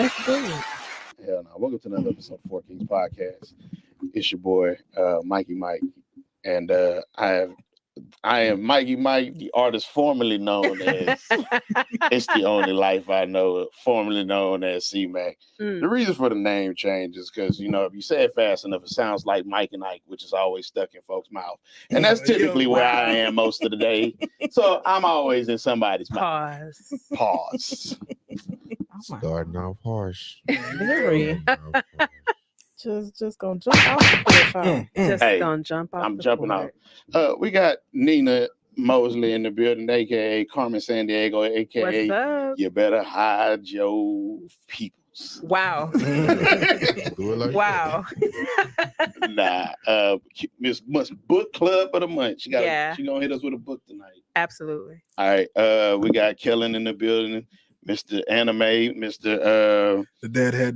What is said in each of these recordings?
That's good. Hell no. Welcome to another episode of Four Kings Podcast. It's your boy, Mikey Mike. And I am Mikey Mike, the artist formerly known as It's the Only Life I Know, formerly known as C-Mac. The reason for the name change is because, if you say it fast enough, it sounds like Mike and Ike, which is always stuck in folks' mouth. And that's typically where I am most of the day. So I'm always in somebody's mouth. Pause. Starting off harsh. Very. Just gonna jump off the porch. Gonna jump off. I'm jumping off. We got Nina Mosley in the building, aka Carmen San Diego, aka What's up? You Better Hide Your Peoples. Wow. Do it like Wow. Miss Book Club of the month. She gonna hit us with a book tonight. Absolutely. All right. We got Kellen in the building. Mr. Anime, Mr. The Dad Had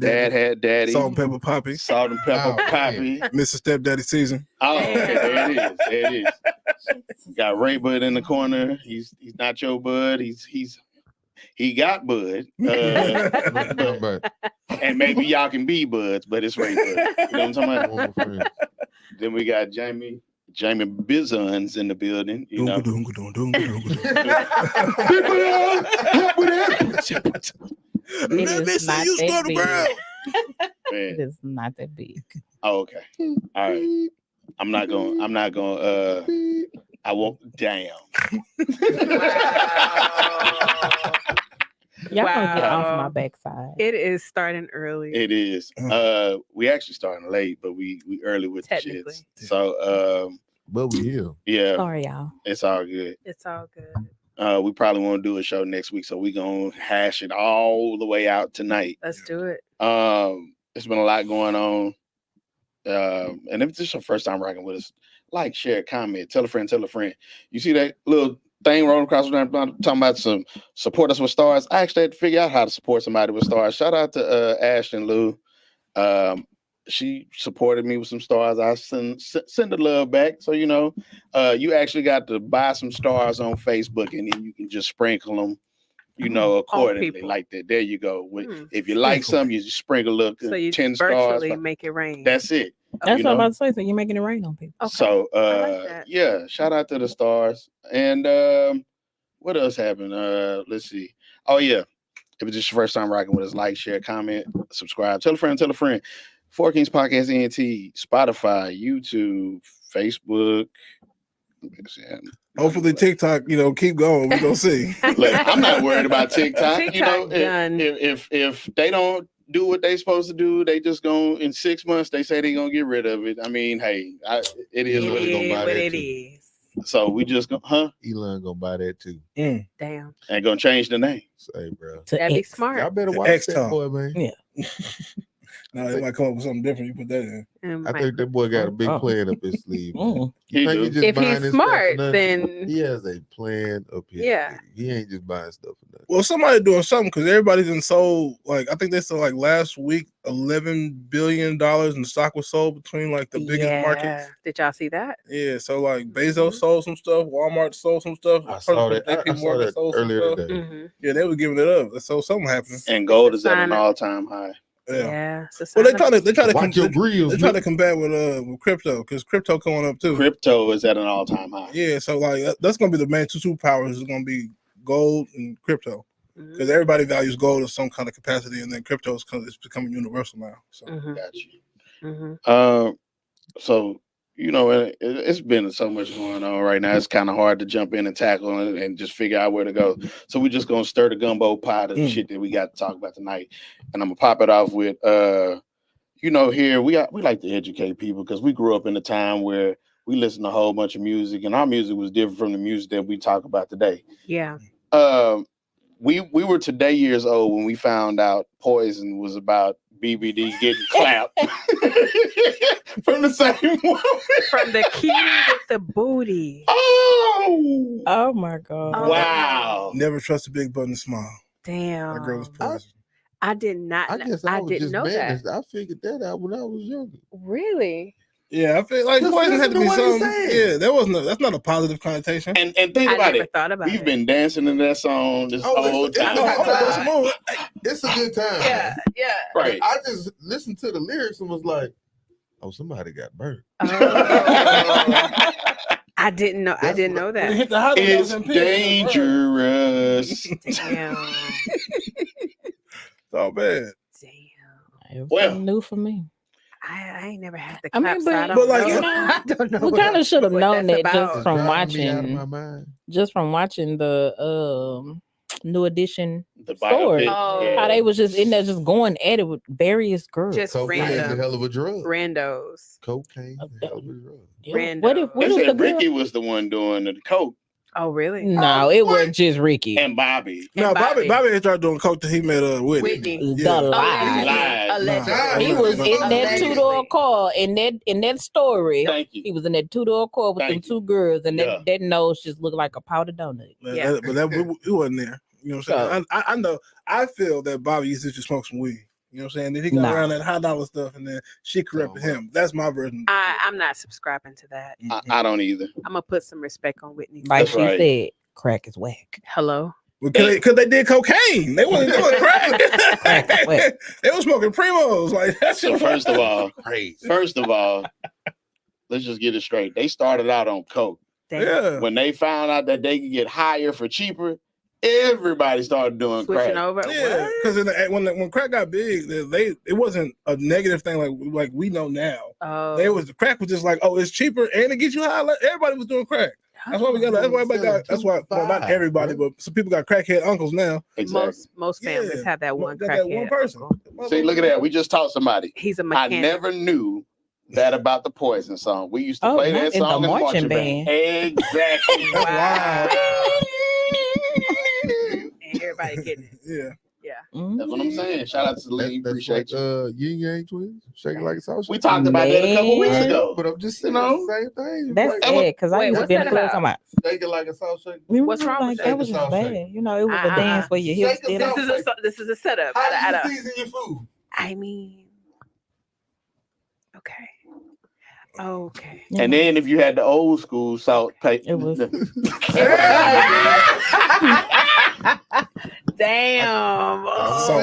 Daddy. Salt and Pepper Poppy. Poppy. Mr. Stepdaddy Season. Oh, there it is. Got Ray Bud in the corner. He's not your bud. He got bud. And maybe y'all can be buds, but it's Ray Bud. You know what I'm talking about? Then we got Jamie Bizons in the building. You know. It is not that big. Man. It is not that big. Oh, okay. All right. I'm not going. I won't. Damn. Y'all gonna get off my backside. It is starting early. It is. We actually starting late, but we early with the shits. So but we here. Yeah. Sorry, y'all. It's all good. It's all good. We probably want to do a show next week, so we gonna hash it all the way out tonight. Let's do it. It's been a lot going on. And if this is your first time rocking with us, like, share, comment, tell a friend. You see that little thing rolling across the room talking about some support us with stars? I actually had to figure out how to support somebody with stars. Shout out to Ashton Lou. She supported me with some stars. I send the love back. So, you actually got to buy some stars on Facebook, and then you can just sprinkle them, accordingly like that. There you go. If you like something, you just sprinkle a little, so you 10 virtually stars. Make it rain. That's it. That's what I'm about to say. So you're making it rain on people. Okay. So, like that. shout out to the stars. And what else happened? Let's see. Oh, yeah. If it's just your first time rocking with us, like, share, comment, subscribe. Tell a friend. Four Kings Podcast ENT, Spotify, YouTube, Facebook. Hopefully TikTok, keep going. We're gonna see. Look, I'm not worried about TikTok. TikTok done. If they don't do what they supposed to do, they just gonna in 6 months they say they gonna get rid of it. I mean, hey, it is what it is. So we just Elon gonna buy that too. Damn. And gonna change the name. Say, bro. That'd be smart. Y'all better watch that boy, man. Yeah. Now they might come up with something different. You put that in. I think that boy got a big plan up his sleeve. Man. If he's smart, then he has a plan up his sleeve. He ain't just buying stuff for nothing. Well, somebody doing something because everybody's in sold. Like I think they said last week, $11 billion in stock was sold between the biggest markets. Did y'all see that? Yeah. So Bezos sold some stuff. Walmart sold some stuff. I saw that. I saw that earlier today. Mm-hmm. Yeah, they were giving it up. So something happened. And gold is at an all-time high. Yeah. Well, they try to combat with crypto because crypto going up too. Crypto is at an all-time high. Yeah, so that's gonna be the main two superpowers. Is gonna be gold and crypto because everybody values gold in some kind of capacity, and then crypto is becoming universal now. So got you. So it's been so much going on right now. It's kind of hard to jump in and tackle and just figure out where to go. So we're just gonna stir the gumbo pot of shit that we got to talk about tonight, and I'm gonna pop it off with here we like to educate people because we grew up in a time where we listened to a whole bunch of music, and our music was different from the music that we talk about today. Yeah. We were today years old when we found out Poison was about BBD getting clapped from the same woman. From the key with the booty. Oh my God. Wow. Never trust a big button to smile. Damn. That girl was Poison. I did not. I guess I didn't know that. I figured that out when I was younger. Really? Yeah, I feel like Just poison had to be listen to what he something. said. Yeah, there was no. That's not a positive connotation. And think I about never it. thought about We've it. been dancing in that song this whole time. It's a good time. Yeah. Right. I just listened to the lyrics and was like, "Oh, somebody got burnt." Oh. I didn't know. I didn't know When it that. hit the hot It's notes and pitch, dangerous. Damn. So bad. Damn. It was Well. something new for me. I ain't never had the I clap mean, side. but like, you know, I don't know. we kind of should have what known that's that just about. from Driving me out of watching, my mind. the New Edition The story. biopic. Oh. How they was just in there just going at it with various girls. Just Cocaine is a random. hell of a drug. Randos. Cocaine is a hell of a drug. Yeah. random. What if They was said the girl? Ricky was the one doing the coke Oh, really? No, it wasn't just Ricky. and Bobby. No, And Bobby had started doing coke till he met Whitney. The Yeah. lie. Lies. Allegedly. He was in that Allegedly. two-door car in that story. Thank you. He was in that two-door car with them Thank you. two girls, and Yeah. that nose just looked like a powdered donut. Yeah. But that we wasn't there. You know what I'm saying? I know. I feel that Bobby used to just smoke some weed. You know what I'm saying? Then he got Nah. around that high dollar stuff, and then she corrected him. That's my version. I'm not subscribing to that. I don't either. I'm gonna put some respect on Whitney. Like That's she right. said, crack is whack. Hello. Because they did cocaine. They wasn't doing crack. Wait. They were smoking Primos. Like that's So first of all, Crazy. let's just get it straight. They started out on coke. Damn. yeah. When they found out that they could get higher for cheaper, everybody started doing Switching crack. over. Yeah, What? because when crack got big, it wasn't a negative thing like we know now. Oh. The crack was just like, oh, it's cheaper and it gets you high. Everybody was doing crack. That's why we got. That's why everybody got. That's why well, not everybody, but some people got crackhead uncles now. Exactly. Most families Yeah. have that one Got crackhead. that one person. uncle. See, look at that. We just taught somebody. He's a I mechanic. never knew that about the Poison song. We used to Oh, play not that in the song in the marching marching band. Exactly. Wow. And everybody getting it. Yeah. That's what I'm saying. Shout out to the lady. That's Appreciate you. like, Yin Yang Twins, shaking like a sausage. We talked about that a couple weeks Man. ago. But I'm just saying know? the same thing. That's Like, sad because I Wait, used to what's be in that the club about? talking about. shaking like a sausage. What's wrong with like, that? that was just Shake the bad. sausage. You know, it was a dance where your hips Shake the did it. This is a setup. How do you season your food? I mean, okay. And then if you had the old school salt paper, It was- Damn. So,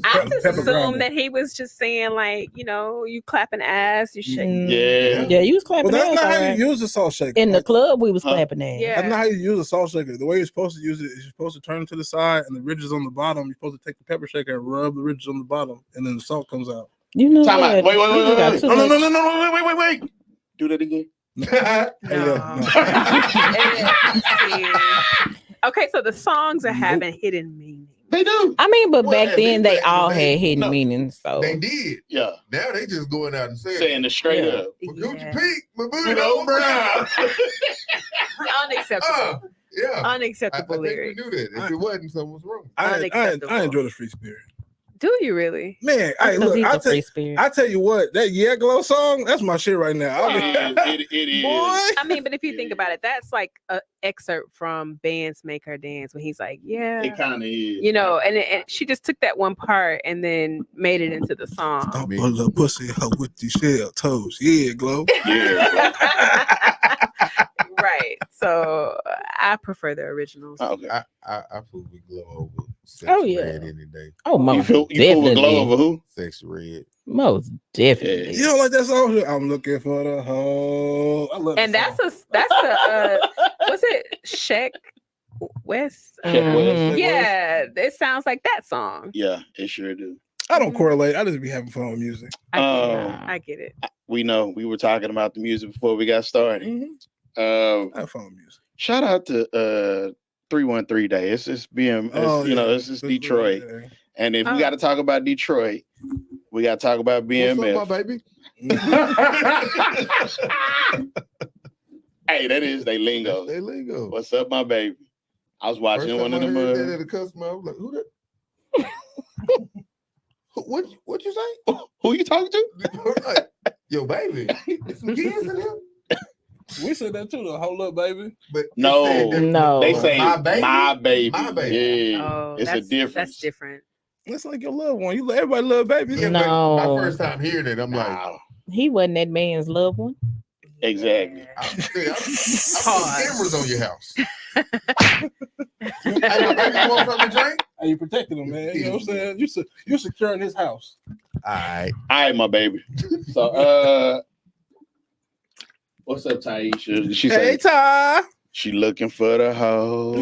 I just Pepper grinder. assumed that he was just saying like, you clapping ass, you shake. yeah. Yeah, you was well, clapping that's ass, not how alright. you use a salt shaker. In the club, we was Huh? clapping ass. Yeah. That's not how you use a salt shaker. The way you're supposed to use it is you're supposed to turn it to the side and the ridges on the bottom. You're supposed to take the pepper shaker and rub the ridges on the bottom, and then the salt comes out. You know Time out. what? Wait. You got too much- Wait. Do that again. No. Okay, so the songs are having hidden meaning. They do. I mean, but Well, back at then least they back all in the day, had hidden no. meanings. So They did. Yeah. Now they just going out and saying, Saying it straight Yeah. up. "Well, Gucci Yeah. Pink, my booty You know, brown. Unacceptable. Yeah. I Unacceptable think we lyrics. knew that. If it wasn't, something was wrong. I Unacceptable. enjoy the free spirit. Do you really? Man, hey, because look, he's I a free spirit. tell you what, that Yeah Glow song, that's my shit right now. It is. Boy. I mean, but if you think about it, that's like an excerpt from Bands Make Her Dance when he's like, yeah. It kind of is. And she just took that one part and then made it into the song. I'll pull a pussy hoe with these shell toes. Yeah, Glow. Yeah. Right. So I prefer the originals. Okay. I fool with Glow over Sex Oh, yeah. Red any day. Oh, You most feel definitely. with glow over who? Sex Red. Most definitely. You don't like that song? I'm looking for the hoe. I love And that song. that's a what's it? Sheck West? Mhm. Yeah, it sounds like that song. Yeah, it sure do. I don't correlate. I just be having fun with music. I get it. We know we were talking about the music before we got started. I have fun with music. Shout out to 313 Day. It's just being, it's just Detroit. And if we got to talk about Detroit, we got to talk about BMF. What's up, my baby? Hey, that is they lingo. They lingo. What's up, my baby? I was watching First one time of I them. heard that at a customer, I was like, who that? What you say? Who you talking to? Like, yo, baby. There's some kids in there. We said that too, though. Hold up, baby. But No. it said that- No. They say My baby? my baby. My baby. Yeah, Oh, it's a that's difference. different. It's like your loved one. Everybody love babies. Yeah, No. but my first time hearing it, I'm like, Wow. He wasn't that man's loved one. Exactly. I put Pause. cameras on your house. Hey, baby, you want something to drink? Hey, you protecting him, man. You know what I'm saying? You securing his house. All right. All right, my baby. So, what's up, Taisha? She Hey, said Ty. she looking for the hoes.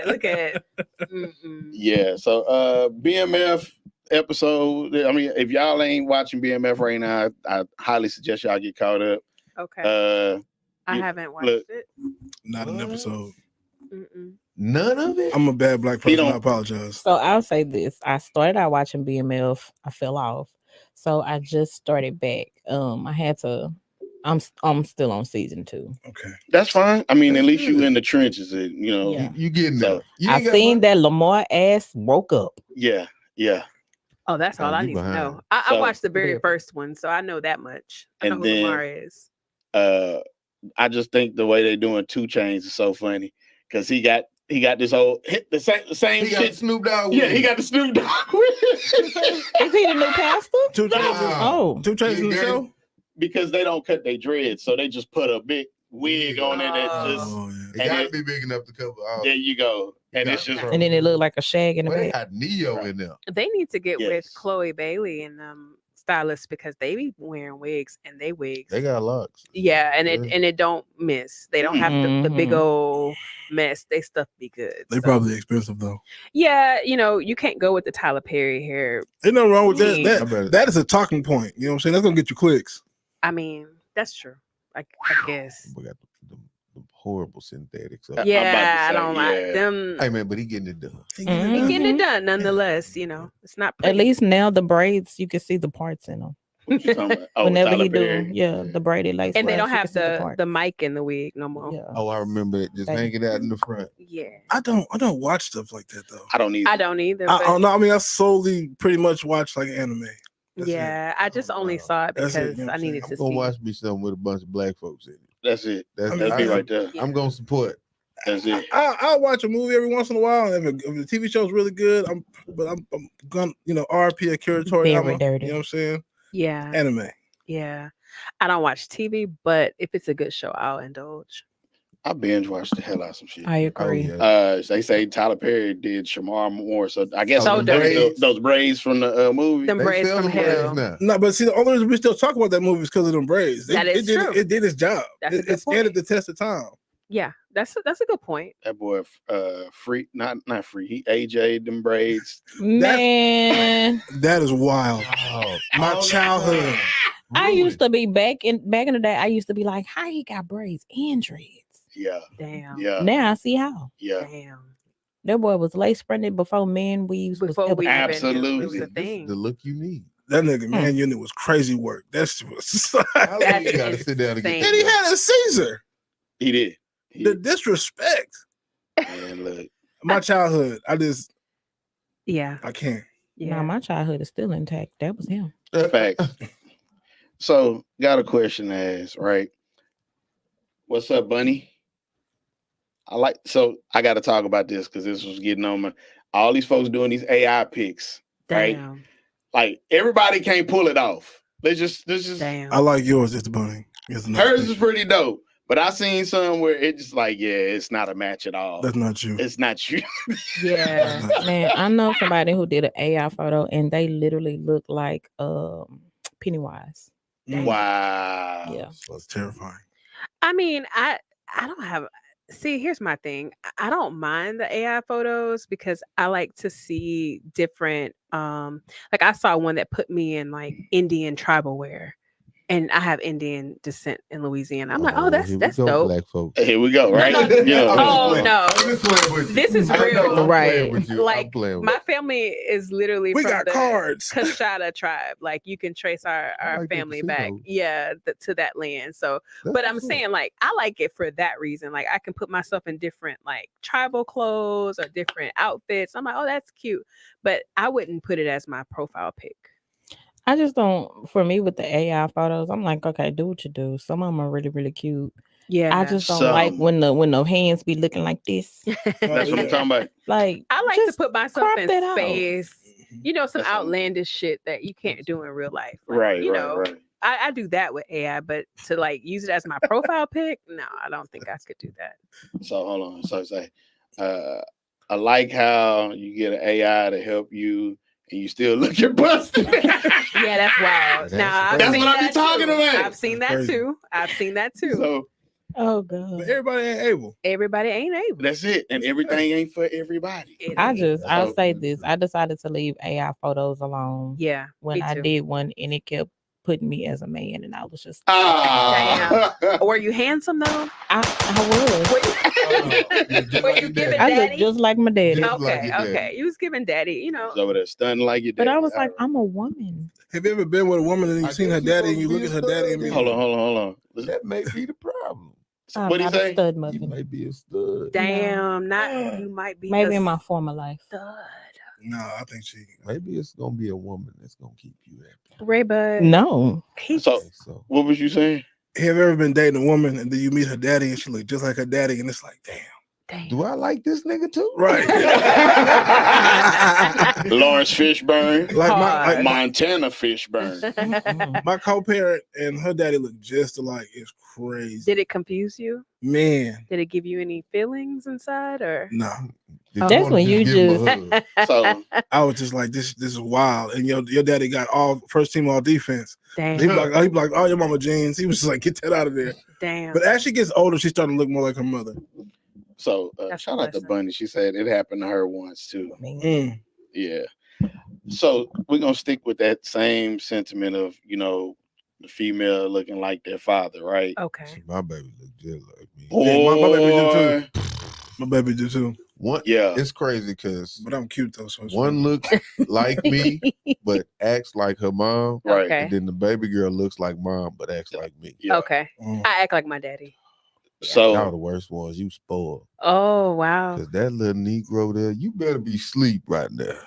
Look at. Mm-mm. Yeah. So, BMF episode. I mean, if y'all ain't watching BMF right now, I highly suggest y'all get caught up. Okay. I you- haven't watched look. it. Not an episode. Mm-mm. None of it. I'm a bad black He person. I don't- apologize. So I'll say this: I started out watching BMF. I fell off, so I just started back. I had to. I'm still on season 2. Okay. That's fine. I mean, at That's least you good. in the trenches. You know. Yeah. You getting So, there? You I ain't got seen much. that Lamar ass woke up. Yeah. Oh, that's all Oh, I you need to behind. know. I So- watched the very Yeah. first one, so I know that much. I know And who then- Lamar is. I just think the way they doing 2 Chainz is so funny because he got this whole the same He got shit. Snoop Dogg. Yeah, with he him. got the Snoop Dogg with it. Is he the new pastor? 2 Chainz. Wow. Oh, 2 Chainz in the Yeah, show. because they don't cut their dreads, so they just put a big wig on it. That just Oh yeah. It and gotta it- be big enough to cover all. there you go, and got it's just the and then it looked like a shag in the Well, they back. got Neo Right. in there. They need to get with Yes. Chloe Bailey and stylists because they be wearing wigs and they wigs. They got locks. Yeah, and Yeah. it don't miss. They don't have the big Mhm. old mess. They stuff be good. They So, probably expensive though. yeah, you can't go with the Tyler Perry hair. Ain't nothing wrong with that. Yeah. I bet- That is a talking point. You know what I'm saying? That's gonna get you clicks. I mean, that's true. I guess. We got the horrible synthetics. I'm about Yeah, to I say, don't like yeah. them. Hey man, but he getting it done. Mhm. He getting it done nonetheless. It's not At pretty. least now the braids, you can see the parts in them. What you talking about? Oh, Whenever Tyler he do, Perry. yeah, the braided lace. And they fronts, don't you have can see the parts. mic in the wig no more. Yeah. Oh, I remember it just Thank hanging out in the front. Yeah. I don't watch stuff like that though. I don't need. I don't either. I but- don't know. I mean, I solely pretty much watch like anime. That's it. yeah, I just only wow. saw it That's it, because you know what I I'm saying? needed I'm to gonna see. watch me something with a bunch of black folks in it. That's it. That's I mean, That's me I- right there. Yeah. I'm gonna support. That's it. I'll watch a movie every once in a while. If the TV show's really good, I'm gonna RP Akira Toriyama. Very dirty. You know what I'm saying? Yeah, Anime. yeah. I don't watch TV, but if it's a good show, I'll indulge. I binge watched the hell out of some shit. I Oh agree. yeah. They say Tyler Perry did Shamar Moore, so I guess So those braids from the movie. Them They braids sell from the braids hell. now. No, but see, the only reason we still talk about that movie is because of them braids. That is did, true. It did its job. That's a good It standed point. the test of time. Yeah, that's a good point. That boy, free, not free. He AJ'd them braids. Man, That is wild. Oh, My all the childhood. time. I Ruined. used to be back in the day. I used to be like, how he got braids and dreads? Yeah, Damn. yeah, Now I see how. yeah. Damn. That boy was lace fronted before men weaves was Before ever- we even Absolutely. knew it was a This is thing. the look you need. That nigga man unit was crazy work. That shit was. How long That's you gotta sit down and get insane. And he had a Caesar. He did. He The did. disrespect. Man, look, My childhood. Yeah. I can't. Yeah. Nah, my childhood is still intact. That was him. facts. So, got a question to ask, right? What's up, Bunny? I got to talk about this because this was getting on my. All these folks doing these AI pics, right? Damn. Like everybody can't pull it off. Let's just. Damn. I like yours, it's Bunny. Here's another Hers is picture. pretty dope, but I seen some where it's just like, yeah, it's not a match at all. That's not you. It's not you. Yeah. Man, I know somebody who did an AI photo and they literally look like Pennywise. Wow. Yeah. That's terrifying. I mean, I don't have. See, here's my thing. I don't mind the AI photos because I like to see different. Like I saw one that put me in like Indian tribal wear, and I have Indian descent in Louisiana. I'm like, oh, here we that's go, dope. Black folks. Here we go, right? no, Yeah. Oh, no. I'm just playing with you. This is I know, real. I'm Right. playing with you. I'm Like, playing with My family is literally We from got the cards. Kashada tribe. Like you can trace our like the family back, casinos. to that land. So That's but I'm what's up. saying like I like it for that reason. Like I can put myself in different like tribal clothes or different outfits. I'm like, oh, that's cute. But I wouldn't put it as my profile pic. I just don't. For me, with the AI photos, I'm like, okay, do what you do. Some of them are really, really cute. Yeah. I just don't like Some. when the hands be looking like this. That's what I'm talking about. Like I like just to put myself crop in that out. space You know, some That's all. outlandish shit that you can't do in real life. Like, Right, you right, know, right. I do that with AI, but to like use it as my profile pic, no, I don't think I could do that. So hold on. So say, I like how you get an AI to help you, and you still look your busted. Yeah, that's wild. That's Now I've crazy. seen That's what I be that talking too. about. I've seen That's that crazy. too. I've seen that too. So Oh But god. everybody ain't able. Everybody ain't able. that's it, and everything ain't for everybody. It ain't. I'll So- say this. I decided to leave AI photos alone Yeah. when me I too. did one, and it kept putting me as a man, and I was just Ah, Were you handsome though? I was. Were you giving I look daddy? just like my daddy. Just like Okay, your daddy. okay. You was giving daddy, you know. over there stunning like you did. But I was like, I'm a woman. Have you ever been with a woman and I you seen her guess you daddy and you supposed look to at her be a daddy and be stud, like, hold on. Listen, That may be the problem. I'm what do you not a say? stud You muffin. may be a stud. Damn, not you might be Maybe a in my former life. stud. no, I think she. Maybe it's gonna be a woman that's gonna keep you happy. Ray Bud. No. He So- I think so. What was you saying? Have you ever been dating a woman and then you meet her daddy and she look just like her daddy and it's like, damn. damn. Do I like this nigga too? Right. Lawrence Fishburne, like Hard. Montana Fishburne. Mm-mm. my co-parent and her daddy look just alike. It's crazy. Did it confuse you? Man, Did it give you any feelings inside or no. Did That's wanna when you give him a hug? So I was just like, this is wild. And your daddy got all first team all defense. damn, He be like, oh, your mama jeans. He was just like, get that out of there. damn. But as she gets older, she's starting to look more like her mother. That's a shout out to blessing. Bunny. She said it happened to her once too. Mm. Yeah. So we're gonna stick with that same sentiment of, the female looking like their father, right? Okay. My baby look just like me. Yeah, my baby do too. Boy. My baby do too. One, Yeah. it's crazy because But I'm cute though. So it's one fine. looks like me but acts like her mom, Right. Okay. and then the baby girl looks like mom but acts like me. Yeah. Okay. Mm. I act like my daddy. So Y'all the worst ones. You spoiled. Oh wow. Cause that little Negro there, you better be asleep right now.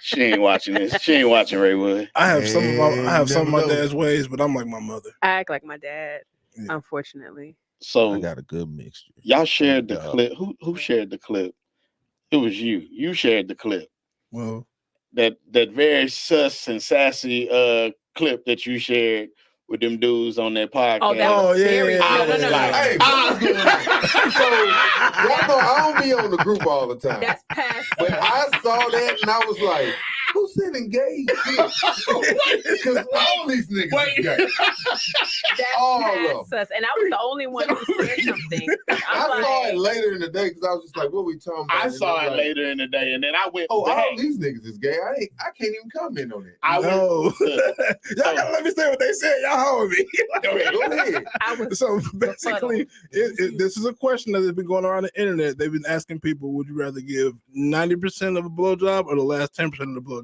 she ain't watching this. She ain't watching Raywood. I have some of my Man, I have you some of my never know. dad's ways, but I'm like my mother. I act like my dad. Yeah. Unfortunately. So I got a good mixture. y'all shared the Good job. clip. Who shared the clip? It was you. You shared the clip. Well, That very sus and sassy clip that you shared with them dudes on that podcast. Oh, that Oh, was yeah, very. yeah, No, I no, was no, like, no. Hey, what's going on? So y'all know I don't be on the group all the time. That's past. But I saw that and I was like, who's sending gay shit? Because all these niggas is gay. That's all of past us. And I was the only one who said something. I I'm saw like, it later in the day because I was just like, what we talking about? I And saw I'm it like, later in the day, and then I went, Oh, all dang. these niggas is gay. I can't even comment on it. I no. went, Y'all gotta let me say what they said. Y'all hold me. Okay, go ahead. I was So basically, this is a question that has been going around the internet. They've been asking people, would you rather give 90% of a blowjob or the last 10% of the blowjob?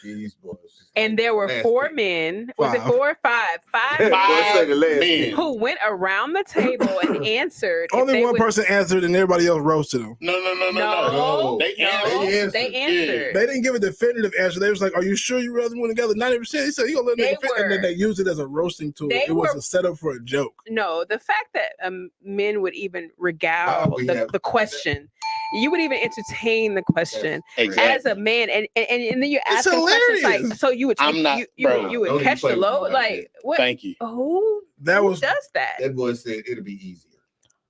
These boys. and there were Nasty. 4 men. Was it Five. 4 or 5? 5 Boy, men say the last men. ten. who went around the table and answered. if Only they one would- person answered and everybody else roasted them. no. No, They no, answered. they answered. They didn't give a definitive answer. They was like, are you sure you rather went together 90%? He said, he gonna let They nigga fit. And then were- they used it as a roasting tool. they It was were- a setup for a joke. No, the fact that men would even regale we have- the question, you would even entertain the question Exactly. as a man, and then you It's ask them questions like, hilarious. so you would I'm not- you bro, would don't even catch play the with me load, like like what? Thank you. Who That was does that? That boy said it'll be easier.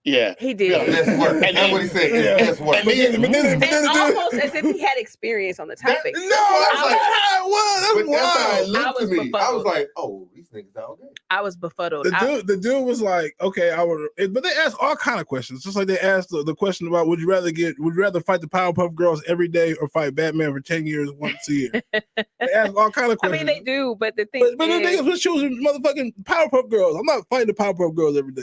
Yeah. He did. Yeah, Less work. And That's what he said. Yeah. Less work. And then- but then And the dude- almost as if he had experience on the topic. No, that's not how it was. But That's that's how it wild. looked I to was me. I was befuddled. like, oh, these niggas all gay. I was befuddled. I- The dude was like, okay, I would, but they asked all kind of questions. Just like they asked the question about, would you rather fight the Powerpuff Girls every day or fight Batman for 10 years once a year? They asked all kind of I questions. mean, they do, but the thing But the thing is, we're choosing motherfucking Powerpup Girls. I'm not fighting the Powerpup Girls every day.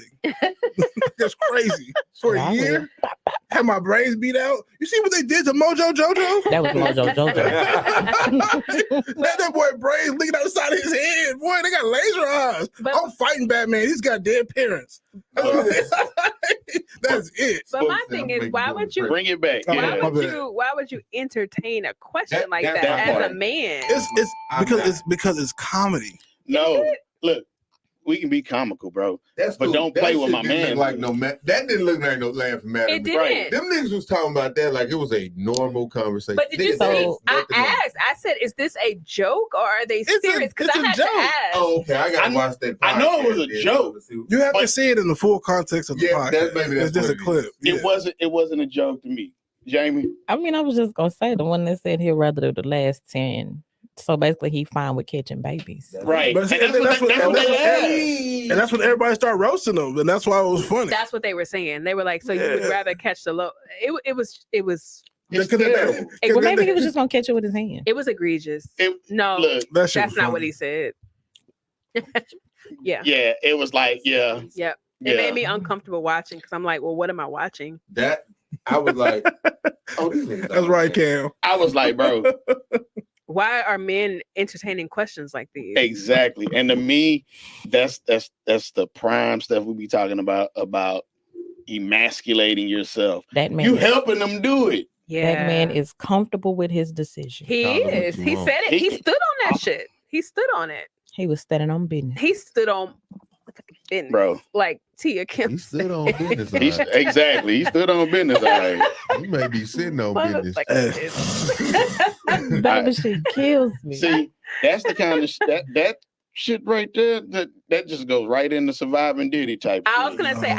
That's crazy. For Yeah, I a year, have my brains beat out. You see what they did to Mojo Jojo? That was Mojo Jojo. that boy brains leaking out the side of his head. Boy, they got laser eyes. But- I'm fighting Batman. He's got dead parents. That's it. But my Folks, thing I'm is, making why good would you? Bring it back. Oh, Yeah. my bad. Why would you entertain a question That- like that's that my as a point. man? It's I'm not. because it's comedy. No. Look, we can be comical, bro. That's But cool. don't That play with shit my didn't man. look like no man. That didn't look like no laughing matter. It to me. didn't. Them niggas was talking about that like it was a normal conversation. But did you Niggas, that see? was I nothing wrong. asked. I said, "Is this a joke or are they It's a- serious?" Because it's I a had joke. to ask. Oh, okay. I gotta I- watch that. I know it was a podcast, joke. You have to But- see it in the full context of the Yeah, podcast. maybe it's that's just a what it clip. is. Yeah. It wasn't a joke to me, Jamie. I mean, I was just gonna say the one that said he'd rather do the last 10. So basically, he fine with catching babies. Right. But see, And that's what they asked. And that's when everybody started roasting them, and that's why it was funny. That's what they were saying. They were like, "So you would Yeah. rather catch the low?" It was It's Because terrible. Well, maybe he was just gonna catch it with his hand. it was egregious. No, Look, that shit that's was not funny. what he said. Yeah. yeah, it was like, yeah. Yep. It Yeah. made me uncomfortable watching because I'm like, well, what am I watching? That I was like, oh, these niggas That's don't right, care. Cam. I was like, bro, Why are men entertaining questions like these? exactly. And to me, that's the prime stuff we be talking about emasculating yourself. That man, You helping them do it. Yeah. that man is comfortable with his decision. He Call it what is. you He want. said it. He He- stood on that shit. He stood on it. He was standing on business. He stood on business. Bro. Like Tia Kim. He stood on business. all He's, right. exactly. He stood on business. All right. He may be sitting on Motherfucker business. is- Baby, she kills me. See, that's the kind of that shit right there. That just goes right into surviving Diddy type. I was shit. gonna say,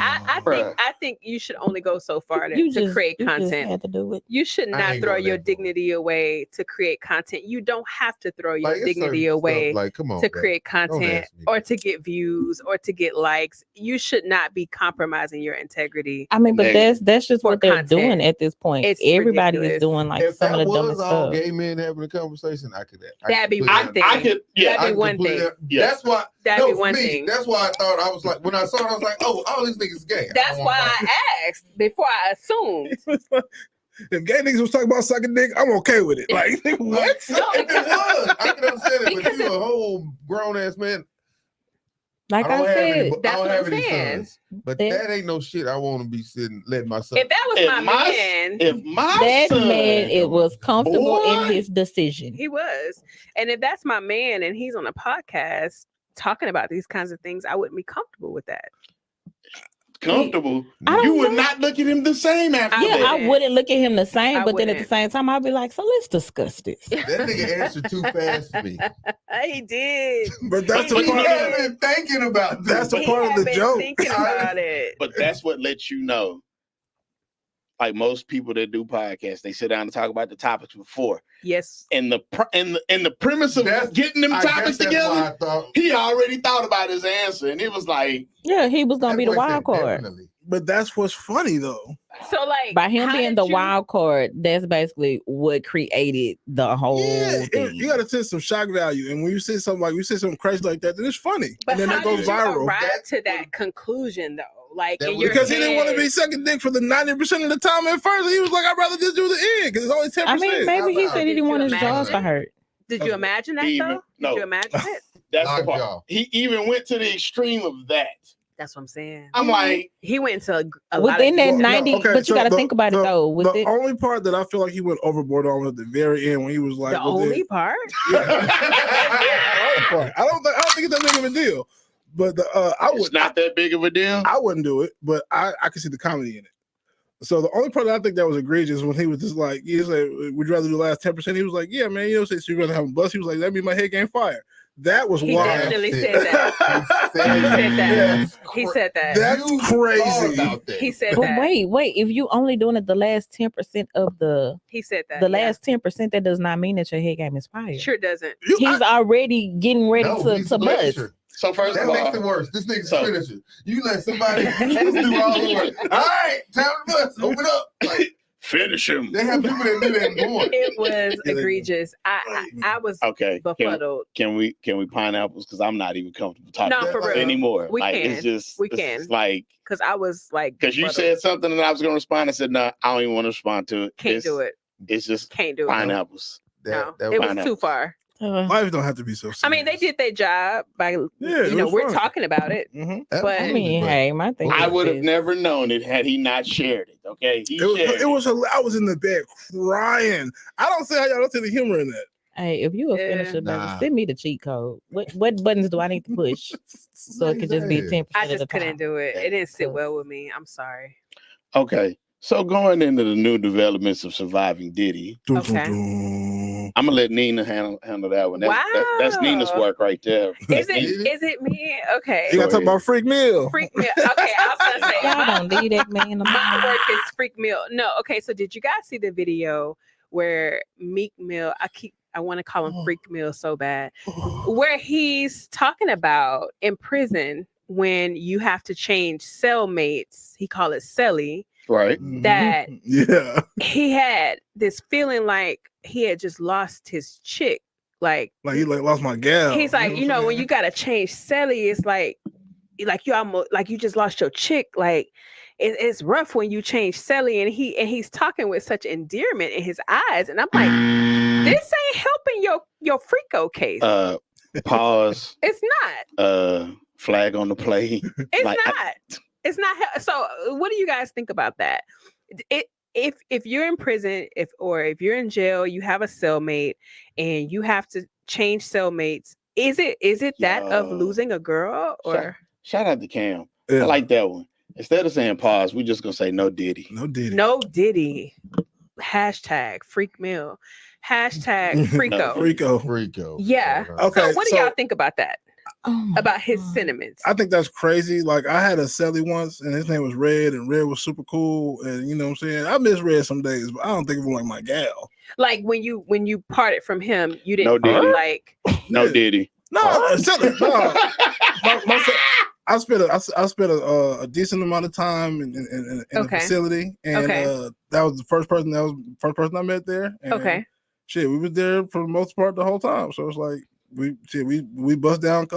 Bruh. I think you should only go so far you to just create you just content. had to do it. You should I not ain't throw going your that far. dignity away to create content. You don't have to throw your Like, it's dignity certain away stuff, like, come on, to bro. create Don't content ask me or that. to get views or to get likes. You should not be compromising your integrity. I mean, but Negative. that's just For what they're content. doing at this point. It's Everybody ridiculous. is doing like If some that of the was dumbest all stuff. gay men having a conversation, I could. That'd be completely- one thing. I could, yeah. That'd be I one completely- thing. Yeah. That's why. That'd be for one me, thing. That's why I thought I was like when I saw it, I was like, oh, all these niggas gay. That's why I asked before I assumed. If gay niggas was talking about sucking dick, I'm okay with it. Like, what? If it was, I could understand it. But Because you a whole grown ass man. Like I, don't have any- said, I That's don't what have I'm any saying. sons. But That- that ain't no shit I want to be sitting letting myself. If that was If my my- man, If my that son, man it was comfortable Boy. in his decision. he was. And if that's my man and he's on a podcast talking about these kinds of things, I wouldn't be comfortable with that. comfortable, I don't you would know. not look at him the same after Yeah, that. I wouldn't look at him the same, I but then at the wouldn't. same time, I'd be like, so let's discuss this. That nigga answered too fast for me. He did. But that's But the you part. know- I've been thinking about That's this. a part of had the been joke. Thinking about it. But that's what lets you know. Like most people that do podcasts, they sit down and talk about the topics before. Yes. And the premise of That's- getting them I topics guess that's together, why I thought he already thought about his answer, and it was like, Yeah, he was gonna that be the boy said wild card. definitely. But that's what's funny though. So like By him how being did the you- wild card, that's basically what created the whole Yeah, thing. you gotta send some shock value. And when you say something like you say something crazy like that, then it's funny. But And then how that goes did you viral. arrive That's to that conclusion though? Like That in was- your Because he didn't want to head. be sucking dick for the 90% of the time at first. He was like, I'd rather just do the end because it's only 10%. I mean, maybe he How said he didn't about- want his Did you jaws to imagine? hurt. Did you imagine that Even- though? no. Did you imagine it? that's the Lockjaw. part. He even went to the extreme of that. That's what I'm saying. I'm like, He went into a lot Within of that Well, no, 90, okay, but you so got to the- think about it though. With the it, only part that I feel like he went overboard on was at the very end when he was like, the well, only part. Yeah. The only part. I don't think it's that big of a deal. But I it's would not that big of a deal. I wouldn't do it, but I could see the comedy in it. So the only part that I think that was egregious when he was just like, he was like, would you rather do the last 10%? He was like, yeah, man, you know, so you'd rather have a bus. He was like, that mean my head game fire. That was He wild. definitely That's said it. that. He He said that. That's He cra- said that. That's You crazy. thought about that. He said but that. wait, if you only doing it the last 10% of the He said that. the yeah. last 10%, that does not mean that your head game is fire. Sure doesn't. He's already getting ready No, to he's to a bust. finisher. So first That of makes all, it worse. This nigga's So- a finisher. You let somebody do all the work. All right, time to bust. Open up. Like, finish him. they have people that do that in porn. It was Yeah, they do. egregious. I was Okay, befuddled. can we pineapples? Because I'm not even comfortable talking No, about for this real. anymore. We like can. it's just We it's can. like Because I was like, because you befuddled. said something and I was gonna respond. I said no, I don't even want to respond to it. Can't do it. It's just Can't do it. pineapples. No, That it was pineapple. too far. Life don't have to be so serious. I mean, they did their job by, Yeah, it you know, was we're funny. talking about it. Mhm. But- I mean, hey, my thing. I is would have this. never known it had he not shared it. Okay, he shared I was in the bed crying. I don't see how y'all don't see the humor in that. Hey, if you a Yeah. finisher, baby, Nah. send me the cheat code. What buttons do I need to push so it could just be 10% I of the just couldn't time? do it. It didn't sit well with me. I'm sorry. Okay. So going into the new developments of surviving Diddy, Dun, Okay. dun, dun. I'm gonna let Nina handle that one. That's Nina's Wow. work right there. Is Nina- it me? Okay. You gotta talk about Freak Meal. Freak meal. Okay, I was gonna say Y'all my, don't leave that man my alone. work is freak meal. No, okay. So did you guys see the video where Meek Mill? I want to call him Freak Mill so bad, where he's talking about in prison when you have to change cellmates. He called it celly. right. That Yeah. he had this feeling like he had just lost his chick. Like Like, you lost my gal. he's like, what you I'm know, when saying? you gotta change celly, it's like you almost like you just lost your chick. Like it's rough when you change celly, and he's talking with such endearment in his eyes, and I'm like, this ain't helping your freako case. Pause. It's not. Flag on the play. It's like, not. It's not. So, what do you guys think about that? If you're in prison, if you're in jail, you have a cellmate, and you have to change cellmates. Is it that of Yo. losing a girl or? Shout out to Cam. Yeah. I like that one. Instead of saying pause, we just gonna say no Diddy. No Diddy. No Diddy. Hashtag freak meal. Hashtag freako. Freako. Yeah. Okay. So what do y'all think about that? Oh my About his God. sentiments? I think that's crazy. Like, I had a celly once, and his name was Red, and Red was super cool. And you know what I'm saying? I miss Red some days, but I don't think of him like my gal. Like when you parted from him, you No didn't Diddy. feel like No Yeah. Diddy. No, celly. No. I spent a decent amount of time in the Okay. facility, and Okay. that was the first person I met there. And okay. shit, we was there for the most part the whole time. So it's like we bust down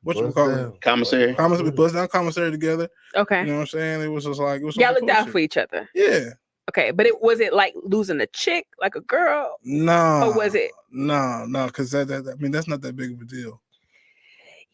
what you call it? Commissary. We bust down commissary together. Okay. You know what I'm saying? It was just like it was Y'all some looked cool out shit. for each other. Yeah. Okay, but was it like losing a chick, like a girl? No. Or was it? No, because that I mean that's not that big of a deal.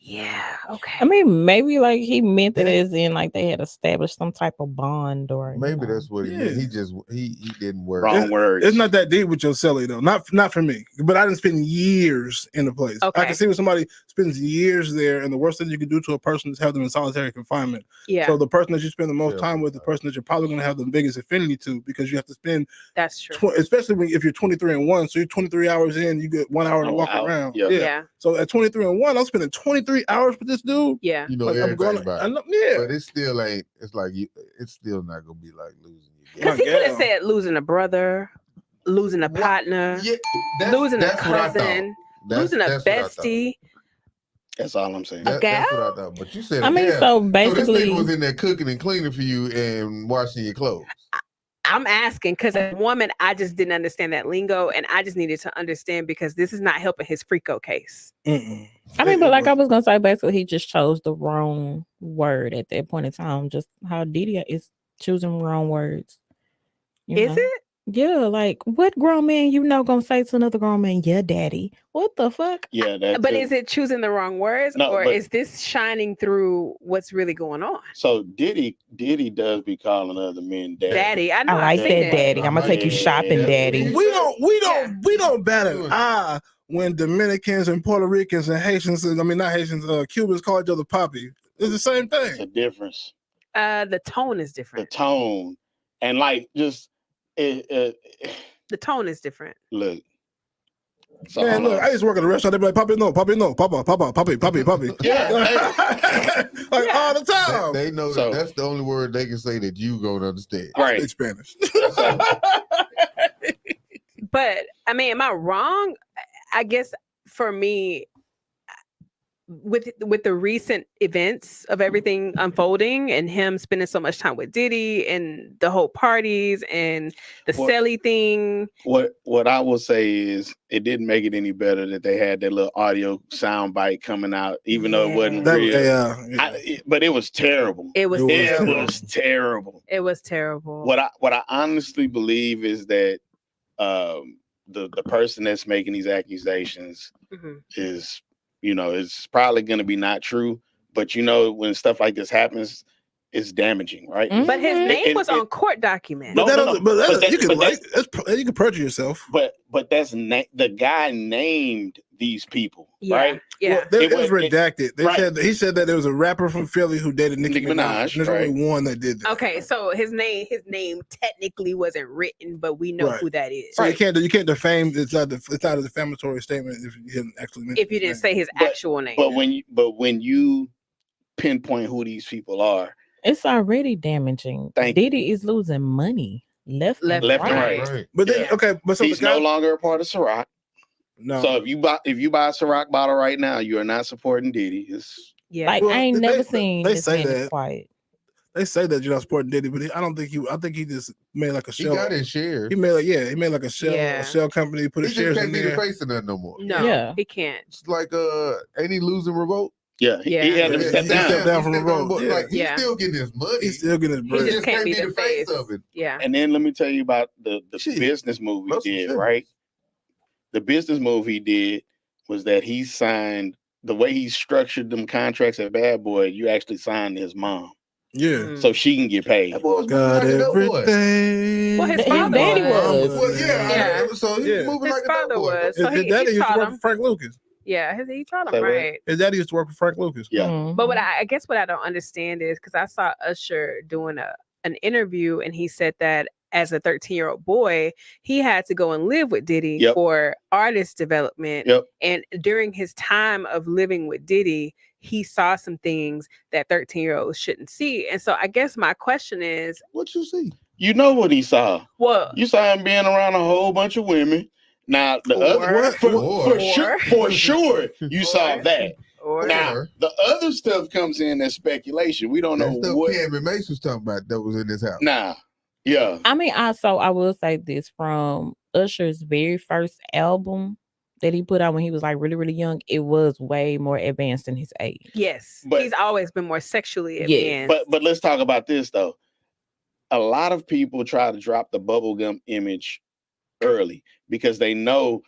Yeah. Okay. I mean, maybe like he meant it as in like they had established some type of bond, or you Maybe know. that's what he meant. He just he didn't work. Wrong words. It's not that deep with your celly though. Not for me. But I didn't spend years in the place. I Okay. can see when somebody spends years there, and the worst thing you can do to a person is have them in solitary confinement. Yeah, So the person that you spend the most Yeah. time with, the person that you're probably going to have the biggest affinity to, because you have to spend, that's true. especially if you're 23 and 1, so you're 23 hours in, you get 1 hour to Oh, walk wow. around. Yeah. Yeah. So at 23 and 1, I'm spending 23 hours with this dude. Yeah. You know Like, everything about it. yeah. But it still ain't. It's like it's still not gonna be like losing your Because gal. he could have gal. said losing a brother, losing a partner, Yeah, losing a that's what I thought. cousin, That's- losing a that's what I thought. bestie. That's all I'm saying. A That's what gal? I thought. But you said, I mean, yeah. so So this basically, nigga was in there cooking and cleaning for you and washing your clothes. I'm asking because as a woman, I just didn't understand that lingo, and I just needed to understand because this is not helping his freako case. Mm-mm. I mean, but like I was gonna say, basically, he just chose the wrong word at that point in time. Just how Diddy is choosing wrong words. You Is know? it? Yeah, like what grown man gonna say to another grown man, yeah, daddy? What the fuck? Yeah, that. But too. is it choosing the wrong words, No, or but- is this shining through what's really going on? So Diddy does be calling other men daddy. Daddy, I know. I like I've seen that, daddy. I'm gonna take you Yeah. shopping, daddy. We don't bat an eye when Dominicans and Puerto Ricans and Haitians, I mean not Haitians, Cubans call each other poppy. It's the same It's a thing. difference. The tone is The different. tone and like just The tone is different. look. So Man, hold look, on. I used to work at a restaurant. They be like, Poppy, no, Poppy, no, Papa, Poppy. Yeah, Like all the time. They know So- that's the only word they can say that you gonna understand. I Right. speak Spanish. But I mean, am I wrong? I guess for me, with the recent events of everything unfolding and him spending so much time with Diddy and the whole parties and the What- Celly thing. What I will say is it didn't make it any better that they had that little audio sound bite coming out, even though it wasn't That- real. yeah. But it was terrible. It was It was It terrible. was terrible. It was terrible. What I honestly believe is that the person that's making these accusations Mhm. is, it's probably going to be not true. But when stuff like this happens, is damaging, right? Mhm. But his name It- was it- on court documents. No, But no, no. you can But like you can perjure yourself. But that's the guy named these people, Yeah, right? yeah. Well, it was redacted. They right. said he said that there was a rapper from Philly who dated Nicki Nicki Minaj. Minaj, And there's right. only one that did that. Okay, so his name technically wasn't written, but we know Right. who that is. So Right. you can't defame. It's not a defamatory statement if you didn't actually mention. If you didn't his say name. his actual name. But when you pinpoint who these people are, It's already damaging. Thank you. Diddy is losing money left and Left and right. right. But then Yeah. okay, but so he's the guy, no longer a part of Ciroc. no. So if you buy a Ciroc bottle right now, you are not supporting Diddy. It's yeah. Like Well, I ain't they- never they seen say this man that. this quiet. They say that you're not supporting Diddy, but I don't think he. I think he just made like a He shell. got his shares. He made like a shell, Yeah. a shell company. Put He his just shares can't in be the there. face of that no more. No, Yeah. he can't. It's like ain't he losing revolt? yeah. Yeah. He had to Yeah, step he down. stepped down from He the stepped road. on, Yeah. Like he's Yeah. still getting his money. He's still getting his He bread. just can't be the face of it. Yeah. And then let me tell you about the Shit. business move he Russell did, Simmons. right? The business move he did was that he signed the way he structured them contracts at Bad Boy, you actually signed his mom. Yeah. Mm. So she can get paid. That boy was moving Got like a dope boy. everything. Well, his His father daddy was. Well, Yeah. so he Yeah. was moving His like a father dope boy. was. His, So his he daddy used to taught work him. for Frank Lucas. Yeah, he taught Say him what? right. His daddy used to work for Frank Lucas. Yeah. Mhm. But I guess what I don't understand is because I saw Usher doing an interview and he said that as a 13-year-old boy, he had to go and live with Diddy Yep. for artist development. Yep. And during his time of living with Diddy, he saw some things that 13-year-olds shouldn't see. And so I guess my question is, What you see? You know what he saw. well, You saw him being around a whole bunch of women. Now the other Or- for sure you saw Or- that. or Now Or- the other stuff comes in as speculation. We don't That know stuff what. Cameron Mace was talking about that was in his house. Nah, yeah, I mean, I will say this from Usher's very first album that he put out when he was like really, really young, it was way more advanced than his age. yes, But- he's always been more sexually Yeah, advanced. but let's talk about this though. A lot of people try to drop the bubblegum image early because they know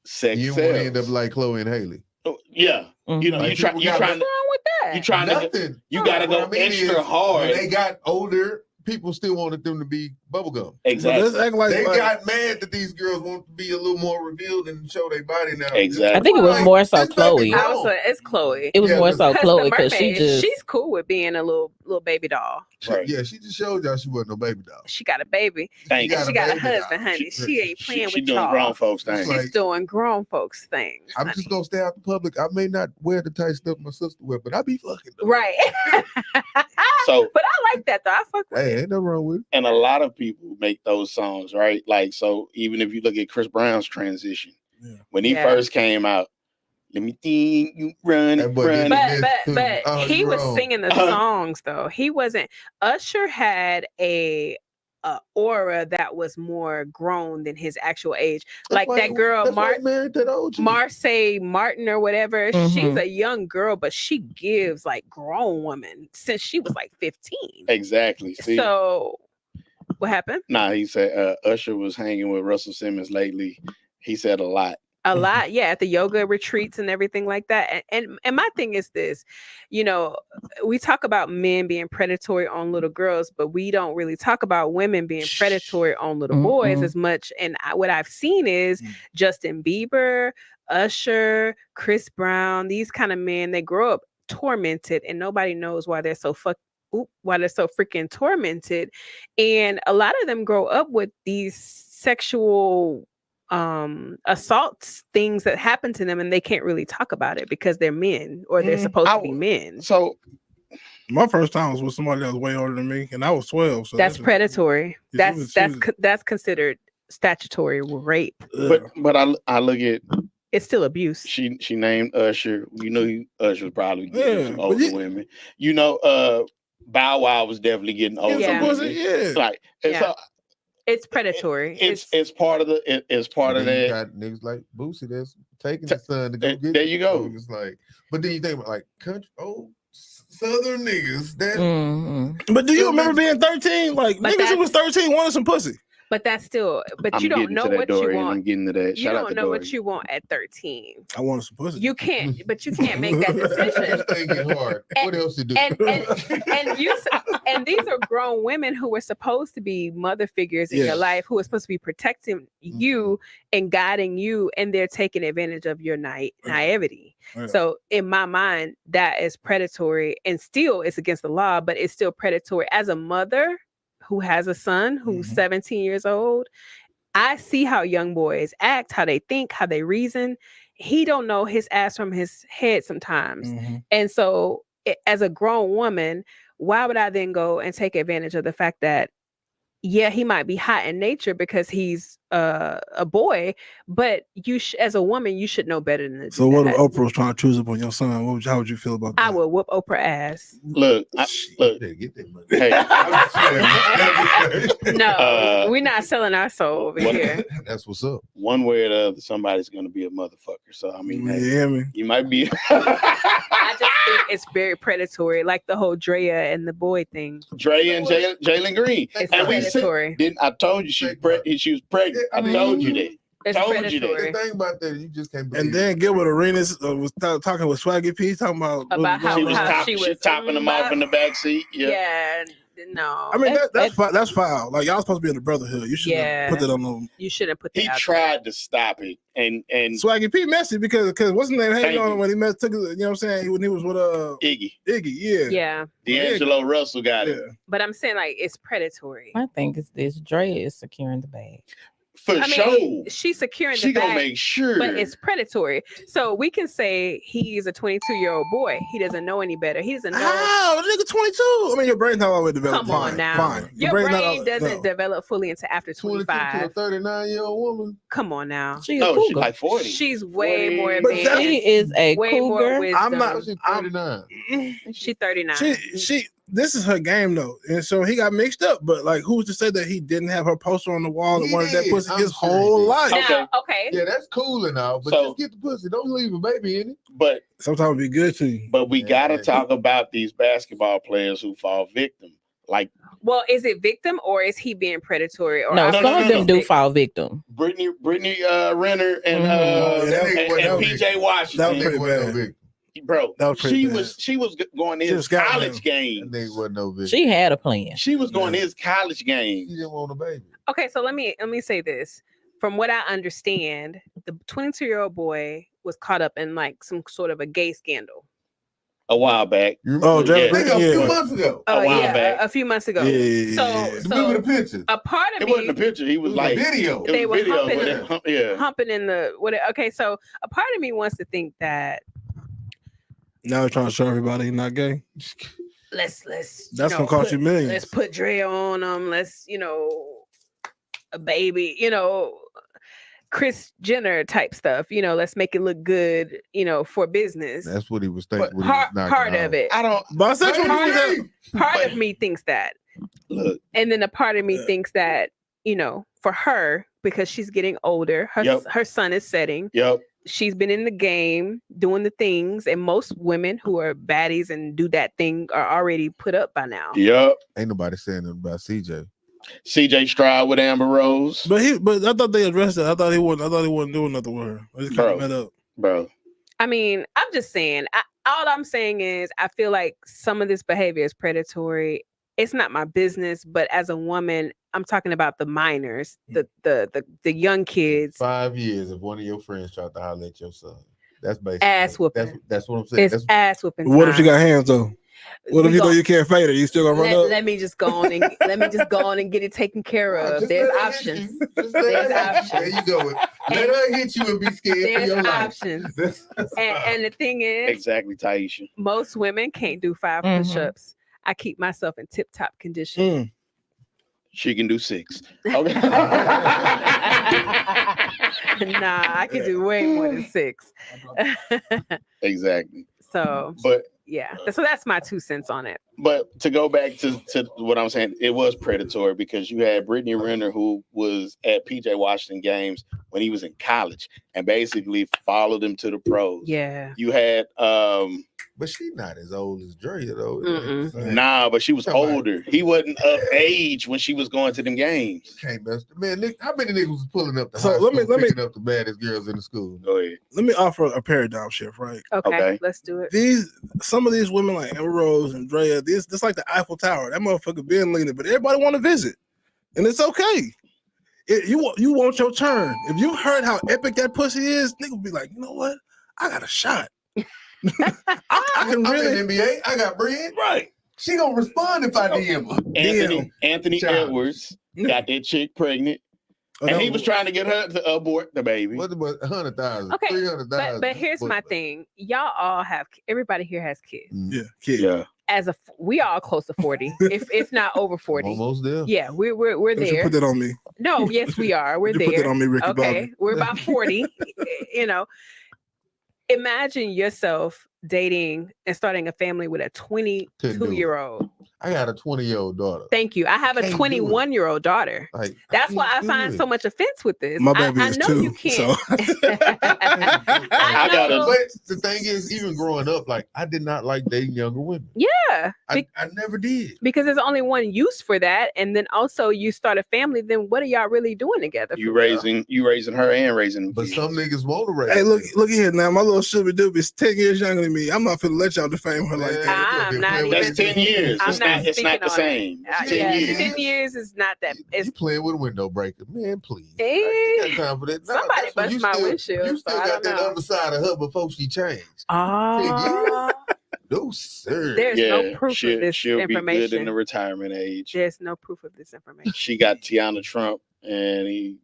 sex You sells. want to end up like Chloe and Haley. Yeah, you know, Mhm. Like, you trying people got- to What's wrong with that? you trying to Nothing. you got to What go I mean extra is, hard. When they got older, people still wanted them to be bubblegum. But Exactly. let's act like, They like got mad that these girls want to be a little more revealed and show their body now. Exactly. I think it was Like, more so this baby Chloe. girl- I was like, it's Chloe. It was Yeah, more but- so Because Chloe the because she mermaid, just she's cool with being a little baby doll. Right. Yeah, she just showed y'all she wasn't no baby doll. She got a baby. Thank And you. she got a baby husband, doll. honey. She ain't playing She with doing y'all. grown folks things. She's like- She's doing grown folks things. I'm honey. just gonna stay out the public. I may not wear the tight stuff my sister wear, but I be fucking. Though. Right. So but I like that though. I fuck with Hey, it. ain't nothing wrong with it. and a lot of people make those songs, right? Like, so even if you look at Chris Brown's transition, Yeah. when he Yeah. first came out, let me think you run, That boy run. did it. But Oh, he you was wrong. singing the songs though. He wasn't. Usher had a aura that was more grown than his actual age. Like that girl, That's why he married that old chick. Marseille Martin or whatever. She's Mhm. a young girl, but she gives like grown woman since she was like 15. Exactly. See, So what happened? nah, he said Usher was hanging with Russell Simmons lately. He said a lot. A lot, yeah, at the yoga retreats and everything like that. And my thing is this, you know, we talk about men being predatory on little girls, but we don't really talk about women being predatory on little boys Mm-mm. as much. And what I've seen is Mm. Justin Bieber, Usher, Chris Brown, these kind of men, they grow up tormented and nobody knows why they're so freaking tormented. And a lot of them grow up with these sexual assaults, things that happen to them, and they can't really talk about it because they're men or they're supposed to be men. So my first time was with somebody that was way older than me, and I was 12. So That's this is- predatory. Yeah, she was- That's considered statutory rape. but I look at It's still abuse. she named Usher. You know Usher was probably Yeah, getting some but older you- women. You know, Bow Wow was definitely getting older. Yeah. women. Yeah. Like and Yeah. so It's predatory. it's part of the it's part of And then you that. got niggas like Boosie that's taking the son to go get. There you go. So it's like, but then you think about like country, southern niggas that Mhm. But do you remember being 13? Like But niggas who was that's- 13 wanted some pussy. but that's still. But I'm you don't getting know to that, what you Dorian. I'm want. getting to that. You Shout out don't to know what Dorian. you want at 13. I wanted some pussy. You can't. But you can't make that decision. this thing get hard. And- What else to do? and And these are grown women who were supposed to be mother figures in your Yes. life, who are supposed to be protecting you and guiding you, and they're taking advantage of your naivety. Yeah. So in my mind, that is predatory, and still it's against the law, but it's still predatory. As a mother who has a son who's Mhm. 17 years old, I see how young boys act, how they think, how they reason. He don't know his ass from his head sometimes. Mhm. And so as a grown woman, why would I then go and take advantage of the fact that, yeah, he might be hot in nature because he's a boy, but as a woman, you should know better than to do So what if that. Oprah was trying to choose up on your son? How would you feel about that? I would whoop Oprah ass. Look, look. Better get that money. Hey, No, we're not selling our soul over what- here. That's what's up. one way or the other, somebody's gonna be a motherfucker. So I mean, You hey, hear me? you might be. I just think it's very predatory, like the whole Drea and the boy thing. Dre and Jalen Green. It's And we said, predatory. didn't I told you she was pregnant? I I mean- told you that. It's told you that. predatory. The thing about that, you just can't believe And then Gilbert Arenas was talking with Swaggy P, talking about How- She was how top, she she was- topping them off in the back seat. Yeah. Yeah, no. I mean, that's foul. Like y'all supposed to be in the brotherhood. You should Yeah. put that on them. You shouldn't put that He out tried to stop it, and Swaggy P messy because what's his name hating Thank on you. him when he took you know what I'm saying when he was with Iggy, Iggy, yeah. there. Yeah, D'Angelo Russell got Yeah. it but I'm saying like it's predatory. I think it's this. Dre is securing the bag. for I sure. mean, she's securing She the gonna bag, make sure. but it's predatory. So we can say he's a 22-year-old boy. He doesn't know any better. He doesn't know. Oh, the nigga 22. I mean, your brain's not always developed. Come on now. Fine. Your brain's brain not always- doesn't no. develop fully into after 22 to a 25. 39-year-old woman. Come on now. She a no, she's cougar. like 40. She's way 40. more But advanced. She is a way more cougar. wisdom. I'm not- She's I'm- 39. She's 39. She this is her game though, and so he got mixed up. But like, who's to say that he didn't have her poster on the wall and He wanted that did. pussy I'm his sure he whole did. life? Now, okay. Yeah, that's cool and all, but So- just get the pussy. Don't leave a baby in it. but Sometimes it be good to you. we gotta Yeah. talk about these basketball players who fall victim. Like Well, is it victim or is he being predatory? Or No, no, some no, of them no. do fall victim. Brittany Renner and Mhm. Yeah, and PJ That was Washington, pretty Nigga wasn't no bad. victim. bro. That was pretty She bad. was going to She his was scouting college That game. nigga wasn't no victim. She had a plan. She was going to his college game. She didn't want a baby. Okay, so let me say this. From what I understand, the 22-year-old boy was caught up in like some sort of a gay scandal. A while back. You Oh, remember? yeah. Nigga, a few Yeah. months ago. A while yeah, back. a few months ago. Yeah. So Remember the picture? a part of It me wasn't a picture. He It was was like a video. it They was were video. humping But it. yeah. humping in the what? Okay, so a part of me wants to think that Now he's trying to show everybody he's not gay. let's That's gonna cost you millions. Let's put Dre on them. Let's a baby. Kris Jenner type stuff. Let's make it look good. For business. That's what he was thinking. But when he was part knocking of out. it. I don't Bisexual dudes have- Part but- of me thinks that. look. And then a part of me Yeah. thinks that, for her, because she's getting older, Yep. her sun is setting. Yep. She's been in the game doing the things, and most women who are baddies and do that thing are already put up by now. Yep. Ain't nobody saying nothing about CJ. CJ Stroud with Amber Rose. But I thought they addressed it. I thought he wasn't doing nothing with her. They just kind of Bro. met up. Bro. I mean, I'm just saying, all I'm saying is I feel like some of this behavior is predatory. It's not my business, but as a woman, I'm talking about the minors, the young kids. 5 years if one of your friends tried to holler at your son. That's basically Ass whooping. That's what I'm saying. It's That's, ass whooping. What if she time. got hands though? What if We you know gon- you can't fade her? You still gonna run up? let me just go on and get it taken care of. Just There's let her hit options. you. Just let There's her hit you. options. There you go. Let her hit you and be scared for There's your life. options. And the thing is, Exactly, Taisha. most women can't do 5 Mhm. push-ups. I keep myself in tip-top condition. Mm. She can do 6. Okay. Nah, I can do way more than 6. Exactly. So But yeah, so that's my 2 cents on it. But to go back to what I'm saying, it was predatory because you had Brittany Renner who was at PJ Washington games when he was in college and basically followed him to the pros. Yeah. You had But she not as old as Dre though. Mm-mm. nah, but she was Somebody- older. He wasn't of age when she was going to them games. Can't mess. Man, how many niggas was pulling up the So high let me- school, let me- picking up the baddest girls in the school? Go ahead. Let me offer a paradigm shift, right? Okay, Okay. let's do it. Some of these women like Amber Rose and Drea, this. This like the Eiffel Tower. That motherfucker been leaning, but everybody want to visit, and it's okay. You want your turn. If you heard how epic that pussy is, nigga will be like, you know what? I got a shot. I can I'm really in NBA. I got bread. right. She gonna respond if I DM her. Anthony Child. Edwards got that chick pregnant, and he was trying to get her to abort the baby. What about 100,000? Okay, 300,000. But here's my thing. Y'all all have, everybody here has kids. Yeah, kid. Yeah, We all close to 40, if not over 40. Almost there. Yeah, we're Don't you there. put that on me. No, yes, we are. We're You put that there. on me, Ricky Okay, Bobby. we're about 40. You know, imagine yourself dating and starting a family with a Couldn't do it. 22-year-old. I got a 20-year-old daughter. Thank you. I have a Can't do it. 21-year-old daughter. Like That's why I can't do find it. so much offense with this. My baby I is know 2. you can't. So I gotta- know. But the thing is, even growing up, like I did not like dating younger women. Yeah, I never did. because there's only one use for that, and then also you start a family. Then what are y'all really doing together? you for real? raising her and raising. But kids. some niggas want to raise. hey, look here now. My little shooby doop is 10 years younger than me. I'm not finna let y'all defame her like that. I'm not That's even- 10 years. I'm It's not not. It's not speaking the on same. It's 10 yeah, years. 10 years is not that. It's You playing with a window breaker, man? Please. Eh, I ain't got time for that. somebody that's when bust you my still- windshield, You so still I got don't that know. other side of her before she changed. oh, No sir. there's no Yeah, proof of this she'll be good in information. the retirement age. There's no proof of this information. She got Tiana Trump, and he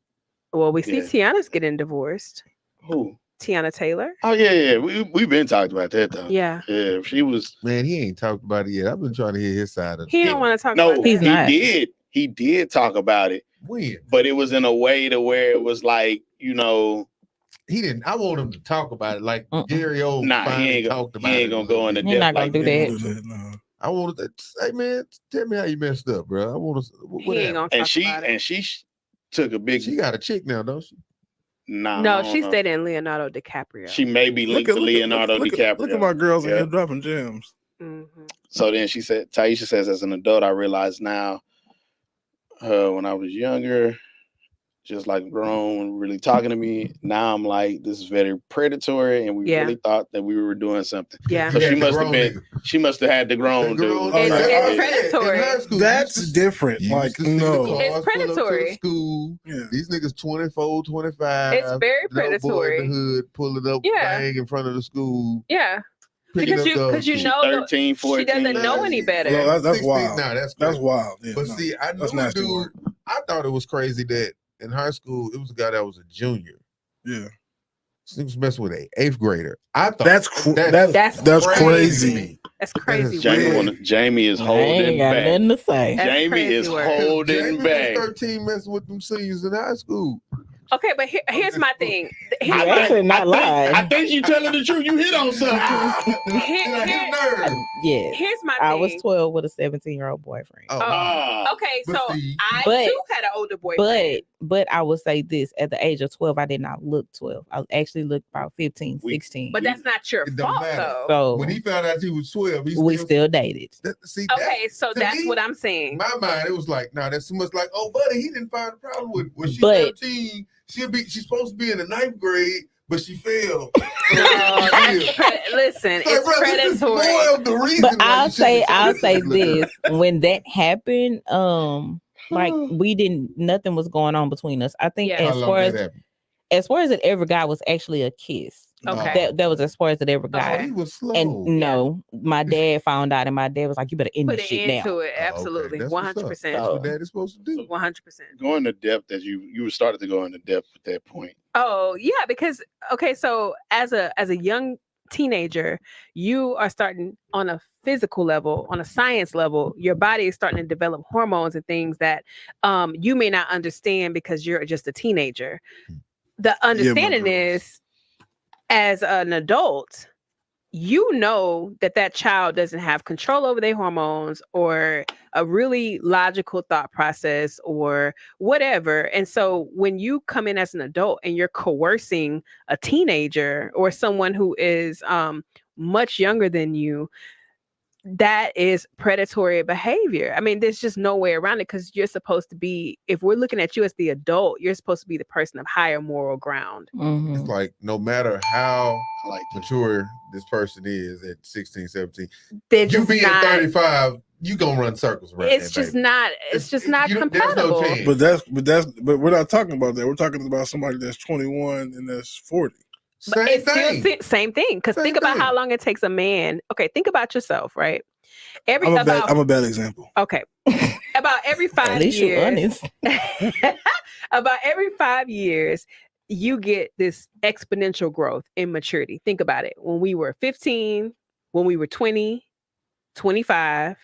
Well, we see Yeah. Tiana's getting divorced. who? Tiana Taylor. Oh yeah. We've been talking about that though. Yeah, Yeah, she was. Man, he ain't talked about it yet. I've been trying to hear his side of he the don't want to talk No, about He's that. not. He did talk about it, when but it was in a way to where it was like, you know, he didn't. I want him to talk about it like Mm-mm. Gary Oldman Nah, he finally ain't gonna- talked he about it. ain't gonna go into He depth not gonna like do that. that. Do that, no. I want to say, man, tell me how you messed up, bro. I want to. He ain't gonna talk And she about it. took a big She got a chick now, don't she? nah. No, I don't she's know. dating Leonardo DiCaprio. She may be linked to Leonardo DiCaprio. Look at my girls in Yeah. here dropping gems. Mhm. So then she said, Taisha says, as an adult, I realize now, when I was younger, just like grown, really talking to me. Now I'm like, this is very predatory, and we Yeah. really thought that we were doing something. Yeah. So she the must have grown been. nigga. She must have had the grown The dude. grown- Oh, It's- yeah. it's predatory. In high school, That's you different. used Like, to see the no. cars It's pull up to the predatory. School. Yeah. These niggas 24, 25. It's very little boy in predatory. the hood, pulling up, Yeah. bang in front of the school. Yeah, picking because up the- because you She know 13, 14. she doesn't know any better. Well, that's 16 wild. Nah, that's That's crazy. wild. Yeah, But no. see, I know That's a nasty dude. work. I thought it was crazy that in high school it was a guy that was a junior. Yeah. He was messing with an 8th grader. I thought That's That's crazy. to me. That's crazy. Jamie work. Jamie is I ain't holding got back. nothing to say. That's Jamie crazy is work. holding Jamie back. was 13 messing with them seniors in high school. Okay, but here's my thing. You Here's my- actually not lying. I think you telling the truth. You hit on something. Yes. Here's my I thing. was 12 with a 17-year-old boyfriend. Oh, Ah. Okay, But so see- I But- too had an older boyfriend. But I would say this, at the age of 12, I did not look 12. I actually looked about 15, We- 16. But that's not your It don't fault, matter. though. so when he found out he was 12, he we still dated. see. Okay, so to that's me, what I'm In saying. my mind, it was like, nah, that's too much. Like, oh, buddy, he didn't find a problem with. When she's But- 13, she's supposed to be in the 9th grade, but she failed. No, that's listen, Like, it's bro, this is predatory. more of the reason But why I'll you shouldn't say be talking to this. When that happened, like we didn't, nothing was going on between us. I think Yeah. How as long far that as happened? it ever got was actually a kiss. Okay. That was as far as it ever Oh, got. he was slow. And no, my dad found out, and my dad was like, "You better end Put this it shit now." into it, Oh, okay. absolutely, That's what's up. 100%, That's what daddy's supposed to do. 100%. Go into depth as you started to go into depth at that point. Oh yeah, because okay, so as a young teenager, you are starting on a physical level, on a science level. Your body is starting to develop hormones and things that you may not understand because you're just a teenager. The understanding girls. is, as an adult, you know that child doesn't have control over their hormones or a really logical thought process or whatever. And so when you come in as an adult and you're coercing a teenager or someone who is much younger than you, that is predatory behavior. I mean, there's just no way around it because you're supposed to be, if we're looking at you as the adult, you're supposed to be the person of higher moral ground. Mhm. It's like no matter how I like that. mature this person is at 16, 17, They're you just being not, 35, you gonna run circles around it's that just baby. not, it's just not There's no compatible. chance. But we're not talking about that. We're talking about somebody that's 21 and that's 40. But Same it's thing. still same thing. Because Same think about thing. how long it takes a man. Okay, think about yourself, right? I'm a bad example. Okay. About every At 5 least you're years. honest. About every 5 years, you get this exponential growth in maturity. Think about it. When we were 15, when we were 20, 25,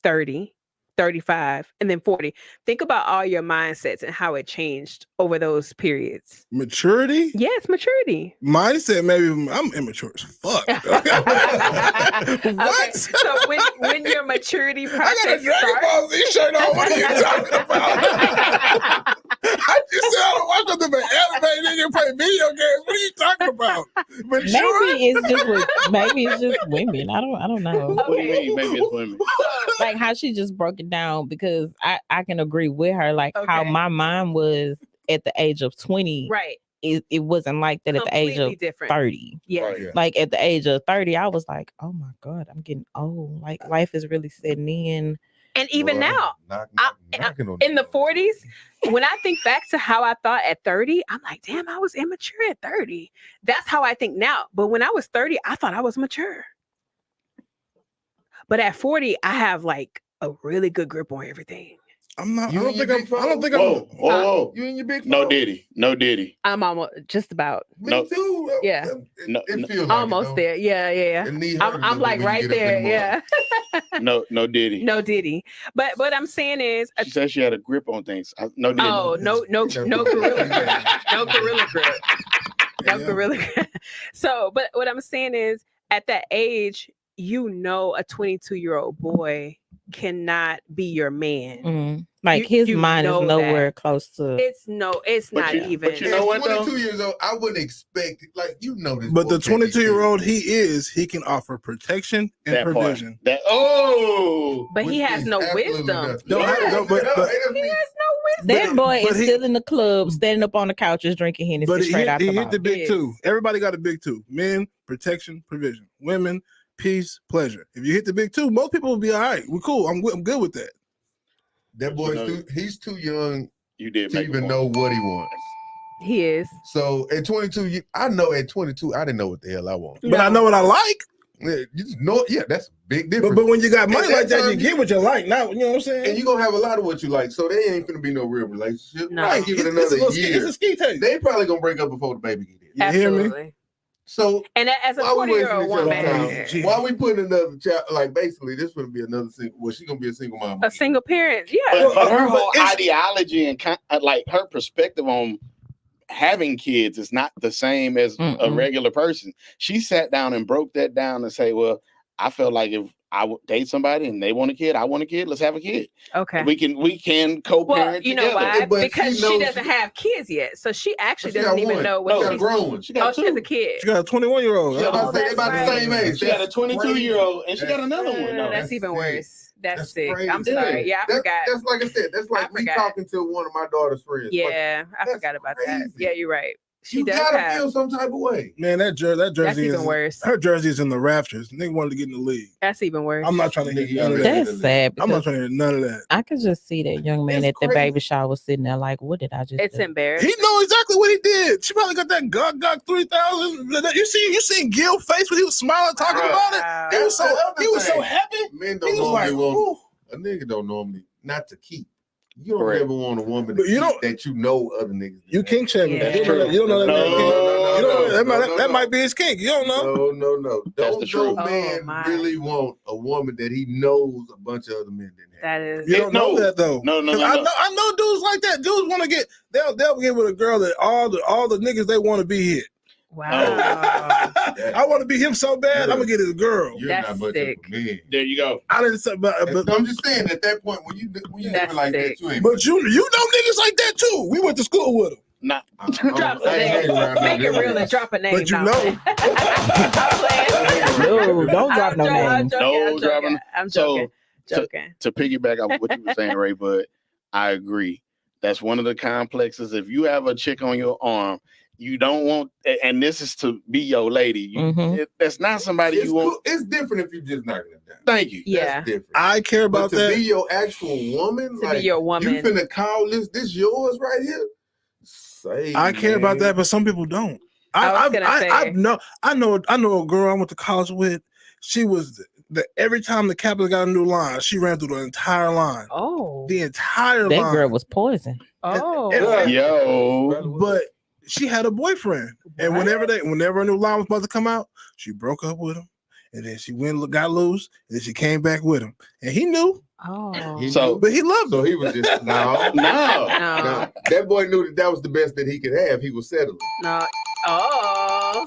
30, 35, and then 40. Think about all your mindsets and how it changed over those periods. Maturity? Yes, maturity. Mindset, maybe I'm immature as fuck. Okay, What? so when your maturity I got a process Dragon starts, Ball Z shirt on. What are you talking about? I just said I don't watch nothing but anime and you play video games. What are you talking about? Mature? Maybe it's just women. I don't know. What do you mean? Maybe it's women. Like how she just broke it down, because I can agree with her. Like how Okay. my mom was at the age of 20. right. It wasn't like that at the age Completely of different. 30. Yes. Right, yeah. Like at the age of 30, I was like, oh my God, I'm getting old. Like life is really setting in. And even Boy, now, knocking on in the that door. 40s, when I think back to how I thought at 30, I'm like, damn, I was immature at 30. That's how I think now. But when I was 30, I thought I was mature. But at 40, I have like a really good grip on everything. I'm not. You I don't and your think I'm. big I don't phone? think Whoa, I'm. whoa, whoa. You and your big No phone? Diddy. No Diddy. I'm almost just about Me No. too. Yeah. No, It feels like almost it, there. Yeah, yeah, It need yeah. hurt a I'm little like bit when you right get up in the there. morning. Yeah. No Diddy. No Diddy. But what I'm saying is, She said she had a grip on things. No Diddy. oh, no gorilla grip. No gorilla grip. No Yeah. gorilla grip. So, but what I'm saying is, at that age, you know, a 22-year-old boy cannot be your man. Mhm. Like You- his you mind is know nowhere close to. It's But not you- even. but you know what, though? 22 years old, I wouldn't expect it. Like, you know this. But the boy can't be 22-year-old he can offer protection and that part. provision. That oh, But he which has is no absolutely wisdom. nothing. No, Yeah. no, but- it doesn't He mean- has no wisdom. That boy but is he- still in the club, standing up on the couches, drinking Hennessy But straight out the he hit the bottle. big Yes. two. Everybody got a big two. Men, protection, provision. Women, peace, pleasure. If you hit the big two, most people will be all right. We're cool. I'm good with that. That boy's he's too young you did to make a even point. know what he wants. He is. So at 22, I know at 22, I didn't know what the hell I want. But I know what I like. Yeah, you just know, yeah, that's a big difference. But when you got money At that like that, you time, get what you like. Now, you know what I'm saying? and you're gonna have a lot of what you like, so they ain't gonna be no real relationship. No. Right, give it It's a another little ski- year. It's a ski tape. They probably gonna break up before the baby get here. You hear me? Absolutely. So And as a why we wasting 40-year-old each other's woman, time? Gee. Why we putting another child? Like basically, this would be another single. Well, she gonna be a single mom. a single parent, yeah. But her whole But it's- ideology and like her perspective on having kids is not the same as a Mm-mm. regular person. She sat down and broke that down and say, well, I felt like if I would date somebody and they want a kid, I want a kid, let's have a kid. Okay. We can co-parent Well, you know together. why? But Because she she knows doesn't she- have kids yet, so she actually She doesn't got even one. know She what got a she's. grown one. She Oh, got she has two. a kid. She got a 21-year-old. Yeah, Oh, they that's about right. the same age. She got a That's 22-year-old and she got That's- another one. No. That's even sick. worse. That's That's sick. crazy. I'm sorry. Yeah, I That- forgot. That's like I said. That's like me forgot. talking to one of my daughter's friends. Like, Yeah, I that's forgot about that. crazy. Yeah, you're right. She you does gotta have. feel some type of way. Man, that That's jersey even is worse. her jersey is in the rafters. Nigga wanted to get in the league. That's even worse. I'm not trying to hear Nigga, none of you that. That's sad I'm not because trying to hear none of that. I could just see that young man It's at the crazy. baby shower sitting there like, what did I just It's do? embarrassing. He know exactly what he did. She probably got that Gog 3000. You seen Gil face when he was smiling talking Bruh. about it? Wow. He was so That's the other so thing. happy. Men He don't was normally like, want ooh. a nigga. Don't normally not to keep. You don't Correct. ever want a woman But to you keep don't- that you know other niggas. You king shaming. Yeah. You don't know that. You don't know that. No, man king. no, You don't know no, that. That might be his kink. You don't know. No. That's Don't the no truth. Oh, man my. really want a woman that he knows a bunch of other men didn't have. That is. You don't know No. that though. No. 'Cause I know dudes like that. Dudes want to get. They'll get with a girl that all the niggas they want to be hit. Wow. I want to be him so bad. Yeah. I'm gonna get his girl. You're That's not much sick. of a man. There you go. I didn't say, but I'm just saying at that point when you That's living like sick. that, you ain't. but you know niggas like that too. We went to school with them. Not Drop some names. Make it real and drop a name. But you now. know. I'm playing. No. Don't drop no I'm names. No dropping. I'm So, joking. To piggyback off what you were saying, Ray Bud, I agree. That's one of the complexes. If you have a chick on your arm, you don't want, and this is to be your lady. That's not somebody It's you want. cool. It's different if you're just knocking it down. Thank you. Yeah. That's different. I care But about to that. be your actual woman, To like, be your woman. you finna call this yours right here? Say, I care about man. that, but some people don't. I was gonna say- I know a girl I went to college with. She was every time the captain got a new line, she ran through the entire line. Oh. The entire That line. girl was poison. Oh. Yo. But she had a boyfriend, and whenever a new line was about to come out, she broke up with him, and then she got loose, and then she came back with him, and he knew, Oh. So but he loved So her. he was just no. No. That boy knew that was the best that he could have. He was settling. No. Oh.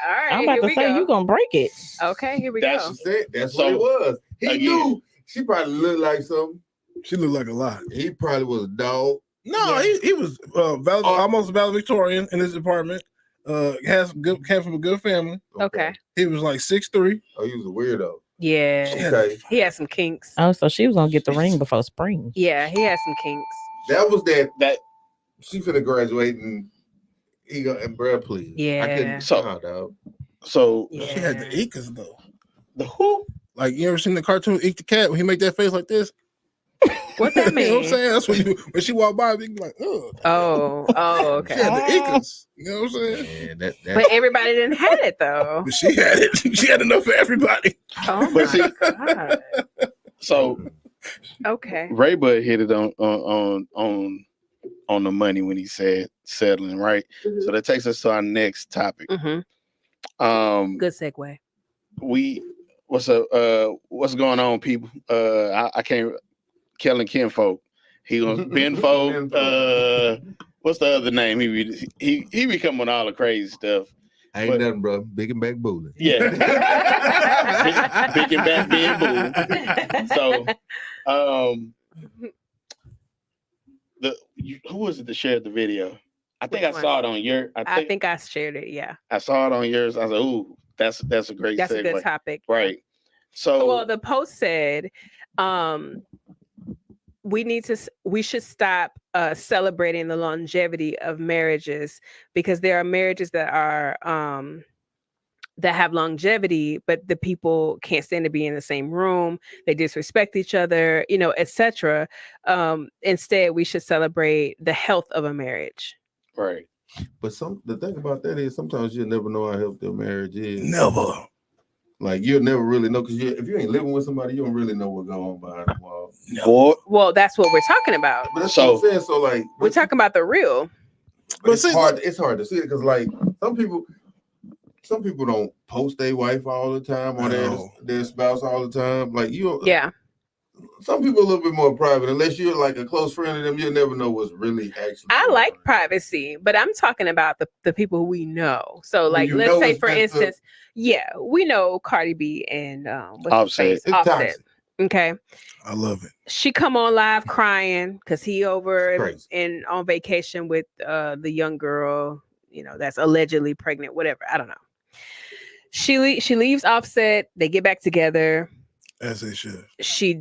All right. I'm about here to we say go. you gonna break it. Okay, here we That's- go. That's So, what it was. He again. knew she probably looked like something. She looked like a lot. He probably was a dog. No, Yeah. he was almost valedictorian in his department. Came from a good family. Okay. He was like 6'3". Oh, he was a weirdo. Yeah. Okay. He had some kinks. Oh, so she was gonna get the ring before spring. Yeah, he had some kinks. That was that. that She finna graduate and he go and bruh, please. I Yeah. couldn't. So- Dog. so Yeah. She had the Ekas though. the who? Like you ever seen the cartoon Eek the Cat when he make that face like this? What that You know what I'm mean? saying? That's when she walked by, you be like, oh. Oh, She okay. had the Ekas. You know what I'm saying? Man, that But everybody didn't have it though. But she had it. She had enough for everybody. Oh But my see- god. So Okay. Ray Bud hit it on the money when he said settling, right? So that takes us to our next topic. Mm-hmm. Good segue. What's going on, people? I can't. Kellen Kinfolk. He was Ben Folk. What's the other name? He be coming with all the crazy stuff. ain't but- nothing, bro. Big and back booling. Yeah, big and back being boo. So, who was it that shared the video? I think Which I one? saw it on your. I think I shared it. Yeah. I saw it on yours. I was like, "Ooh, that's a great That's a good segue." topic. Right. So, Well, the post said, we should stop celebrating the longevity of marriages because there are marriages that are that have longevity, but the people can't stand to be in the same room. They disrespect each other, etc. Instead, we should celebrate the health of a marriage. right. But the thing about that is sometimes you'll never know how healthy a marriage is. Never. Like you'll never really know because if you ain't living with somebody, you don't really know what's going on behind the wall. Boy, Well, that's what we're talking about. But that's So- what I'm saying. So like We're talking about the real. but it's see, hard. It's hard to see it because like some people don't post their wife all the time or No. their spouse all the time. Like Yeah. Some people a little bit more private. Unless you're like a close friend of them, you'll never know what's really actually. I going like on. privacy, but I'm talking about the people who we know. So, like, you let's know say, it's for messed up. instance, we know Cardi B and what's his Offset. face? It's Offset. toxic. Okay, I love it. she come on live crying because he over Crazy. and on vacation with the young girl, that's allegedly pregnant. Whatever, I don't know. She leaves Offset. They get back together. As they should. She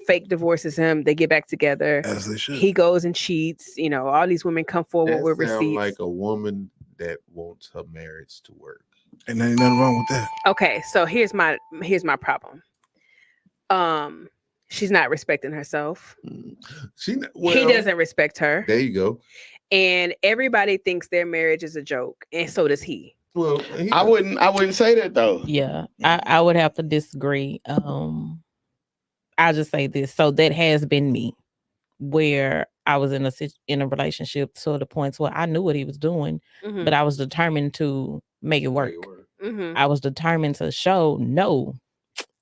fake divorces him. They get back together. As they should. He goes and cheats. All these women come forward That with sound receipts. like a woman that wants her marriage to work. And there ain't nothing wrong with that. Okay, so here's my problem. She's not respecting herself. He He doesn't respect her, There you go. and everybody thinks their marriage is a joke, and so does he. Well, I wouldn't say that though. Yeah, I would have to disagree. I'll just say this. So that has been me, where I was in a relationship to the points where I knew what he was doing, Mhm, but I was determined to make it work. mhm. I was determined to show no.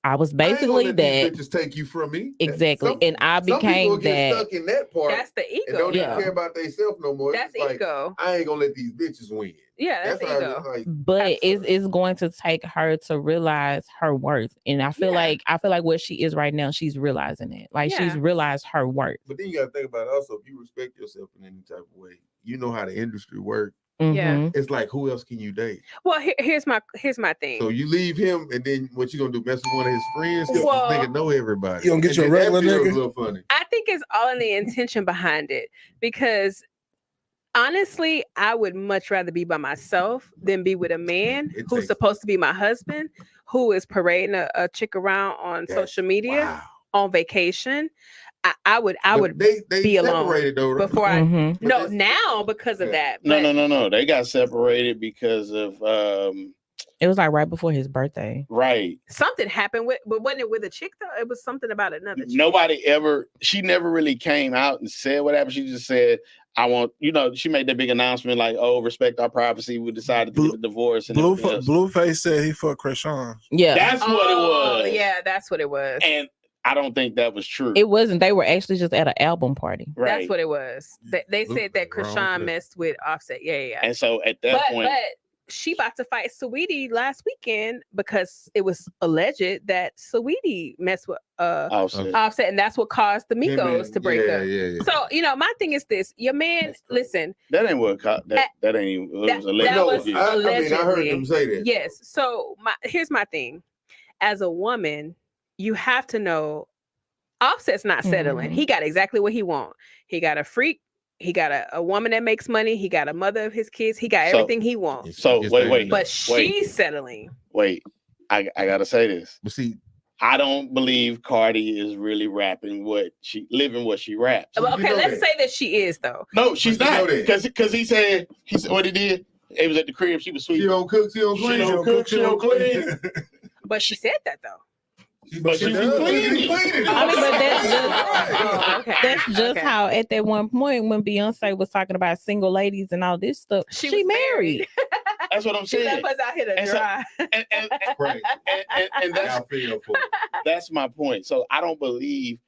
I was basically that. Just take you from me. Exactly. Some- And I some people became get that. stuck in that part That's the and ego. don't Yeah. even care about themselves no more. That's It's like, ego. I ain't gonna let these bitches win. Yeah, that's how ego. it's like. But Absolutely. it's going to take her to realize her worth. And I feel Yeah. like where she is right now, she's realizing it. Like she's Yeah. realized her worth. But then you gotta think about it also. If you respect yourself in any type of way, you know how the industry works. Yeah. Mhm. It's like, who else can you date? Well, here's my thing. So you leave him, and then what you gonna do? Mess with one of his friends? 'Cause Well- this nigga know everybody. You gonna get And you a then that regular feels nigga? a little funny. I think it's all in the intention behind it, because honestly, I would much rather be by myself than be with a man It who's takes- supposed to be my husband, who is parading a chick around on That's- social media Wow. on vacation. I would But they be alone separated though. right? before I Mhm. But no this- now because of Yeah. that. No, but- no. They got separated because of It was like right before his birthday. right. Something happened with, but wasn't it with a chick though? It was something about another chick. She never really came out and said whatever. She just said, I want, she made that big announcement like, oh, respect our privacy. We decided to get a divorce. And everything else. Blueface said he fucked Krishan. Yeah. That's what it was. Yeah, that's what it was. And I don't think that was true. It wasn't. They were actually just at an album party. right. That's what it was. They Luke said that was wrong Krishan with it. messed with Offset. Yeah. And so at that point, But she about to fight Saweetie last weekend because it was alleged that Saweetie messed with Offset. Offset, and that's what caused the Him Migos and- to break yeah, up. Yeah. So my thing is this: your man, That's crazy. listen, that ain't what that ain't. It was that alleged. was I heard allegedly. them say that. yes. So here's my thing: as a woman, you have to know Offset's not settling. Mhm. He got exactly what he want. He got a freak. He got a woman that makes money. He got a mother of his kids. He got So- everything he wants. So, Yes, wait. they know. But Wait. she's settling. Wait, I gotta say this. But see, I don't believe Cardi is really rapping living what she raps. So you Okay, know let's that. say that she is though. No, she's But you not. know that. Because he said what he did. It was at the crib. She was sweet. she don't cook, she don't She clean. don't cook, she don't clean. But she said that though. But she was does. cleaning. I mean, but that's just- Oh, okay. That's just Okay. how at that one point when Beyonce was talking about single ladies and all this stuff, She she was married. That's what I'm She saying. left us out here to And so- dry. And Right. that's I feel for it. that's my point. So I don't believe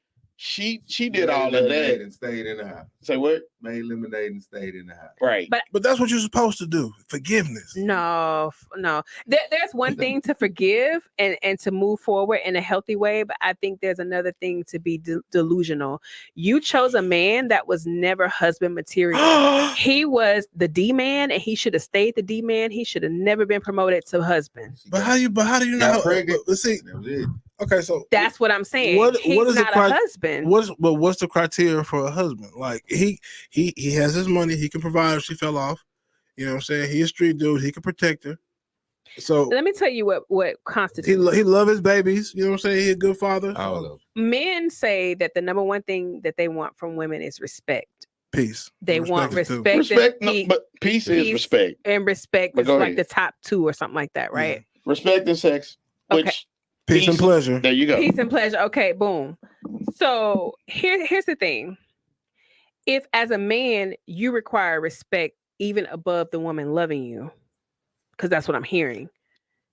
she did Made all of lemonade that. and stayed in the house. Say what? Made lemonade and stayed in the house. Right. But that's what you're supposed to do. Forgiveness. No. There's one thing to forgive and to move forward in a healthy way, but I think there's another thing to be delusional. You chose a man that was never husband material. He was the D man, and he should have stayed the D man. He should have never been promoted to husband. But how do you know? Got How, pregnant. let's see. That was it. Okay, so That's what I'm saying. What He's is the not cri- a husband. what's the criteria for a husband? Like he has his money, he can provide if she fell off. You know what I'm saying? He a street dude, he can protect her. So Let me tell you what he constitutes. he love his babies. You know what I'm saying? He a good father. All of them. Men say that the number one thing that they want from women is respect. Peace. They want it too. respect. Respect, no, and but peace is peace. respect. and respect But is go like ahead. the top two or something like that, right? Respect and sex. Which Okay. Peace and pleasure. there you go. Peace and pleasure. Okay, boom. So here's the thing. If as a man you require respect even above the woman loving you, because that's what I'm hearing,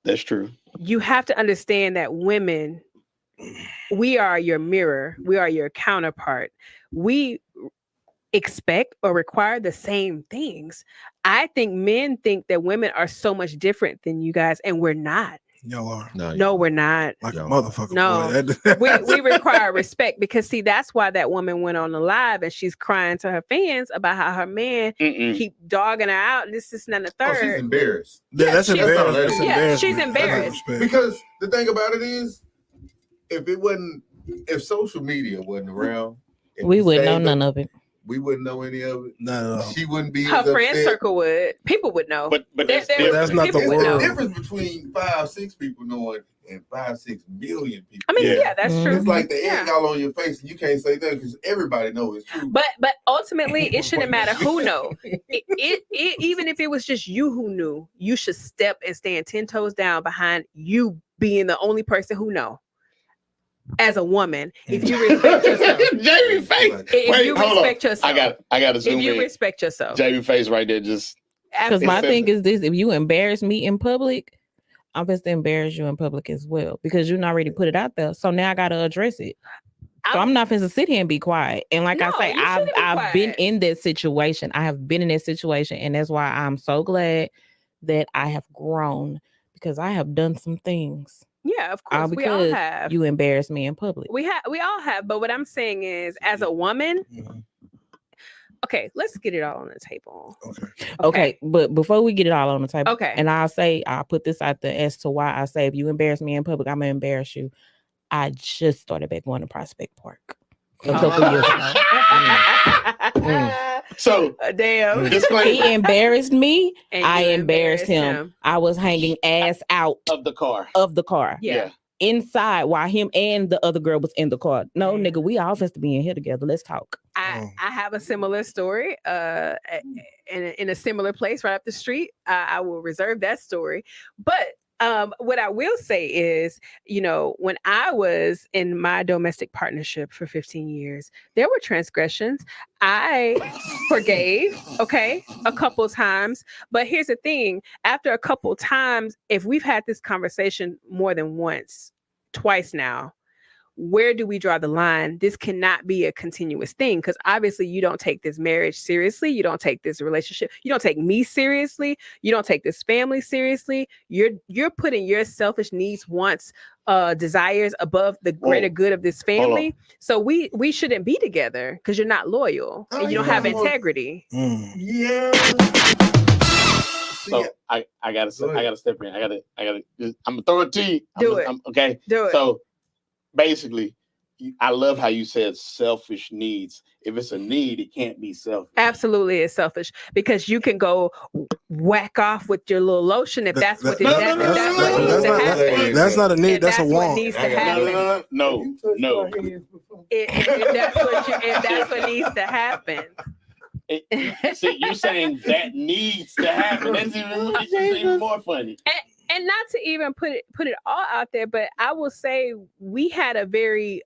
That's true. you have to understand that women, we are your mirror, we are your counterpart. We expect or require the same things. I think men think that women are so much different than you guys, and we're not. Y'all are No, we're not. like a Y'all motherfucker. No. boy. we require respect, because see, that's why that woman went on the live and she's crying to her fans about how her man Mm-mm. keep dogging her out. And this and the Oh, she's third. embarrassed. Yeah, that's she's- embarrassing. yeah, That's she's embarrassment. That's embarrassed. disrespect. Because the thing about it is, if social media wasn't around, if We you wouldn't know saved none her, of it. we wouldn't know any of it. Not at all. She wouldn't be Her as friend upset. circle would. People would know. But There- that's there- different. That's not the people would There's know. a difference between 5-6 people knowing and 5-6 million people. I mean, Yeah. yeah, that's true. Mm-hmm. It's like the Yeah. egg all on your face, and you can't say that because everybody knows it's true. But ultimately, it shouldn't matter who know. It even if it was just you who knew, you should step and stand 10 toes down behind you being the only person who know. As a woman, if you respect yourself, Jamie face. if Wait, you hold on. respect yourself, I got to if zoom you in. respect yourself, Jamie face right there. Just Because my Except- thing is this: if you embarrass me in public, I'm supposed to embarrass you in public as well because you already put it out there. So now I got to address it. So I'm not going to sit here and be quiet. And like I No, say, you shouldn't be I've been quiet. in that situation. I have been in that situation, and that's why I'm so glad that I have grown because I have done some things. yeah, of course, we all because have. You embarrass me in public. We all have. But what I'm saying is, as a woman, Mhm. Okay, let's get it all on the table. Okay, but before we get it all on the table, Okay. and I'll put this out there as to why I say if you embarrass me in public, I'm gonna embarrass you. I just started back going to Prospect Park a couple years ago. So Damn. He embarrassed me. And I you embarrassed him. I was hanging ass out of the car. Yeah. inside while him and the other girl was in the car. No, nigga, we all supposed to be in here together. Let's talk. I have a similar story in a similar place right up the street. I will reserve that story. But what I will say is, when I was in my domestic partnership for 15 years, there were transgressions. I forgave, a couple times. But here's the thing. After a couple times, if we've had this conversation more than once, twice now, where do we draw the line? This cannot be a continuous thing because obviously you don't take this marriage seriously. You don't take this relationship. You don't take me seriously. You don't take this family seriously. You're putting your selfish needs, wants, desires above the greater good of this family. So we shouldn't be together because you're not loyal and you don't have integrity. Yeah. So I gotta step in. I'm gonna throw it to you. Okay. Do it. So basically, I love how you said selfish needs. If it's a need, it can't be selfish. Absolutely, it's selfish because you can go whack off with your little lotion if that's what needs to happen. That's not a need. That's a what want. needs to happen. No. If that's what needs to happen. See, you're saying that needs to happen. That's even more funny. And not to even put it all out there, but I will say we had a very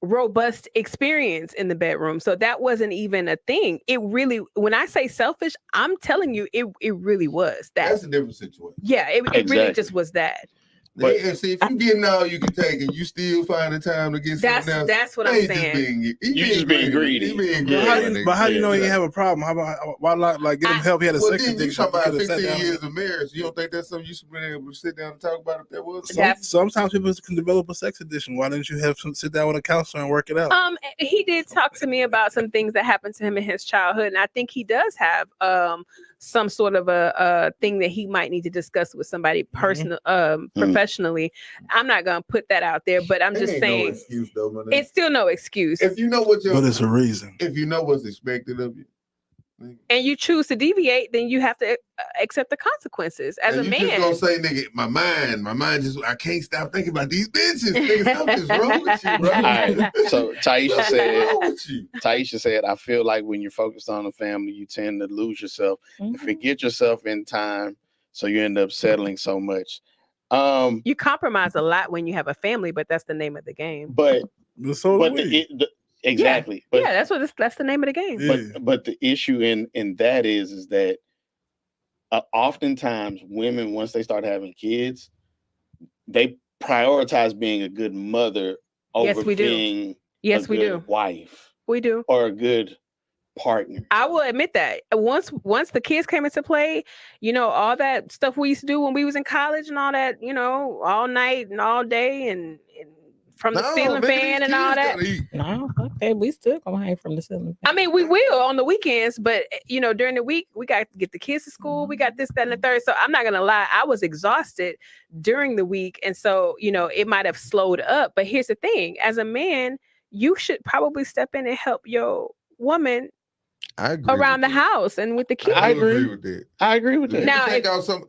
robust experience in the bedroom. So that wasn't even a thing. It really, when I say selfish, I'm telling you, it really was that. That's a different situation. Yeah, it really just was that. But see, if you getting all you can take and you still find the time to get something else, that's what I'm saying. You just being greedy. He being greedy. But how do you know he didn't have a problem? How about why not get him help? He had a sex then you addiction. talk about 15 years of marriage. You don't think that's something you should be able to sit down and talk about if there was? Sometimes people can develop a sex addiction. Why didn't you have sit down with a counselor and work it out? He did talk to me about some things that happened to him in his childhood, and I think he does have some sort of a thing that he might need to discuss with somebody professionally. I'm not gonna put that out there, but I'm just saying no excuse, though, it's still no excuse. If you know what but it's a reason. If you know what's expected of you, and you choose to deviate, then you have to accept the consequences as a man. You just gonna say, nigga, my mind just, I can't stop thinking about these bitches. Nigga, something's wrong with you, bro. All right. So Taisha said, I feel like when you're focused on the family, you tend to lose yourself and forget yourself in time. So you end up settling so much. You compromise a lot when you have a family, but that's the name of the game. Exactly. Yeah, that's the name of the game. Yeah. But the issue in that is that oftentimes women, once they start having kids, they prioritize being a good mother over being a good wife. We do. Or a good partner. I will admit that once the kids came into play, all that stuff we used to do when we was in college and all that, all night and all day and from the ceiling fan and all that. No, okay, we still gonna hang from the ceiling fan. I mean, we will on the weekends, but during the week we got to get the kids to school. We got this, that, and the third. So I'm not gonna lie, I was exhausted during the week, and so it might have slowed up. But here's the thing: as a man, you should probably step in and help your woman around the house and with the kids. I agree with that. I agree with that. Now, take out some.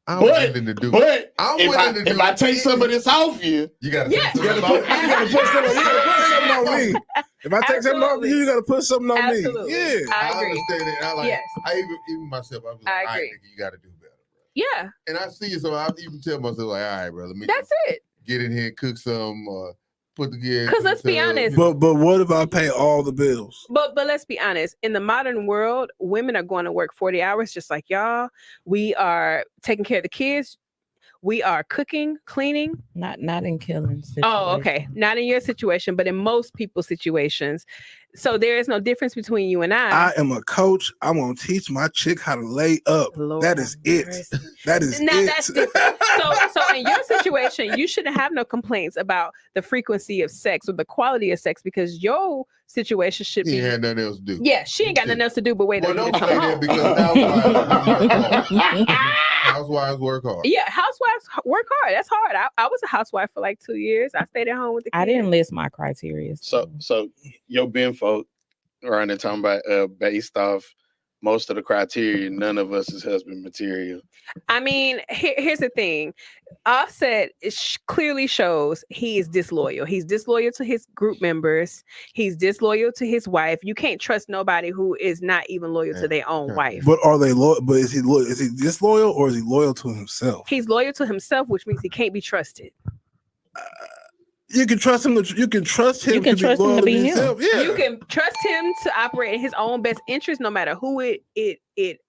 I'm willing to do. But if I take some of this off you, you gotta. You gotta put something on me. If I take something off you, you gotta put something on me. Yeah, I agree. understand that. I like. Yes. I even myself. I was like, all right, nigga, you gotta do better. Yeah. And I see it, so I even tell myself like, all right, bro, let me. That's it. Get in here, and cook some. Put together. Because let's be honest. But what if I pay all the bills? But let's be honest. In the modern world, women are going to work 40 hours just like y'all. We are taking care of the kids. we are cooking, cleaning. Not in killing. Oh, okay. Not in your situation, but in most people's situations. So there is no difference between you and I am a coach. I'm gonna teach my chick how to lay up. Lord That is have it. mercy. That is Now it. that's different. So in your situation, you shouldn't have no complaints about the frequency of sex or the quality of sex because your situation should He be. had nothing else to do. Yeah, she ain't got nothing else to do but wait Well, on you to don't come say that home. because housewives work hard. Yeah, housewives work hard. That's hard. I was a housewife for like 2 years. I stayed at home with the kids. I didn't list my criteria. So your Ben folk around there talking about based off most of the criteria, none of us is husband material. I mean, here's the thing. Offset clearly shows he is disloyal. He's disloyal to his group members. He's disloyal to his wife. You can't trust nobody who is not even loyal to their own wife. But are they loyal? But is he loyal? Is he disloyal or is he loyal to himself? He's loyal to himself, which means he can't be trusted. You can trust him. You can trust him. You can to trust be him loyal to be him. himself. Yeah. You can trust him to operate in his own best interest, no matter who it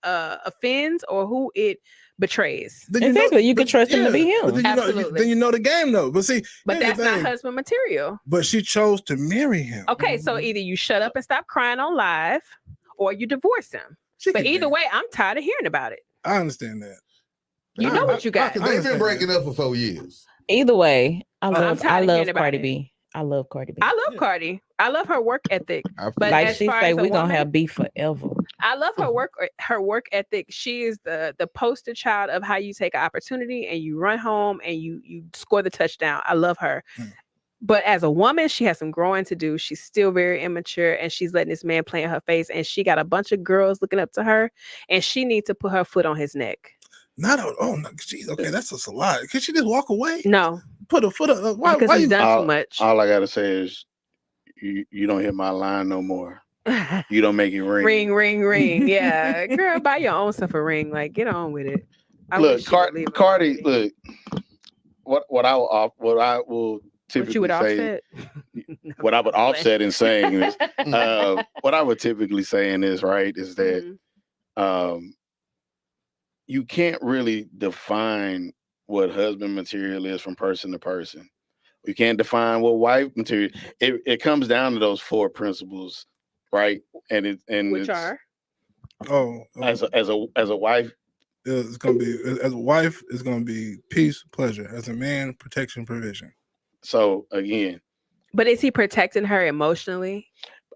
offends or who it betrays. Then Exactly. You can trust him to be him. But then Absolutely. then you know the game though. But see, But here's that's the not thing. husband material. But she chose to marry him. Okay, so either you shut up and stop crying on live, or you divorce him. She But can either dance. way, I'm tired of hearing about it. I understand that. You know what you got. Because they've been breaking up for 4 years. Either way, I I'm love tired of hearing about Cardi it. B. I love Cardi B. I love Cardi. I love her work ethic. But like as she far say, as a we're gonna woman, have beef forever. I love her work ethic. She is the poster child of how you take an opportunity and you run home and you score the touchdown. I love her. But as a woman, she has some growing to do. She's still very immature and she's letting this man play in her face. And she got a bunch of girls looking up to her and she needs to put her foot on his neck. Not oh no, geez, okay, that's just a lot. Could she just walk away? No. Put a foot up. Why Because he's you done too much. All I gotta say is you don't hit my line no more. You don't make it ring. Ring, ring, ring. Yeah. Girl, buy your own stuff a ring. Like, get on with it. I Look, wish you would leave him Cardi, alone. look, what I will What typically you would say, offset? what I would offset in saying is, what I would typically say in this, right, is that Mhm. You can't really define what husband material is from person to person. You can't define what wife material. It comes down to those 4 principles, right? Which are? As a wife, it's gonna be as a wife, it's gonna be peace, pleasure. As a man, protection, provision. So again, But is he protecting her emotionally?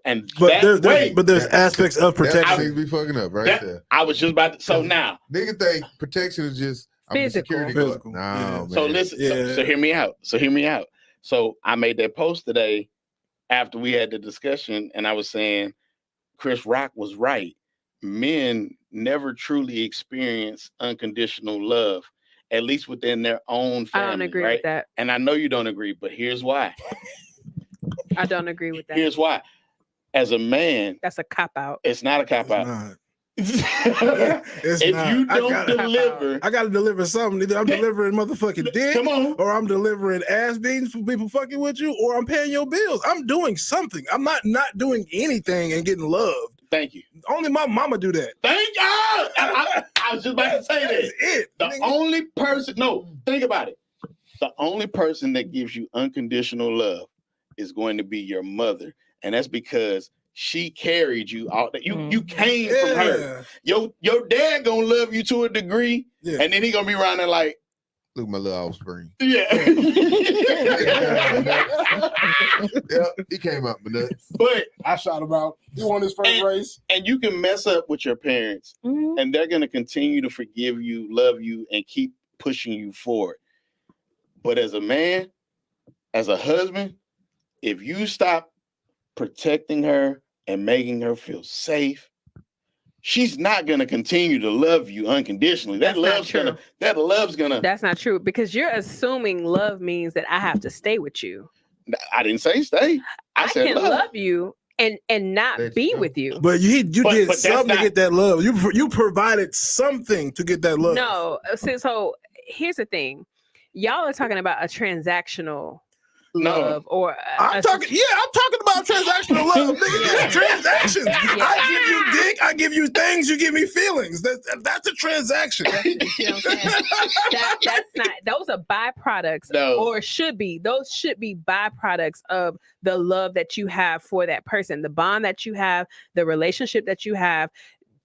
and But that, there's aspects of That protection. things be fucking up right that- there. I was just about to. So now, Nigga think protection is just I'm the Physical. security guard. Physical, No, yeah. man. so listen. Yeah. So hear me out. So I made that post today after we had the discussion, and I was saying Chris Rock was right. Men never truly experience unconditional love, at least within their own I family. don't agree right? with that. And I know you don't agree, but here's why. I don't agree with that. Here's why. As a man, That's a cop out. it's not a cop It's out. not. If It's not. you I don't gotta- deliver, I gotta deliver something. Either I'm delivering motherfucking dick, come on. or I'm delivering ass beans for people fucking with you, or I'm paying your bills. I'm doing something. I'm not doing anything and getting loved. Thank you. Only my mama do that. Thank you. I was just about to say That's that. it. The nigga. only person, no, think about it. The only person that gives you unconditional love is going to be your mother. And that's because she carried you out. You came from her. Your dad gonna love you to a degree, Yeah. and then he gonna be around there like, Look at my little offspring. yeah. Yeah, he came up with that. But I shot him out. He won his first race. and you can mess up with your parents, Mhm. and they're gonna continue to forgive you, love you, and keep pushing you forward. But as a man, as a husband, if you stop protecting her and making her feel safe, she's not gonna continue to love you unconditionally. That's not true. That love's gonna. That's not true because you're assuming love means that I have to stay with you. I didn't say stay. I said can love you and not That's be true. with you. But you But did that's something not- to get that love. You provided something to get that love. No, so here's the thing. Y'all are talking about a transactional No. love or I'm talking about transactional love. Nigga, it's transactions. I give you dick, I give you things, you give me feelings. That's a transaction. You know what I'm saying? That's not. Those are byproducts, No. or should be. Those should be byproducts of the love that you have for that person, the bond that you have, the relationship that you have.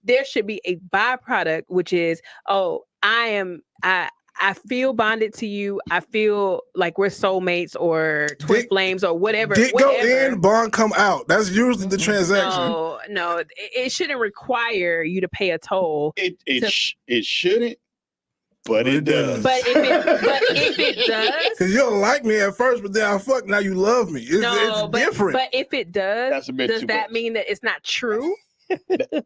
There should be a byproduct, which is, oh, I feel bonded to you. I feel like we're soulmates or twin Dick- flames or whatever. Dick go in, bond come out. That's usually the transaction. No, it shouldn't require you to pay a toll. It shouldn't, but it does. But if it does, Because you don't like me at first, but then I fuck, now you love me. It's different. But if it does, That's a bit does too that much. mean that it's not true?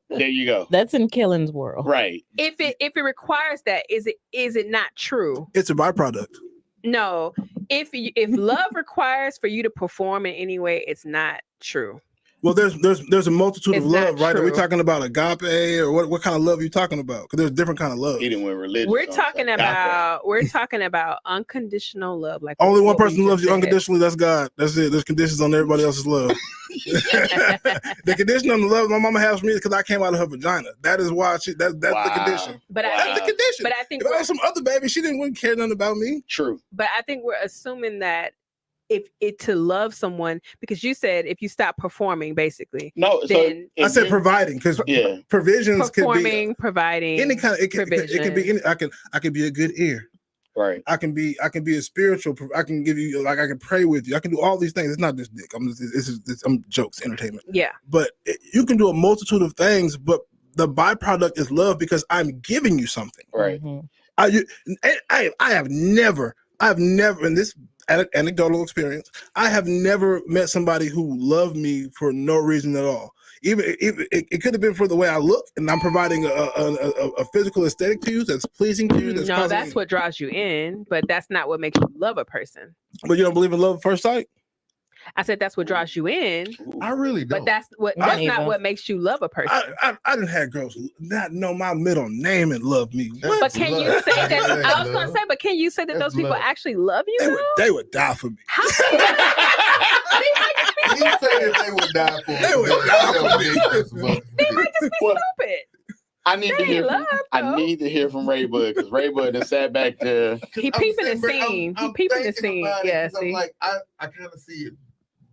There you go. That's in Kellen's world. Right. If it requires that, is it not true? It's a byproduct. No. If love requires for you to perform in any way, it's not true. Well, there's a multitude It's of love, not right? Are we true. talking about agape or what kind of love are you talking about? Because there's different kind of love. Eating with religion. We're talking about unconditional love. Like Only one what we person who loves just you said. unconditionally. That's God. That's it. There's conditions on everybody else's love. The condition on the love my mama has for me is because I came out of her vagina. That is why that's Wow. the condition. But Wow. That's the condition. But I think If I was some other baby, she wouldn't care nothing about me. True. But I think we're assuming that to love someone, because you said if you stop performing, basically, No. So then I said providing because yeah. provisions could be performing, providing any kind of it can be provision. any. I can be a good ear. Right. I can be a spiritual. I can give you like I can pray with you. I can do all these things. It's not just dick. I'm jokes, entertainment. Yeah. But you can do a multitude of things. But the byproduct is love because I'm giving you something. Right. Mhm. I have never in this anecdotal experience, I have never met somebody who loved me for no reason at all. Even it could have been for the way I look, and I'm providing a physical aesthetic to you that's pleasing to you. No, that's what draws you in, but that's not what makes you love a person. But you don't believe in love at first sight? I said that's what draws you in, I really don't. but that's Me not neither. what makes you love a person. I didn't have girls not know my middle name and love me. What? But can you love. say that? That ain't I was gonna love. say, but can you say that That's those people love. actually love you? They Though? would die for me. How? He said that they would die for me. They would die for me. They might just be Well, stupid. I need to They hear. love, I though. need to hear from Ray Bud because Ray Bud has sat back there. He peeping the scene. He peeping the scene. Yeah, see. I'm like, I kind of see it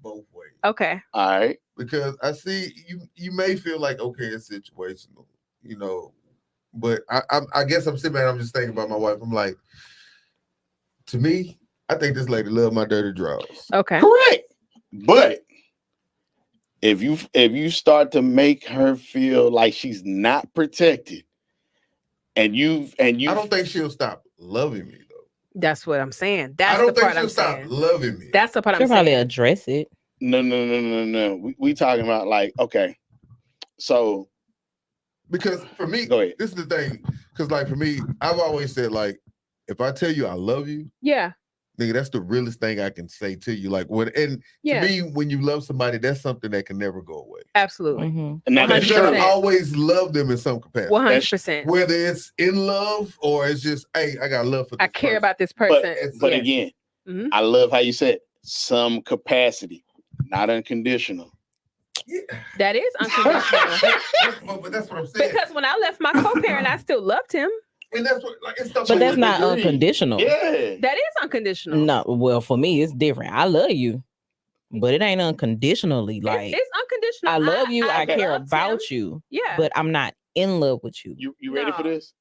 both ways. Okay. All right. Because I see you may feel like, okay, it's situational, you know, but I guess I'm sitting back and I'm just thinking about my wife. I'm like, to me, I think this lady love my dirty drawers. Okay. Correct. But if you start to make her feel like she's not protected, and you I don't think she'll stop loving me though. That's what I'm saying. I That's don't the think part she'll I'm stop saying. loving me. That's the part She'll I'm probably saying. address it. no. We talking about like, okay, so Because for me, go ahead. this is the thing. Because like for me, I've always said like, if I tell you I love you, Yeah. nigga, that's the realest thing I can say to you. Like when and Yeah. to me, when you love somebody, that's something that can never go away. Absolutely. Mhm. And now that's You're gonna 100%. always love them in some capacity. 100%. Whether it's in love or it's just, hey, I got love for this I care person. about this But, person. but Yeah. again, Mhm. I love how you said some capacity, not unconditional. Yeah. That is unconditional. But that's what I'm saying. Because when I left my co-parent, I still loved him. And that's what like it's stuff But like that's would not agree. unconditional. Yeah. That is unconditional. No, well, for me, it's different. I love you, but it ain't unconditionally. Like it's unconditional. I love you, I care loved about him. you, Yeah. but I'm not in love with you. You ready for No. this?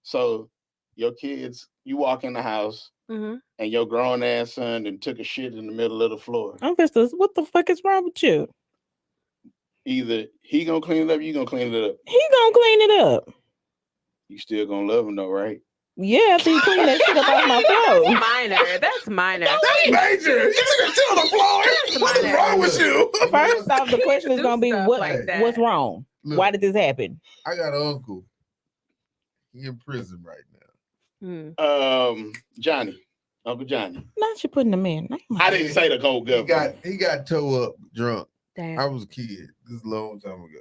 So your kids, you walk in the house hmm and your grown ass son and took a shit in the middle of the floor. I'm just, what the fuck is wrong with you? Either he gonna clean it up, you gonna clean it up. He gonna clean it up. You still gonna love him though, right? Yeah, after he clean that shit up off my That's floor. minor. That's minor. That's major. You took a shit on the floor. What is minor. wrong with you? First off, the Kids question is do gonna be stuff what like that. what's wrong? Look, Why did this happen? I got an uncle. He in prison right now. Mm. Johnny, Uncle Johnny. Not you putting him in. I didn't say the cold government. He got towed up drunk. Damn. I was a kid. This is a long time ago.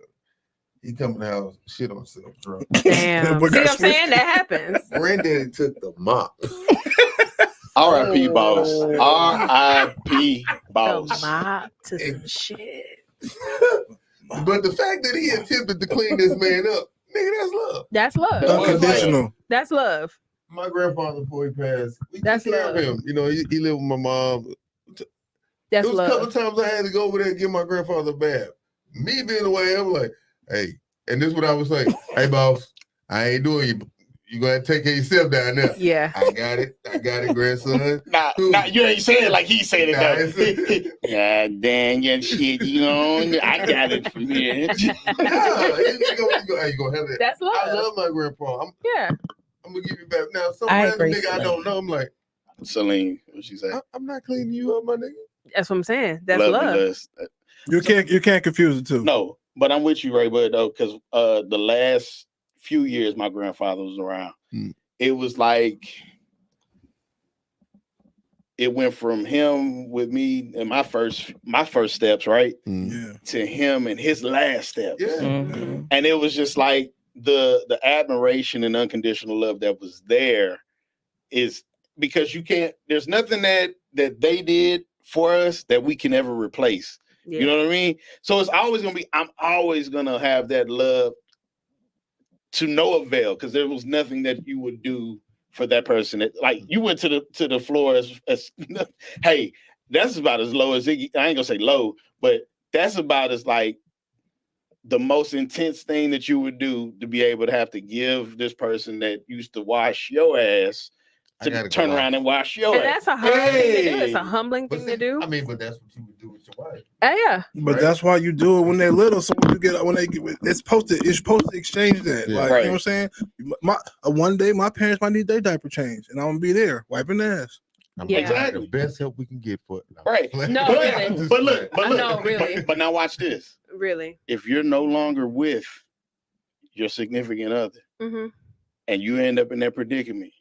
He come in the house, shit on himself drunk. Damn. But See what got I'm saying? That happens. Granddaddy took the mop R.I.P. boss. Oh. R.I.P. The boss. mob to some shit. But the fact that he attempted to clean this man up, nigga, that's love. That's love. That was Unconditional. That's love. My grandfather, before he passed, we That's took care of love. him. You know, he lived with my mom. That's There was a couple love. times I had to go over there and give my grandfather a bath. Me being the way I'm like, hey, and this is what I was saying. Hey, boss, I ain't doing you. You gonna have to take care of yourself down there. Yeah. I got it, grandson. Nah, you ain't saying it like he said it Nah, though. it's- Yeah, dang and shit, you know, I got it from here. Nah, you gonna have that. That's love. I love my grandpa. Yeah. I'm gonna give you back. Now, some I random agree, nigga I don't know, I'm like, Celine, what she say? I'm not cleaning you up, my nigga. That's what I'm saying. That's and love. lust. You can't confuse the two. No, but I'm with you, Ray Bud, though, because the last few years my grandfather was around, it was like it went from him with me in my first steps, right, Yeah. to him and his last steps. Yeah. Mhm. And it was just like the admiration and unconditional love that was there is because you can't. There's nothing that they did for us that we can ever replace. Yeah. You know what I mean? So it's always gonna be. I'm always gonna have that love to no avail because there was nothing that you would do for that person. That, like you went to the floor as hey, that's about as low as I ain't gonna say low, but that's about as like the most intense thing that you would do to be able to have to give this person that used to wash your ass I to gotta turn go around and wash your And ass. that's a hard thing to do. It's Hey. a humbling But thing see, to do. I mean, but that's what you would do with your wife. Yeah. But Right. that's why you do it when they're little. So when it's supposed to exchange that. Yeah. Like Right. you know what I'm saying? One day my parents might need their diaper change, and I'm gonna be there wiping their ass. I'm Yeah. like, Exactly. the best help we can get for it. No, Right. No, But, really. but look, I know, really. but now watch this. Really. If you're no longer with your significant other Mm-hmm. and you end up in that predicament,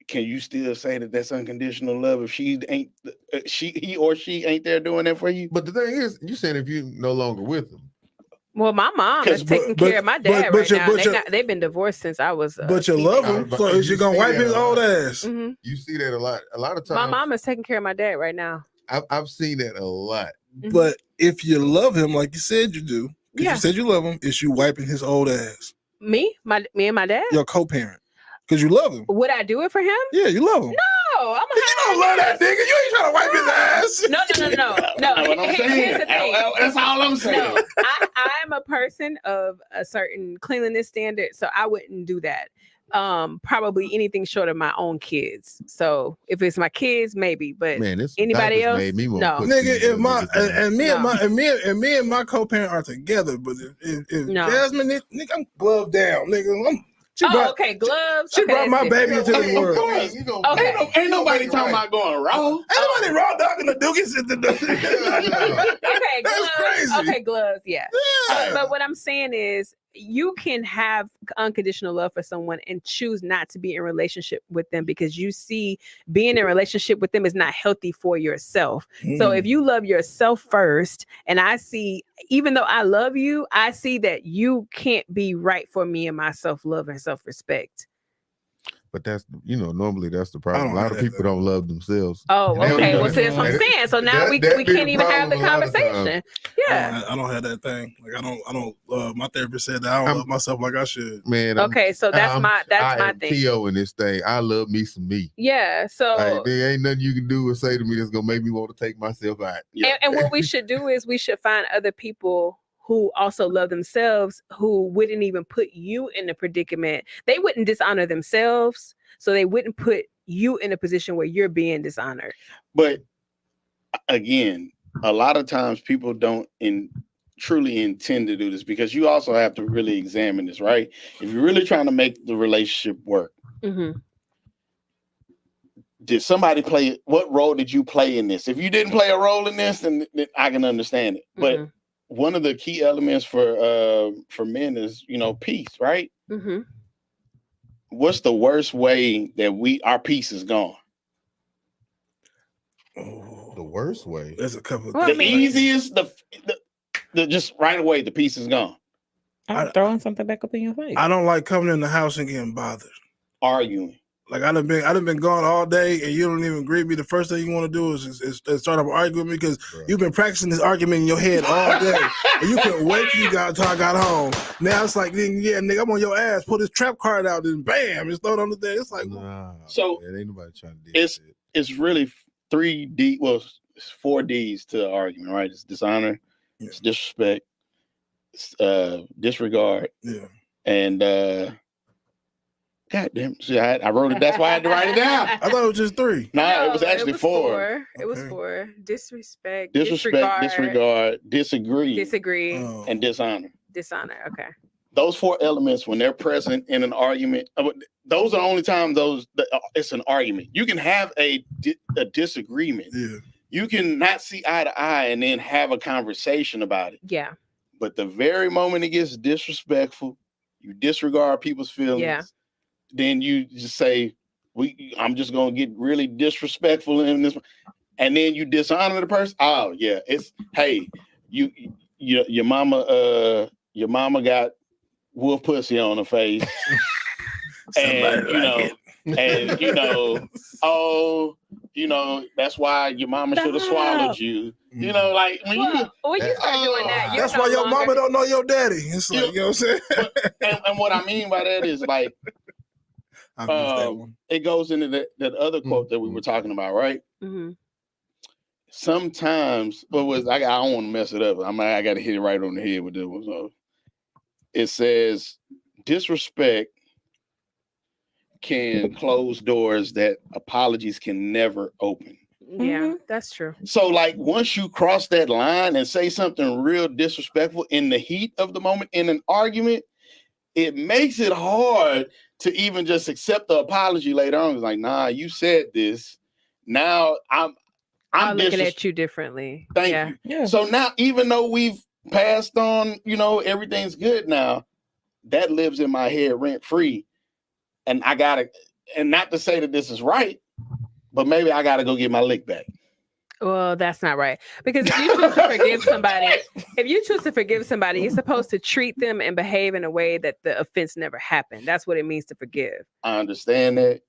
can you still say that that's unconditional love if he or she ain't there doing that for you? But the thing is, you said if you no longer with them, Well, my mom is 'Cause- taking but- care of my but- dad but right your- now. but your- They've been divorced since I was. But you love him, But so is you you gonna see wipe that his a old lot. ass? Hmm. you see that a lot. A lot of My times, mom is taking care of my dad right now. I've seen that a lot. Mhm. But if you love him like you said you do, because Yeah. you said you love him, it's you wiping his old ass. Me and my dad. Your co-parent, because you love him. Would I do it for him? Yeah, you love him. No, I'm You don't love that nigga. You ain't trying to wipe his ass. No. That's what I'm saying. Here's the thing. That's all I'm saying. No, I'm a person of a certain cleanliness standard, so I wouldn't do that. Probably anything short of my own kids. So if it's my kids, maybe. But Man, this Anybody diapers else? made me want No. to put Nigga, these if my niggas down. and me No. and me and my co-parent are together, but if No. Jasmine, nigga, I'm gloved down, nigga. She brought, okay, gloves. she Okay, brought my that's baby into Of the world. course. You gonna- Okay. Ain't nobody talking about going raw. Ain't nobody raw dogging the dookies at the different. Okay, That's gloves. crazy. Okay, gloves. Yeah. Yeah. But what I'm saying is, you can have unconditional love for someone and choose not to be in relationship with them because you see being in a relationship with them is not healthy for yourself. So Mm. if you love yourself first, and I see, even though I love you, I see that you can't be right for me and my self-love and self-respect. But that's normally that's the I problem. don't A lot have of people that. don't love themselves. Oh, And they don't okay. even- Well, see, that's what I'm that- saying. So now we that be can't the even have the problem a lot of times. conversation. Yeah. I don't have that thing. Like I don't. My therapist said that I don't I'm- love myself like I should. Man, Okay. So that's I'm- my I am thing. T.O. in this thing. I love me some me. Yeah. So. Like, there ain't nothing you can do or say to me that's gonna make me want to take myself out. Yeah. And what we should do is we should find other people who also love themselves, who wouldn't even put you in a predicament. They wouldn't dishonor themselves, so they wouldn't put you in a position where you're being dishonored. But again, a lot of times people don't truly intend to do this because you also have to really examine this, right? If you're really trying to make the relationship work, Mm-hmm. did somebody play? What role did you play in this? If you didn't play a role in this, then I can understand it. But one of the key elements for men is peace, right? Mm-hmm. What's the worst way that our peace is gone? Oh, The worst way. there's a couple. Of Well, The I mean- easiest, the just right away, the peace is gone. I'm throwing something back up in your face. I don't like coming in the house and getting bothered. Arguing. Like I done been gone all day, and you don't even greet me. The first thing you want to do is start up an argument with me because you've been practicing this argument in your head all day, and you couldn't wait till I got home. Now it's like, yeah, nigga, I'm on your ass. Pull this trap card out, and bam, just throw it on the day. It's like, So, man, ain't nobody trying to do shit. it's really 3D. Well, it's 4 Ds to the argument, right? It's dishonor, it's disrespect, it's, disregard, and God damn, see, I wrote it. That's why I had to write it down. I thought it was just 3. No, it was actually 4. It was 4. Disrespect, disregard, disagree, Oh. and dishonor. dishonor. Okay. Those 4 elements, when they're present in an argument, those are the only time it's an argument. You can have a disagreement. Yeah. You can not see eye to eye and then have a conversation about it. Yeah. But the very moment it gets disrespectful, you disregard people's feelings. Yeah. Then you just say, I'm just gonna get really disrespectful in this, and then you dishonor the person. Oh yeah, it's hey, your mama got wolf pussy on her face, and that's why your mama should have swallowed you. You know, like when when you start doing that, that's why your mama don't know your daddy. It's like, you know what I'm saying? and what I mean by that is like, it goes into that other quote that we were talking about, right? Mm-hmm. Sometimes, I don't want to mess it up. I got to hit it right on the head with this one. So it says, disrespect can close doors that apologies can never open. Yeah, that's true. So, like, once you cross that line and say something real disrespectful in the heat of the moment in an argument, it makes it hard to even just accept the apology later on. It's like, nah, you said this. Now I'm looking at you differently. Thank you. Yeah. So now, even though we've passed on, everything's good now, that lives in my head rent free. And and not to say that this is right, but maybe I gotta go get my lick back. Well, that's not right. Because if you choose to forgive somebody, you're supposed to treat them and behave in a way that the offense never happened. That's what it means to forgive. I understand that.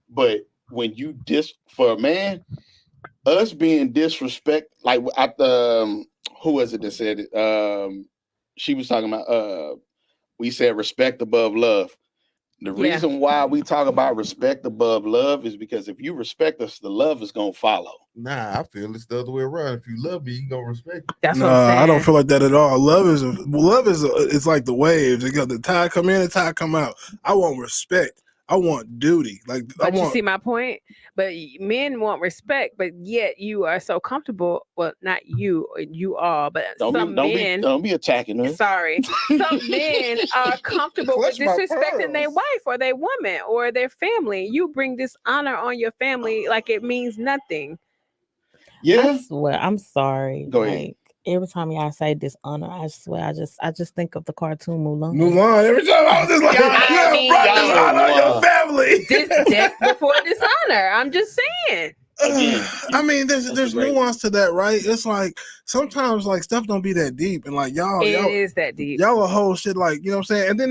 But when you for a man, us being disrespect, like who was it that said it? She was talking about we said respect above love. The reason why we talk about respect above love is because if you respect us, the love is gonna follow. Nah, I feel it's the other way around. If you love me, you gonna respect me. That's what I'm saying. I don't feel like that at all. Love is it's like the waves. It got the tide come in, the tide come out. I want respect. I want duty. But you see my point? But men want respect, but yet you are so comfortable. Well, not you all, but some men. Don't be attacking her. Sorry. Some men are comfortable with disrespecting their wife or their woman or their family. You bring dishonor on your family like it means nothing. Yeah. I swear, I'm sorry. Go ahead. Every time y'all say dishonor, I swear, I just think of the cartoon Mulan. Mulan. Every time I was just like, dishonor your family. Death before dishonor. I'm just saying. I mean, there's nuance to that, right? It's like sometimes like stuff don't be that deep, and like y'all is that deep. Y'all a whole shit, like, you know what I'm saying? And then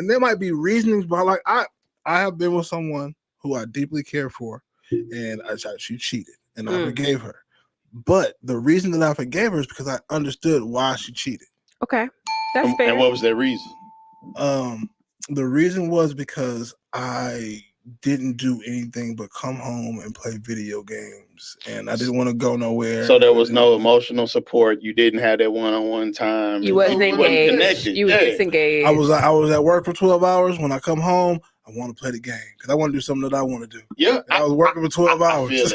there might be reasonings, but like I have been with someone who I deeply care for, and she cheated, and I forgave her. But the reason that I forgave her is because I understood why she cheated. Okay, that's fair. And what was that reason? The reason was because I didn't do anything but come home and play video games, and I didn't want to go nowhere. So there was no emotional support. You didn't have that one-on-one time. You wasn't engaged. Connected. You was disengaged. I was at work for 12 hours. When I come home, I want to play the game because I want to do something that I want to do. Yeah, and I was working for 12 hours.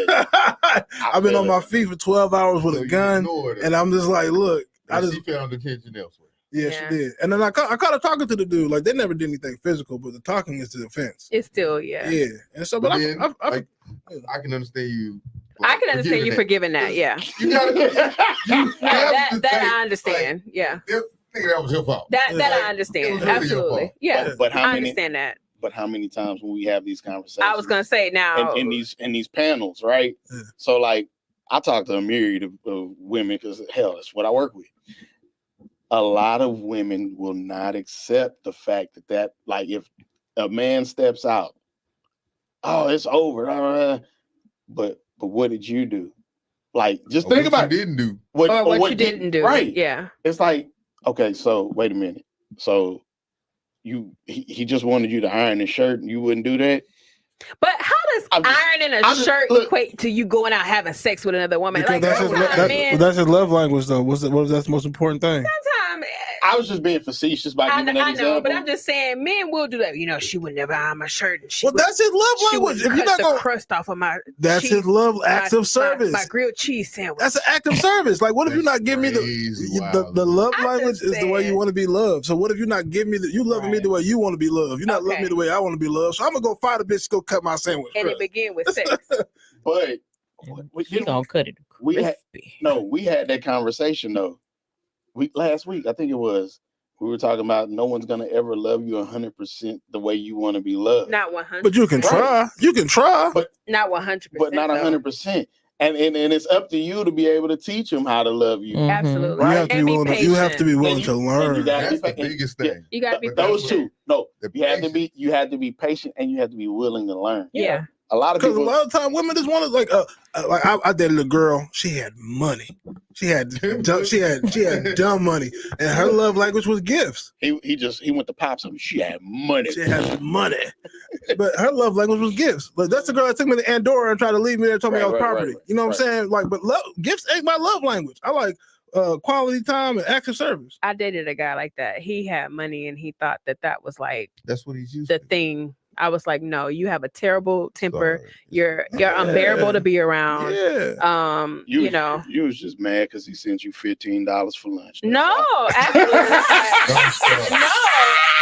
I've been on my feet for 12 hours with a gun, and I'm just like, look. She found attention elsewhere. Yeah, she did. And then I caught her talking to the dude. Like, they never did anything physical, but the talking is the offense. It's still, yeah. And so, but I can understand you. Like, I can understand you forgiving that, yeah. You gotta that I understand, yeah. That was your fault. That I understand, absolutely, yeah. But how I many? Understand that. But how many times when we have these conversations? I was gonna say now in these panels, right? Yeah. So like, I talk to a myriad of women because hell, that's what I work with. A lot of women will not accept the fact that like if a man steps out, oh, it's over. But what did you do? Like, just Or think what about you didn't do. Or what you didn't do. Right. Yeah. It's like, okay, so wait a minute. So he just wanted you to iron his shirt and you wouldn't do that? But how does ironing a shirt equate to you going out having sex with another woman? Because Like that's his love language, though. What is that the most important thing? sometimes I was just being facetious by I giving know, that example. but I'm just saying, men will do that. You know, she would never iron my shirt, and she Well, would, that's his love she language. would If you're cut not the gonna, crust off of my. that's cheese, his love acts of service. My grilled cheese sandwich. That's an act of service. Like, what if you're not giving me the love I'm language just is the way you saying. want to be loved. So what if you're not giving me you loving me the way you want to be loved? You're not loving me the way I want to be loved. So I'm gonna go find a bitch to go cut my sandwich. And it begin with sex. But You gonna cut it we had crispy. we had that conversation though. Last week, I think it was. We were talking about no one's gonna ever love you 100% the way you want to be loved. Not 100. But you can try. You can try. But not 100%. But not 100%. And it's up to you to be able to teach them how to love you. Absolutely. You have to be willing. You have to be willing to learn. That's the biggest thing. You gotta be those patient. two. No, you have to be patient and you have to be willing to learn. Yeah. A lot of Because a people. lot of time women just want to like I dated a girl. She had money. She had dumb money, and her love language was gifts. He went to pop something. She had money. She had money, but her love language was gifts. But that's the girl that took me to Andorra and tried to leave me there, and told me I was property. You know what I'm saying? Like, but gifts ain't my love language. I like quality time and active service. I dated a guy like that. He had money and he thought that was like that's what he's used the thing. I was like, no, you have a terrible temper. You're unbearable to be around. Yeah. You know. You was just mad because he sent you $15 for lunch. No, absolutely not. No.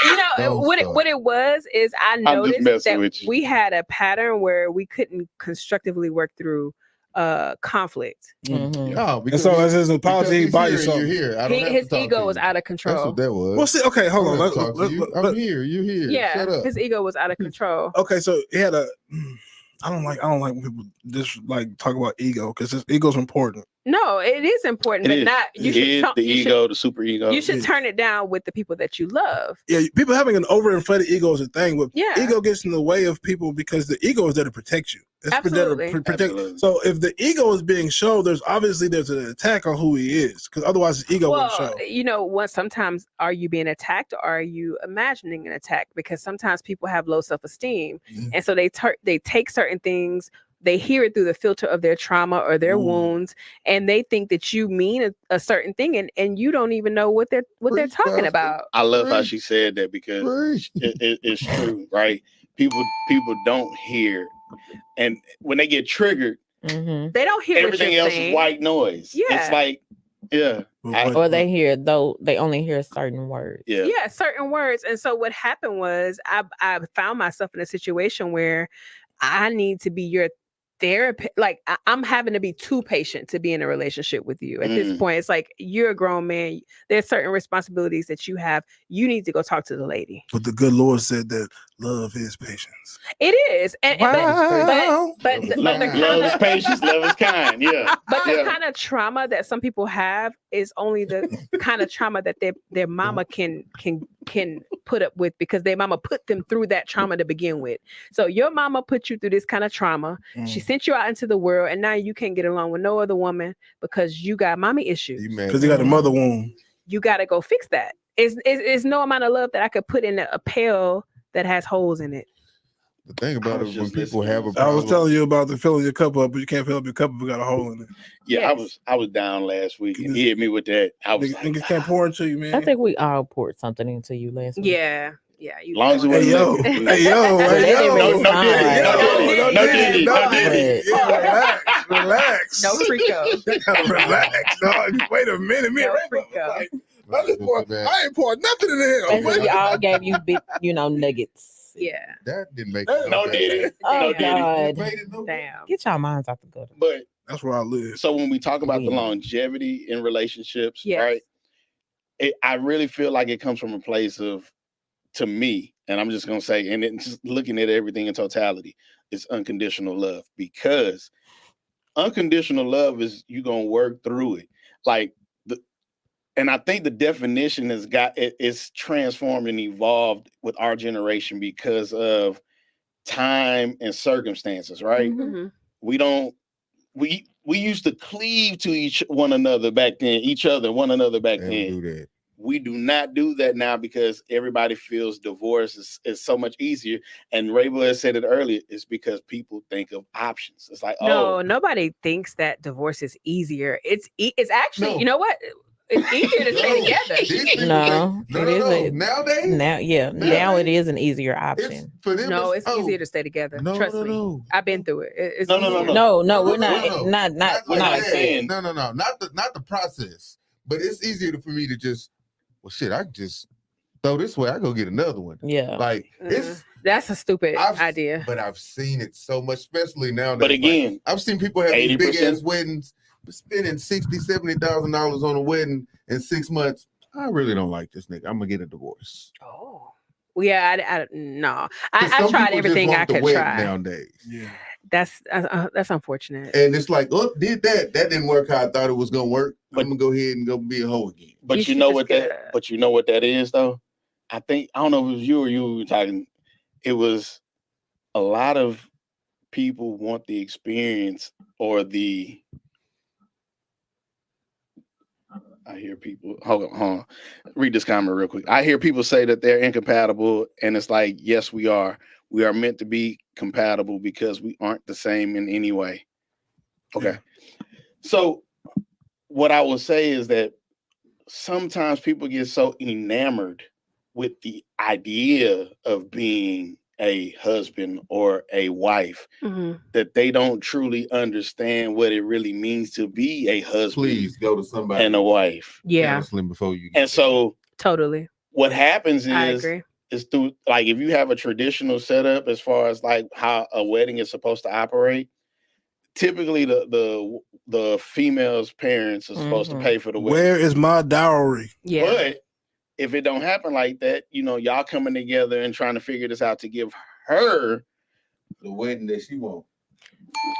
You know what it was is I noticed that we had a pattern where we couldn't constructively work through conflict. No, and so as his apology, he buy you something. His ego was out of control. That's what that was. Well, see, okay, hold on. I'm here. You here? Yeah, Shut up. his ego was out of control. Okay, so he had a. I don't like when people just like talk about ego because his ego's important. No, it is important, but not you should the ego, the super ego. You should turn it down with the people that you love. Yeah, people having an overinflated ego is a thing. But yeah, ego gets in the way of people because the ego is there to protect you. It's Absolutely. Protect. So if the ego is being shown, there's an attack on who he is because otherwise his ego won't show. You know, sometimes are you being attacked or are you imagining an attack? Because sometimes people have low self-esteem, and so they take certain things. They hear it through the filter of their trauma or their wounds, and they think that you mean a certain thing, and you don't even know what they're talking about. I love how she said that because it's true, right? People don't hear, and when they get triggered, they don't hear everything else is white noise. Yeah, it's like or they hear they only hear certain words. Yeah, certain words. And so what happened was I found myself in a situation where I need to be your therapist. Like I'm having to be too patient to be in a relationship with you. At this point, it's like you're a grown man. There's certain responsibilities that you have. You need to go talk to the lady. But the good Lord said that love is patience. It is, but love is patience, love is kind. Yeah, but the kind of trauma that some people have is only the kind of trauma that their mama can put up with because their mama put them through that trauma to begin with. So your mama put you through this kind of trauma. She sent you out into the world, and now you can't get along with no other woman because you got mommy issues. Because you got a mother wound. You got to go fix that. It's no amount of love that I could put in a pail that has holes in it. The thing about it, when people have a problem, I was telling you about the filling your cup up, but you can't fill up your cup if you got a hole in it. Yeah, yes. I was down last week and he hit me with that. I was niggas can't pour into you, man. I think we all poured something into you last week. Yeah. Long as it wasn't relax. No Frico. Relax, dog. Wait a minute, no Frico. I ain't poured nothing in here. We all gave you big, nuggets. Yeah. That didn't make no did. Oh God. Damn. Get your minds out the gutter. But that's where I live. So when we talk about the longevity in relationships, right? I really feel like it comes from a place of, to me, and I'm just gonna say, and then just looking at everything in totality, it's unconditional love, because unconditional love is you gonna work through it. And I think the definition it's transformed and evolved with our generation because of time and circumstances, right? Mhm. Mhm. We don't we used to cleave to each one another back then, one another back Never then. do that. We do not do that now because everybody feels divorce is so much easier. And Raybo has said it earlier, it's because people think of options. It's like, No, oh, nobody thinks that divorce is easier. It's actually, No. you know what? It's easier to stay No, together. these people No, think, no. it is Nowadays, now, yeah, now it is an easier it's option. for them. No, it's oh, easier to stay together. No, Trust no, me. no. I've been through it. It's No, no, easier. no. No, we're No, not, no. not, we're not that. saying- No. Not the process, but it's easier for me to just, well, shit. I can just throw this way. I go get another one. yeah. Like it's. That's a stupid idea. But I've seen it so much, especially nowadays. but Like, again, I've seen people have these big 80%. ass weddings, spending $60,000-$70,000 on a wedding in 6 months. I really don't like this nigga. I'm gonna get a divorce. Oh. Well, yeah, no. 'Cause I some tried people just everything want I the could wedding try. nowadays. Yeah. That's unfortunate. And it's like, oh, did that? That didn't work how I thought it was gonna work. But- I'm gonna go ahead and go be a hoe again. but You you should know just what get that but you know what that is though? I don't know if it was you or you were talking. It was a lot of people want the experience or the I hear people hold on. Read this comment real quick. I hear people say that they're incompatible, and it's like, yes, we are. We are meant to be compatible because we aren't the same in any way. Okay. So what I will say is that sometimes people get so enamored with the idea of being a husband or a wife Mhm. that they don't truly understand what it really means to be a husband Please go to somebody and a wife. Yeah, counseling before you get And so totally. what happens I is agree. through, like, if you have a traditional setup as far as like how a wedding is supposed to operate, typically the female's parents are supposed to Mhm. pay for the wedding. Where is my dowry? Yeah. But if it don't happen like that, y'all coming together and trying to figure this out to give her the wedding that she wants.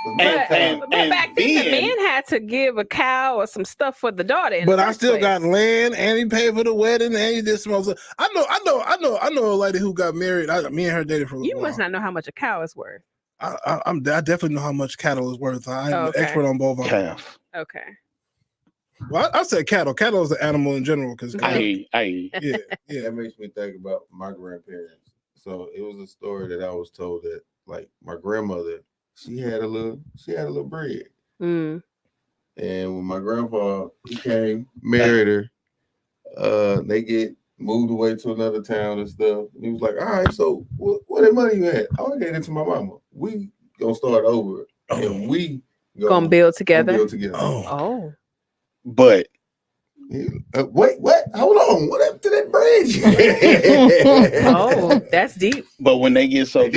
And- But back then, the then- man had to give a cow or some stuff for the daughter. in But the I first still place. got land, and he paid for the wedding, and he did some other. I know a lady who got married. Me and her dated for a You little must while. not know how much a cow is worth. I definitely know how much cattle is worth. I'm an Okay. expert on both of them. calf. Okay. Well, I said cattle. Cattle is the animal in general because I hear you. I hear you. yeah. That makes me think about my grandparents. So it was a story that I was told that, like, my grandmother, she had a little bread. Mm. And when my grandpa, he came, married her, they get moved away to another town and stuff. And he was like, all right, so what that money you had? Oh, I gave it to my mama. We gonna start over and we Gonna build together. Build together. Oh, Oh. But Wait, what? Hold on. What happened to that bridge? Oh, that's deep. but when they get so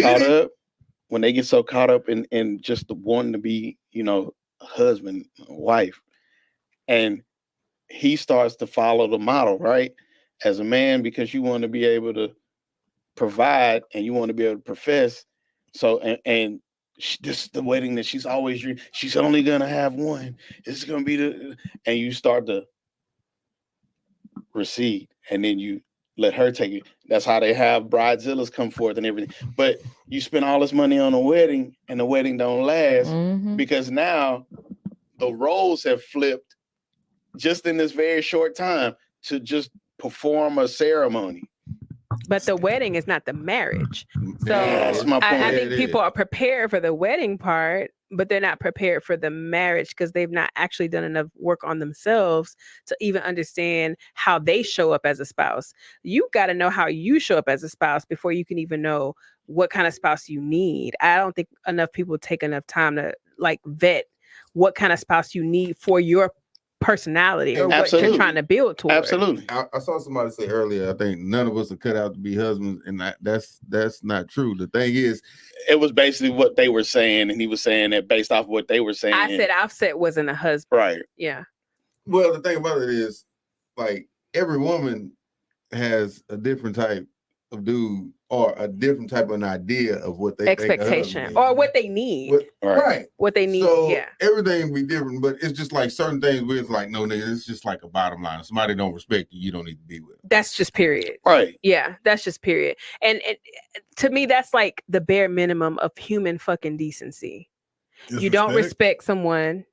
caught up in just the wanting to be, a husband, a wife, and he starts to follow the model, right? As a man, because you want to be able to provide and you want to be able to profess. So, and this is the wedding that she's always dreamed. She's only gonna have one. It's gonna be and you start to recede, and then you let her take it. That's how they have bridezillas come forth and everything. But you spend all this money on a wedding, and the wedding don't last Mhm. because now the roles have flipped just in this very short time to just perform a ceremony. But the wedding is not the marriage. So That's my I point. think people are prepared for the wedding part, but they're not prepared for the marriage because they've not actually done enough work on themselves to even understand how they show up as a spouse. You got to know how you show up as a spouse before you can even know what kind of spouse you need. I don't think enough people take enough time to like vet what kind of spouse you need for your personality or what Absolutely. you're trying to build towards. Absolutely. I saw somebody say earlier, I think none of us are cut out to be husbands, and that's not true. The thing is, It was basically what they were saying, and he was saying that based off of what they were saying. I said Offset wasn't a husband. right. Yeah. well, the thing about it is, like, every woman has a different type of dude or a different type of an idea of what they think a husband Expectation is. or what they need. Right. What they need. So Yeah. everything be different, but it's just like certain things where it's like, no, nigga, it's just like a bottom line. If somebody don't respect you, you don't need to be with them. That's just period. Right. Yeah, that's just period. And to me, that's like the bare minimum of human fucking decency. You don't respect someone.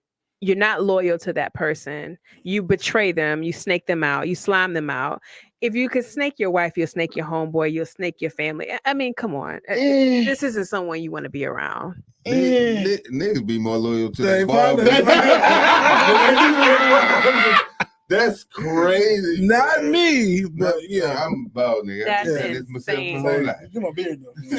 You're not loyal to that person. You betray them. You snake them out. You slime them out. If you could snake your wife, you'll snake your homeboy. You'll snake your family. I mean, come on. This isn't someone you want to be around. Niggas be more loyal to They their barber. That's crazy. Not man. me, No, but yeah. I'm bald, nigga. That's I just myself insane. my whole life. Get my beard though.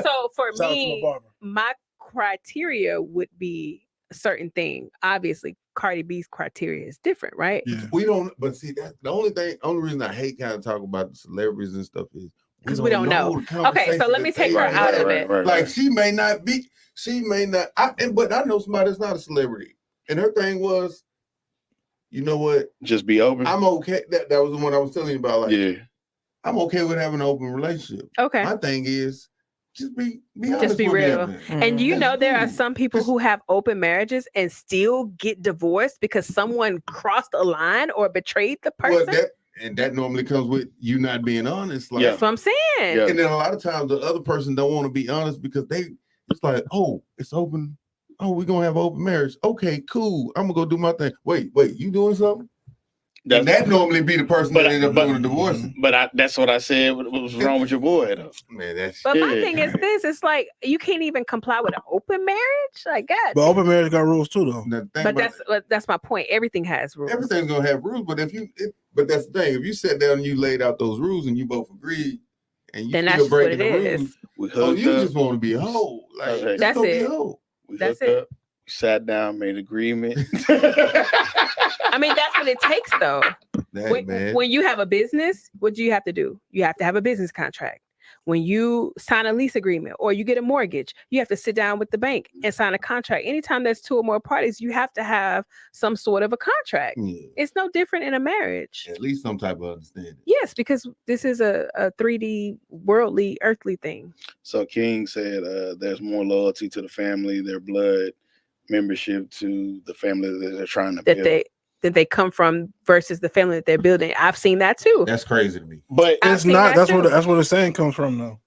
So for Shout out to my me, barber. my criteria would be a certain thing. Obviously, Cardi B's criteria is different, right? Yeah. We don't, but see, that's the only reason I hate kind of talk about the celebrities and stuff is 'Cause we don't know. the Okay, so conversation let me that take they her have. out of it. Like she may not, but I know somebody that's not a celebrity, and her thing was, you know what? Just be open. I'm okay. That was the one I was telling you about. Like, Yeah. I'm okay with having an open relationship. Okay. My thing is just be honest be with me real. out there. And you That's know there are cool. some people who have open marriages and still get divorced because someone crossed a line or betrayed the Well, person. that normally comes with you not being honest. Like, Yeah. That's what I'm saying. Yeah. and then a lot of times the other person don't want to be honest because it's like, oh, it's open. Oh, we're gonna have open marriage. Okay, cool. I'm gonna go do my thing. Wait, you doing something? And that normally be the person that end up doing the divorce. But that's what I said. What was wrong with your boy though? Man, that's But my Yeah. thing is this: it's like you can't even comply with an open marriage. Like God. But open marriage got rules too, though. the thing But about- that's my point. Everything has rules. everything's gonna have rules. But but that's the thing. If you sat down and you laid out those rules and you both agreed, and you Then that's still just what breaking it the is. rules, We oh, hooked you up. just want to be a hoe. Like Okay. just That's go be it. a hoe. We That's hooked it. up. We sat down, made an agreement. I mean, that's what it takes, though. That man. When you have a business, what do you have to do? You have to have a business contract. When you sign a lease agreement or you get a mortgage, you have to sit down with the bank and sign a contract. Anytime there's two or more parties, you have to have some sort of a contract. Yeah, It's no different in a marriage. at least some type of understanding. Yes, because this is a 3D, worldly, earthly thing. So King said there's more loyalty to the family, their blood membership to the family that they're trying to build. That they come from versus the family that they're building. I've seen that too. That's crazy to me. But I've It's seen not. that That's too. where the saying comes from, though.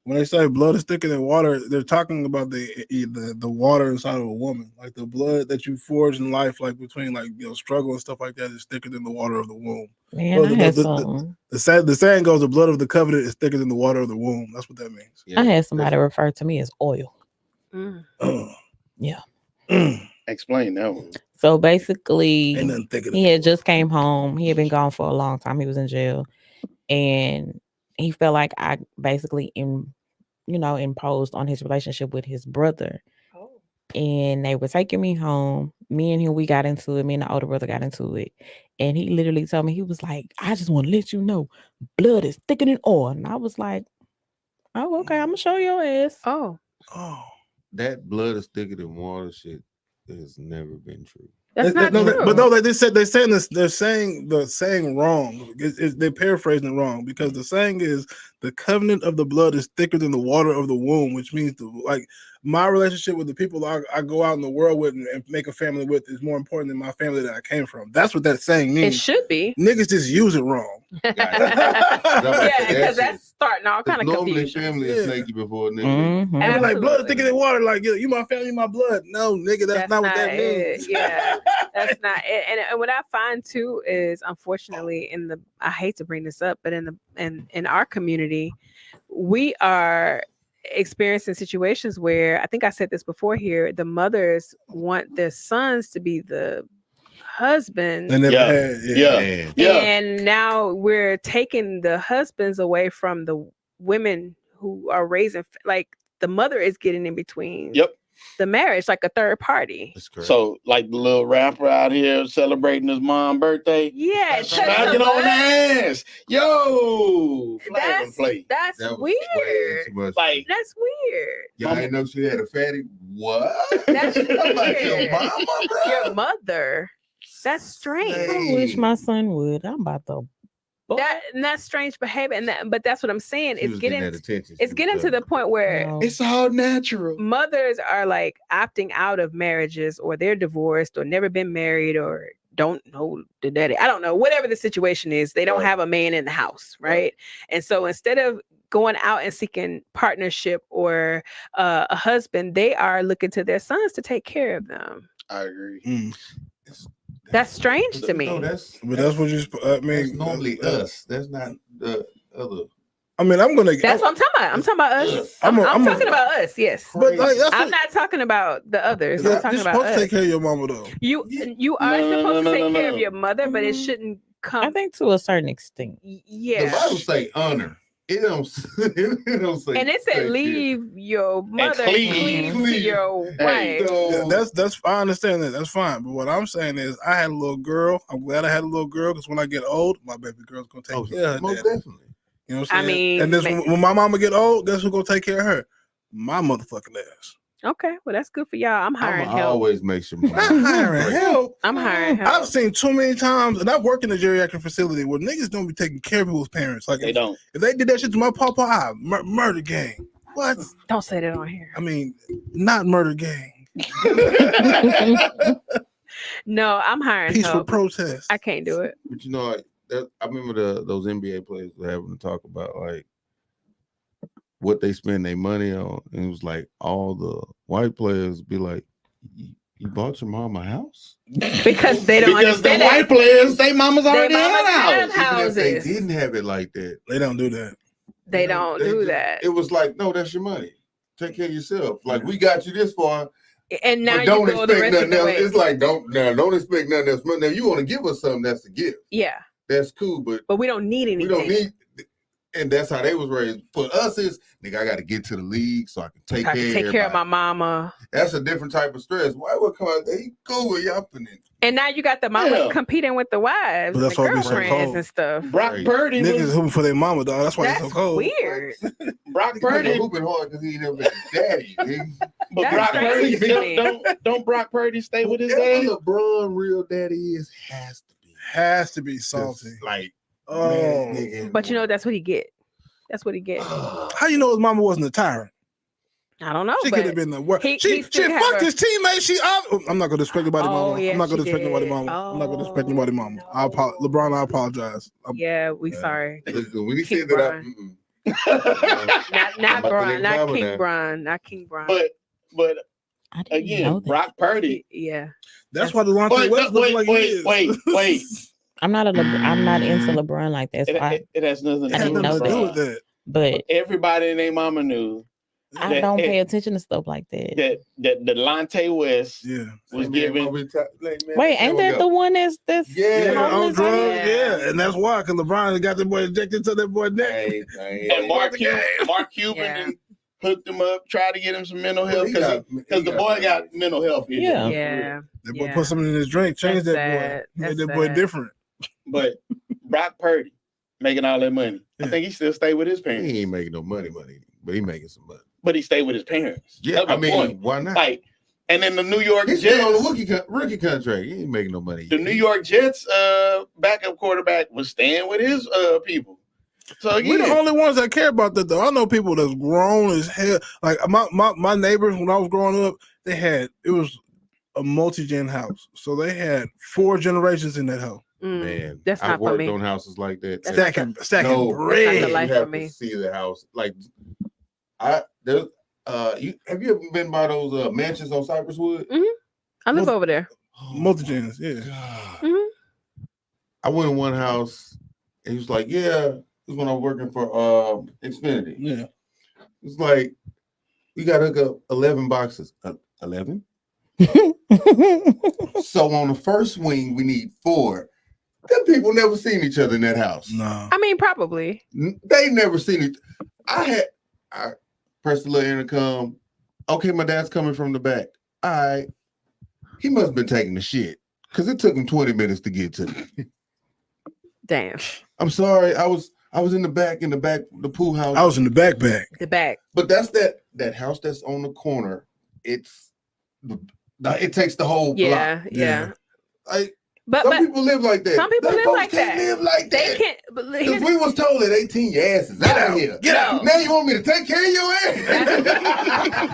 When they say blood is thicker than water, they're talking about the water inside of a woman, like the blood that you forge in life, like between struggle and stuff like that, is thicker than the water of the womb. Man, Well, I had The saying goes, the blood of the covenant is thicker than the water of the womb. That's what that means. Yeah. I had somebody refer to me as oil. Mm. Yeah. explain that one. So basically, Ain't nothing thicker than he had just came home. He had been gone for a long time. He was in jail, and he felt like I basically imposed on his relationship with his brother. Oh. And they were taking me home. Me and him, we got into it. Me and the older brother got into it. And he literally told me, he was like, I just want to let you know, blood is thicker than oil. And I was like, oh, okay, I'm gonna show your ass. Oh, Oh. That blood is thicker than water shit has never been true. that's not no, true. but no, they're saying this. They're saying the saying wrong. They're paraphrasing it wrong because the saying is the covenant of the blood is thicker than the water of the womb, which means my relationship with the people I go out in the world with and make a family with is more important than my family that I came from. That's what that saying It means. should be. Niggas just use it wrong. Yeah, because that's starting all kind of normally confusion. family is Yeah. snaky before nigga. Mhm. They're like blood is Absolutely. thicker than water. Like you my family, my blood. No, nigga, that's not what that it. means. Yeah, that's not it. And what I find too is, unfortunately, I hate to bring this up, but in our community, we are experiencing situations where, I think I said this before here, the mothers want their sons to be the husband. They never Yeah. had, Yeah. Man. Yeah. And now we're taking the husbands away from the women who are raising, like the mother is getting in between Yep. the marriage, like a third party. That's correct. So like the little rapper out here celebrating his mom's birthday. Yeah, That's touch Smacking the on butt. the ass. Yo. Flag and That's play. that's That was way weird. too much. Like That's weird. Y'all didn't know she had a fatty. What? That's Like your weird. mama, bro? Your mother. That's strange. I wish my son would. I'm about to Boy, that's strange behavior, but that's what I'm saying. She It's was getting that attention. it's getting to the point where no. It's all natural. mothers are like opting out of marriages, or they're divorced, or never been married, or don't know the daddy. I don't know, whatever the situation is, they don't Right. have a man in the house, right? Right. And so instead of going out and seeking partnership or a husband, they are looking to their sons to take care of them. I agree. Mm. That's strange to me. No, that's But that's what you. I that's mean, normally us. That's not the other. I mean, I'm gonna. That's what I'm talking about. I'm talking about us. Yes. I'm I'm talking about us. Yes. But like, that's I'm what, not talking about the others. you're I'm talking about supposed to us. take care of your mama though. You No, are no, supposed no, to take no, care no. of your mother, but it Mhm. shouldn't I come. think to a certain extent. The Yeah. Bible say honor. It don't. It don't say. And it take said care. leave your mother, cleave. cleave to your Hey, wife. So, That's I understand that. That's fine. But what I'm saying is, I had a little girl. I'm glad I had a little girl because when I get old, my baby girl's gonna take oh, care of her most daddy. definitely. You know what I'm I saying? mean, and this, when my mama get old, guess who's gonna take care of her? My motherfucking ass. Okay, well that's good for y'all. I'm hiring I help. always make sure. Not hiring help. I'm hiring help. I've seen too many times, and I've worked in a geriatric facility where niggas don't be taking care of people's parents. Like They don't. if they did that shit to my papa, I murder gang. What? Don't say that on here. I mean, not murder gang. No, I'm hiring Peaceful help. protest. I can't do it. But you know, I remember those NBA players were having to talk about like what they spend their money on, and it was like all the white players be like, "You bought your mom a house?" Because they don't Because the understand white players, they mamas already mamas had a have house. Even if they houses. didn't have it like that, They don't do that. They don't do just- that. It was like, no, that's your money. Take care of yourself. Like we got you this far, And now but you don't go the expect rest of nothing the else. way. It's like don't expect nothing else. Now you want to give us something, that's a gift. Yeah, That's cool, but but we don't need anything. we don't need. And that's how they was raised. For us, is nigga, I got to get to the league so I can take I care. can take of care of my everybody. mama. That's a different type of stress. Why would come out there? He cool with y'all putting And now you got the mamas Yeah. competing with the wives But and that's the why it be so girlfriends cold. and stuff. Brock Right. Purdy Niggas was hooping for their mama, dog. That's why That's it's so cold. weird. Brock Purdy Purdy, hooping hard because he ain't never been his daddy. Nigga. but That's Brock crazy Purdy to me. don't Brock Purdy stay with his Whoever dad? LeBron real daddy is has to be Has to be salty. just like Oh, man, nigga. But you know that's what he get. That's what he get. how you know his mama wasn't a tyrant? I don't know. She but could have been the worst. he She still have fucked her- his teammate. I'm not gonna disrespect nobody, Oh, mama. yeah, I'm not gonna she disrespect nobody, did. mama. I'm not gonna disrespect Oh, nobody, mama. no. LeBron, I apologize. Yeah, we Yeah. sorry. Listen, when he Keep said that, Brian. Not I'm about to Brian, let not Mama King now. Brian, not King Brian. but I didn't know again, that. Brock Purdy. Yeah. That's why Delonte Wait, West looks like he wait, is. wait. I'm not into LeBron like that. So It has nothing I to didn't do know with to do that. with LeBron. that. but Everybody and their mama knew I that- don't pay that- attention to stuff like that. that Delonte West Yeah. was given. Wait, ain't that the one that's Yeah, On homeless? drugs, Yeah. yeah, and that's why, because LeBron got that boy injected to that boy neck. And Mark Cuban Yeah. and hooked him up, tried to get him some mental health He because got- the boy got mental health issues. Yeah. Yeah. That boy Yeah. put something in his drink, changed That's that sad. boy, made That's that boy sad. different. But Brock Purdy making all that money. Yeah. I think he still stayed with his parents. He ain't making no money, but he making some money. But he stayed with his parents. Yeah, That's I my mean, point. why not? Like, and then the New York He's still on the Jets, rookie contract. He ain't making no money. the New York Jets backup quarterback was staying with his people. So We're the again, only ones that care about that, though. I know people that's grown as hell. Like my neighbors when I was growing up, it was a multi-gen house, so they had 4 generations in that house. Man, That's I've not for worked me. on houses like that. That's too. Stacking No, bread. the life you for have me. to see the house. Like, have you ever been by those mansions on Cypresswood? I live over there. Multi-gens, yeah. God. Mhm. I went in one house and he was like, "Yeah, this is when I was working for Xfinity." Yeah. It's like we got to hook up 11 boxes. 11. So on the first wing, we need 4. Them people never seen each other in that house. No. I mean, probably. They never seen it. I pressed the little intercom. Okay, my dad's coming from the back. All right. He must have been taking the shit because it took him 20 minutes to get to me. Damn. I'm sorry. I was in the back, the pool house. I was in the backpack. The back. But that's that house that's on the corner. It takes the whole block. Yeah. Yeah. Like But Some people live like that. some people Them live folks like can't that. live like they that. can't. But Because here's- we was told at 18, your ass is out of here. Get out. Now you want me to take care of your ass?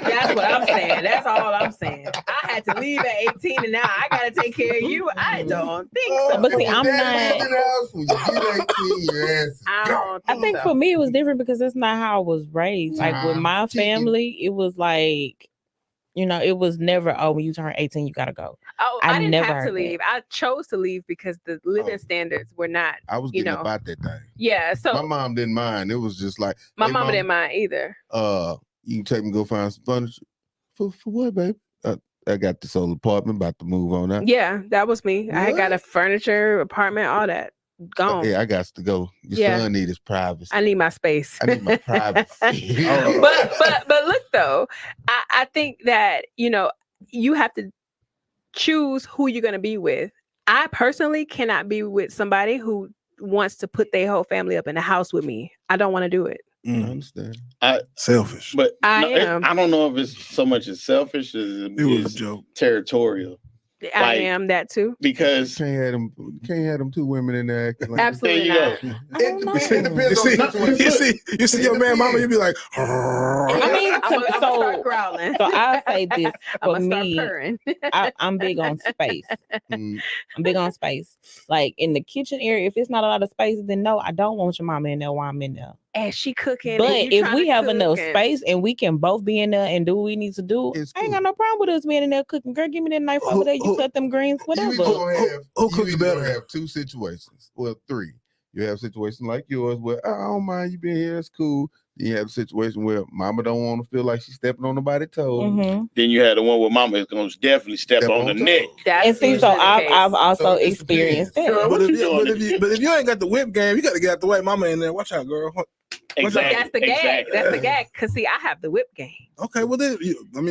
That's what I'm saying. That's all I'm saying. I had to leave at 18, and now I gotta take care of you. I don't think so. But see, if your I'm daddy not- lived in the house when you get 18, your ass is I gone. don't I think so. for me it was different because that's not how I was raised. Like with Nah, my chicken. family, it was like, you know, it was never, oh, when you turn 18, you gotta go. Oh, I I didn't never have to heard that. leave. I chose to leave because the living Oh. standards were not. I was You getting know. about that thing. Yeah. So My mom didn't mind. It was just like, my hey, mama Mama, didn't mind either. You can take me go find some furniture. For what, babe? I got this old apartment, about to move on out. Yeah, that was me. I had got a furniture, apartment, all that. Gone. Yeah, I got to go. Your Yeah. son need his privacy. I need my space. I need my privacy. but look though, I think that you have to choose who you're going to be with. I personally cannot be with somebody who wants to put their whole family up in the house with me. I don't want to do it. I understand. Selfish. But I no, am. I don't know if it's so much as selfish as It was a it's joke. territorial. I Like- am that too. Because Can't have them two women in there acting like Absolutely there you not. I don't It know. depends on the situation. You see your man, mama, you be like, I mean, I'm gonna so- start growling. So I'll say this I'm for gonna start me, purring. I'm big on space. Mm, I'm big on space. Like in the kitchen area, if it's not a lot of space, then no, I don't want your mama in there while I'm in there. And she cooking. But and you if trying we to have cook enough and- space and we can both be in there and do what we need to do, It's I ain't cool. got no problem with us being in there cooking. Girl, give me that knife over there. You Who- cut them greens, You whatever. either gonna have, Who you cooks either gonna better? have two situations. Well, three. You have situations like yours where I don't mind you being here, it's cool. You have a situation where mama don't want to feel like she's stepping on nobody's toes. Mhm. then you had the one where mama is gonna definitely step on the toes. neck. That's And see, so usually the I've case. also So it just experienced depends. that. Girl, but what if, you you, doing? but if you ain't got the whip game, you got to get out the way. Mama in there. Watch out, girl. Exactly. That's the gag. Exactly. That's the gag. Cause see, I have the whip game. Okay, well then,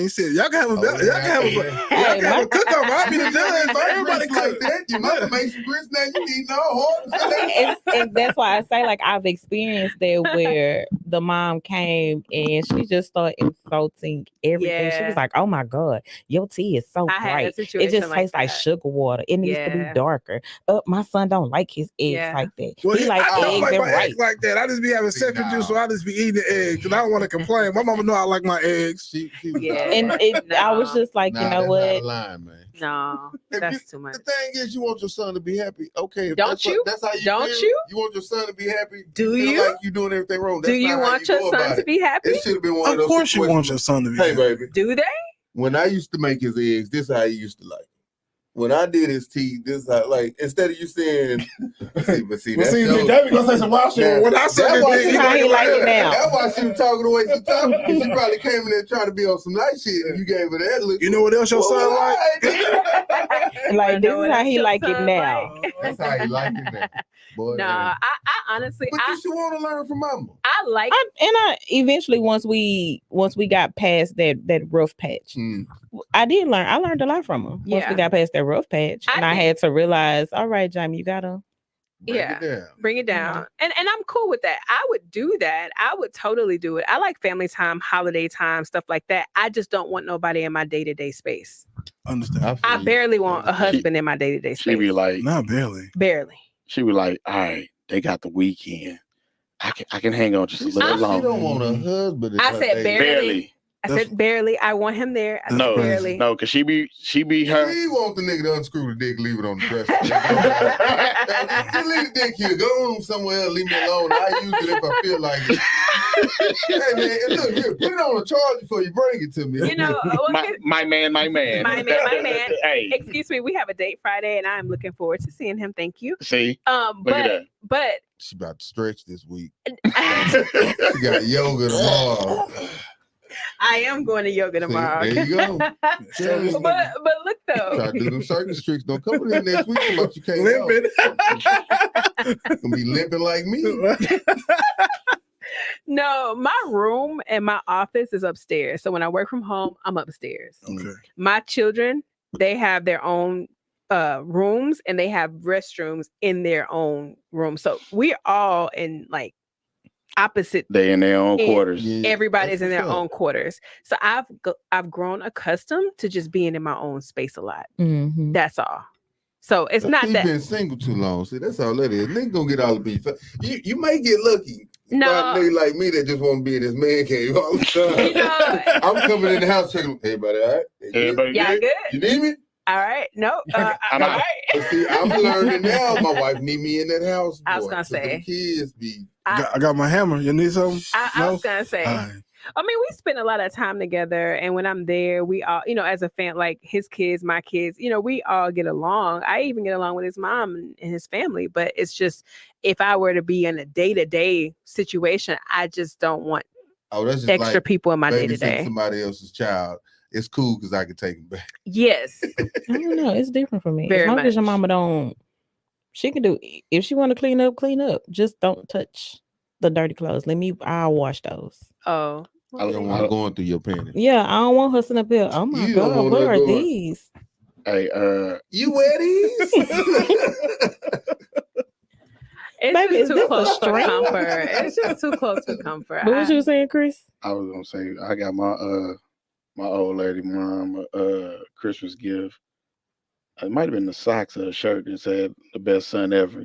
shit, y'all can have a, Oh, y'all can have a, yeah. y'all can have a cook off. I'll be the judge, but everybody Grits like cook. that. Your mama makes some grits now. You eating all hard. And that's why I say, like, I've experienced that where the mom came and she just started insulting everything. She Yeah. was like, "Oh my god, your tea is so I had a bright. It situation just like tastes like that. sugar water. It needs to be Yeah. darker. My son don't like his eggs Yeah. like that. Well, He like I don't eggs like and my rice." eggs like that. I just be having second No. juice, so I just be eating the eggs, and I don't want to complain. My mama know I like my eggs. She was Yeah. all And right. I was No. just like, Nah, you know that's what? out of line, man. No, If that's you- too much. The thing is, you want your son to be happy. Okay, if Don't that's you? That's how you Don't feel. you? You want your son to be happy. Do feel you? Like you doing everything wrong. Do That's you not how want your go son about to it. be happy? It should have been one of Of those. course, you want situations. your son to be. Hey, happy. baby. Do they? When I used to make his eggs, this is how he used to like. When I did his tea, this is how, like, instead of you saying, see, but Well, that see, shows- David gonna say some wild shit. Yeah. When I say That's why it, she This is how he like it now. That's why she was talking the way she talking. Because she probably came in there trying to be on some nice shit, and you gave her that look. you know what else your son like? Like, this know is what how he your like it son now. like. That's how he like it now. Boy, No, man. I honestly, But you should want to learn from mama. I like. I eventually once we got past that rough patch, Mm. I learned a lot from him. Once Yeah. we got past that rough patch, I and I think- had to realize, all right, Jamie, you gotta. Break Yeah. it down. Bring it down. And I'm cool with that. I would do that. I would totally do it. I like family time, holiday time, stuff like that. I just don't want nobody in my day-to-day space. Understand? I feel barely you. want a Understand. husband in my day-to-day She be space. like, Not barely. Barely. she be like, all right, they got the weekend. I can hang on just a She little said she longer. don't want a husband. in I her said day. barely. Barely. I That's- said barely. I want him there. I said No, barely. no, cause she be her. She want the nigga to unscrew the dick, leave it on the dresser. Just leave the dick here. Go on somewhere else. Leave me alone. I use it if I feel like it. Hey man, and look here. Put it on a charge before you bring it to me. You know, My man. My man, my man. Hey, excuse me, we have a date Friday and I'm looking forward to seeing him. Thank you. see, look at But She about to stretch this week. that. She got yoga tomorrow. I am going to yoga See, tomorrow. there you go. but look though. Try to do them circus tricks. Don't come in next week about you can't go. Limping. Gonna be limping like me. No, my room and my office is upstairs. So when I work from home, I'm upstairs. Okay. My children, they have their own rooms and they have restrooms in their own room. So we're all in like opposite. They in their own And quarters. Yeah, Everybody's that's in their what's up. own quarters. So I've grown accustomed to just being in my own space a lot. Mhm. That's all. So it's not He that. been single too long. See, that's all that is. Nigga gonna get all the beef. You may get lucky. No. Find a nigga like me that just want to be in his man cave all the time. You know, I'm coming in the house checking. Everybody all right? Everybody y'all good? good? You need me? All right. No. I'm all out. right. But see, I'm learning now. My wife need me in that house. I was boy, gonna 'cause them say. kids be. I got my hammer. You need something? I was gonna say. All right. I mean, we spend a lot of time together, and when I'm there, we all, as a fan, like his kids, my kids, we all get along. I even get along with his mom and his family. But it's just, if I were to be in a day-to-day situation, I just don't want Oh, that's just extra like people in my babysitting day-to-day. somebody else's child. It's cool because I can take him back. Yes. I don't know. It's different for me. Very as long as your much. mama don't, she can do. If she want to clean up, clean up. Just don't touch the dirty clothes. I'll wash those. Oh. I was You don't I- want going through your panties. Yeah, I don't want her sitting up here. Oh my You don't God, want what her are going- these? Hey, You wear these? It's Baby, is just too this a close for string? comfort. It's just too close for comfort. What was you saying, Chris? I was gonna say I got my old lady mom Christmas gift. It might have been the socks or a shirt that said "the best son ever."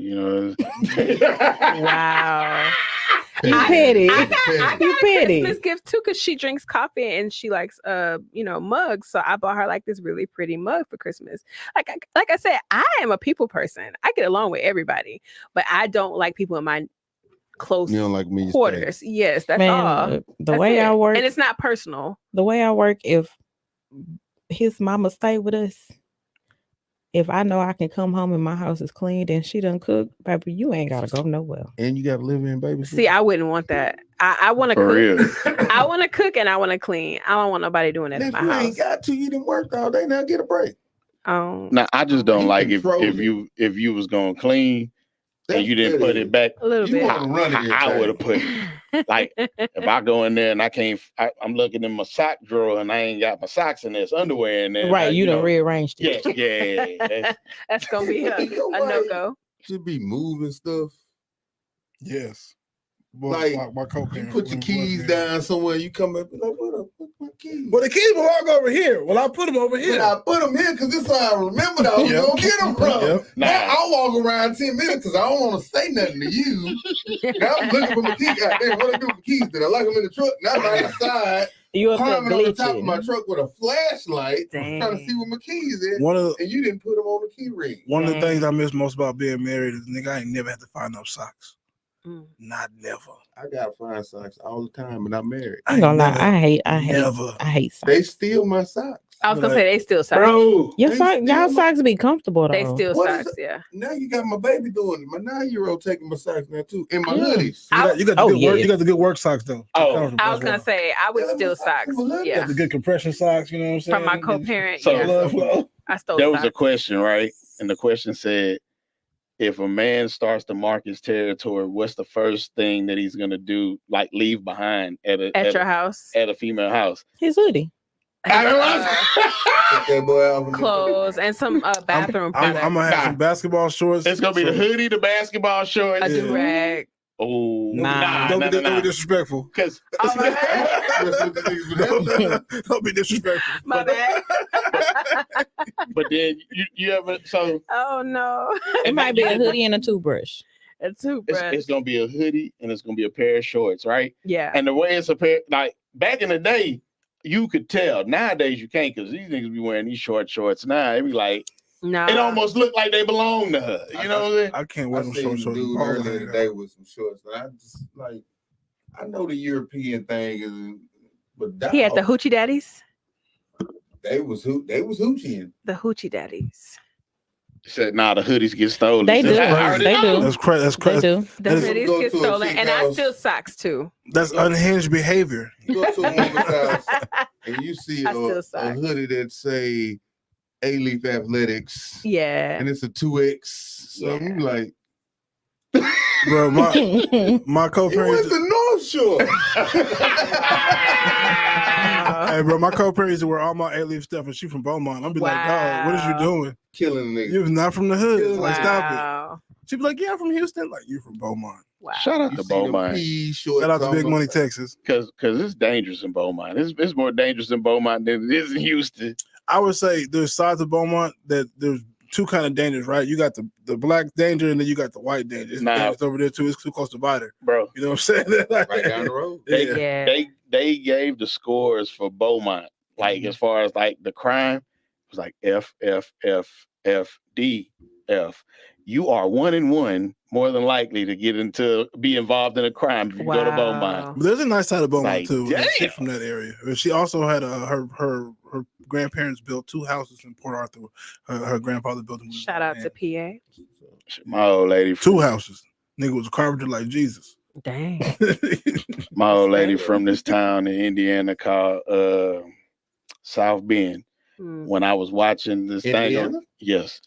Wow. You I- petty. I got You a petty. Christmas gift too because she drinks coffee and she likes mugs. So I bought her like this really pretty mug for Christmas. Like I said, I am a people person. I get along with everybody, but I don't like people in my close You don't like me. quarters. Yes, that's Man, all. look, the That's way it. I work, and it's not personal. if his mama stay with us, if I know I can come home and my house is clean and she done cook, baby, you ain't gotta go nowhere. And you got to live in, baby. See, I wouldn't want that. I want to For cook. real. I want to cook and I want to clean. I don't want nobody doing that in If my you house. ain't got to, you done worked all day. Now get a break. Now I just don't You like if control you was gonna clean and you didn't put it back. a little You bit. want to run it. I would have put it. Like if I go in there and I can't, I'm looking in my sock drawer and I ain't got my socks in there, it's underwear in there. Right, you done know, rearranged Yeah, it. yeah. That's- That's gonna be a You know no what? go. Should be moving stuff. Yes. Boy, Like, my You co-parent. put your keys down somewhere. You come up and like, what the fuck my keys? Well, the keys belong over here. Well, I put them over But here. I put them here because this is how I remembered I was Yep. gonna get them from. Yep. Now Nah. I'll walk around 10 minutes because I don't want to say nothing to you. Now I'm looking for my keys. Goddamn, what I do with the keys? Did I lock them in the truck? Now I'm outside, You up there climbing on the top of my glitching. truck with a flashlight, Dang. trying to see where my keys is. One of And you didn't put them on the key ring. the things I miss most about being married is, nigga, I ain't never had to find no socks. Mm. Not never. I got fine socks all the time, and I'm married. I ain't gonna lie, never- I hate never. socks. They steal my socks. I was gonna say they still socks. Bro, Your They socks, y'all still- socks be comfortable though. They still What is socks. Yeah. Now you got my baby doing it. My 9-year-old taking my socks now too, and my Yeah. hoodies. You got the Oh, good work. yes. You got the good work socks though. Oh. Comfortable I was as gonna well. say I would Yeah, steal my socks. socks were Yeah. Got the good compression socks. You know what I'm saying? From my co-parent. So- yeah. Blood flow. I stole there was a socks. question, right? And the question said, if a man starts to mark his territory, what's the first thing that he's gonna do, like leave behind at Your house. a female house? His hoodie. Take that boy out. Clothes and some bathroom products. I'm gonna have Nah. some basketball shorts. It's gonna be the hoodie, the basketball shorts. a Yeah. do rag. Oh, Nah. Don't be disrespectful. Because Oh, my bad. Don't be disrespectful. My bad. but then you ever so Oh no. It might be a hoodie and a toothbrush. A toothbrush. it's gonna be a hoodie and it's gonna be a pair of shorts, right? Yeah. And the way it's a pair, like back in the day, you could tell. Nowadays you can't because these niggas be wearing these shorts now. It be like No. it almost look like they belong to her. You know what I'm saying? I can't I wear them seen short the shorts. dude Oh, earlier my today God. with some shorts. And I just like, I know the European thing is, but He had the dog, hoochie daddies. they was hoochieing. The hoochie daddies. Said, nah, the hoodies get stolen. They Said, do. I already They know. do. That's crazy. That's They crazy. do. The That is- hoodies Go get to a stolen, chick and I house. steal socks too. That's unhinged behavior. You go to a woman's house and you see I a still suck. hoodie that say A-Leaf Athletics, Yeah. and it's a 2X. So Yeah. I'm like, Bro, my it co-parents. was the North Shore. Hey, bro, my co-parents used to wear all my A-Leaf stuff, and she from Beaumont. I'd be like, dog, what is you Wow. doing? Killing the nigga. You was not from the hood. Wow. Like, stop it. Wow. She'd be like, yeah, I'm from Houston. Like, you from Beaumont. Wow. Shout out You to see them Beaumont. pea shorts Shout out to on Big them. Money, Texas. Because it's dangerous in Beaumont. It's more dangerous in Beaumont than it is in Houston. I would say there's sides of Beaumont that there's two kind of dangers, right? You got the black danger, and then you got the white danger. It's Nah. dangerous over there too. It's too close to Vider. bro. You know what I'm saying? Like, Right down the road. Yeah. Yeah. They gave the scores for Beaumont, like as far as like the crime, it was like F F F F D F. You are 1 and 1 more than likely to be involved in a crime if you go to Beaumont. But there's a nice side of Beaumont Like, too. damn. She's from that area. She also had her grandparents built 2 houses in Port Arthur. Her grandfather built them. Shout out to PA. My old lady, 2 houses. Nigga was a carpenter like Jesus. Dang. my old lady from this town in Indiana called South Bend. Mm. When I was watching this thing, Indiana? yes,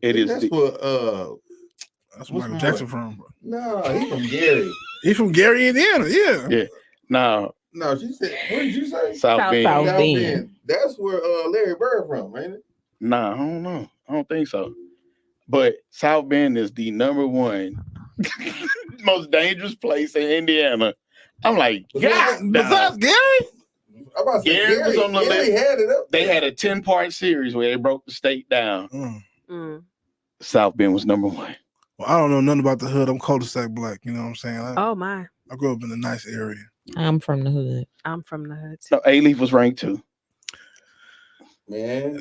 it is. That's The, what That's What's where Michael my Jackson boy? from. Bro. no, he's from Gary. He's from Gary, Indiana. Yeah. Yeah. now No, she said, what did you say? South South Bend. South South Bend. Bend. That's where Larry Bird from, ain't it? Nah, I don't know. I don't think so. But South Bend is the number 1 most dangerous place in Indiana. I'm like, yeah. Besides Gary? I'm about to say Gary was on the Gary list. had it up. They there. had a 10-part series where they broke the state down. Mm. South Bend was number 1. Well, I don't know nothing about the hood. I'm cul-de-sac black. You know what I'm saying? Oh my. I grew up in a nice area. I'm from the hood. I'm from the hood. No, A-Leaf was ranked 2. Man,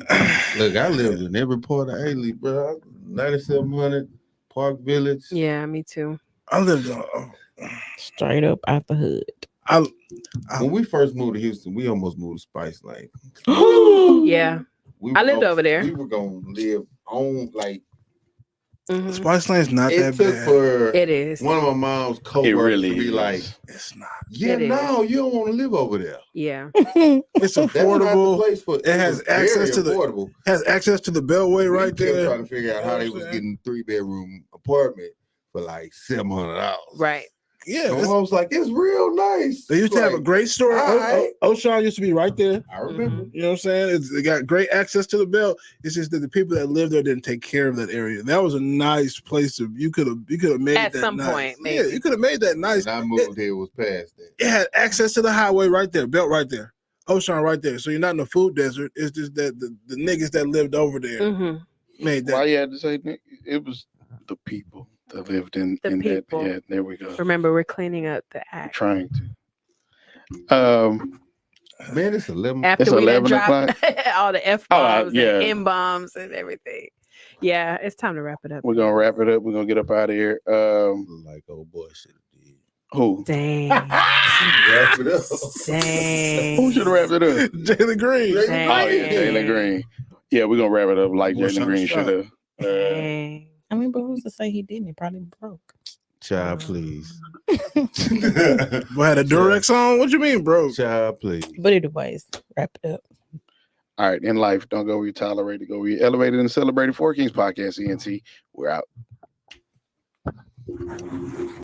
look, I lived in every part of A-Leaf, bro. 9700 Park Village. Yeah, me too. I lived Straight up out the hood. When we first moved to Houston, we almost moved to Spice Lane. Yeah. I lived over there. We were gonna live on like Mhm. Spice Lane's not it that took bad. for It is. one of my mom's It coworkers really to be is. like, It's not. yeah, It is. no, you don't want to live over there. Yeah. It's That's not the affordable. place for It has was access very to the- affordable. Has access to the Beltway We right kept there. trying to figure out how they was getting 3-bedroom apartment for like $700. Right. Yeah. My it's- mom was like, it's real nice. They used to have a Like, great store. alright. Ocean used to be right there. I remember. Mhm. You know what I'm saying? They got great access to the belt. It's just that the people that lived there didn't take care of that area. That was a nice place to you could have made At that some nice. point, Yeah, maybe. you could have made that nice. When I moved here, it was past that. It had access to the highway right there, belt right there, Ocean right there. So you're not in a food desert. It's just that the niggas that lived over there Hmm. made Why that. you had to say Nick? It was the people that lived in The that. people. Yeah, there we go. Remember, we're cleaning up the act. Trying to. Man, it's 11. After It's we done 11 dropped all the F bombs yeah. and M bombs and everything. Yeah, it's time to wrap it up. We're gonna wrap it up. We're gonna get up out of here. Like old boy should have did. Who? Dang. Wrap it up. Dang. Who should have wrapped it up? Jalen Green. Jalen Dang. Oh yeah, Jalen Green. Yeah, we're gonna wrap it up like Boy, Jalen shot Green shot. should have. Dang. I mean, but who's to say he didn't? He probably broke. Child, please. Boy, had a Durex on. What you mean, bro? Child, please. But anyways, wrap it up. All right, in life, don't go where you're tolerated, go where you're elevated and celebrated. 4 Kings Podcast, ENT. We're out.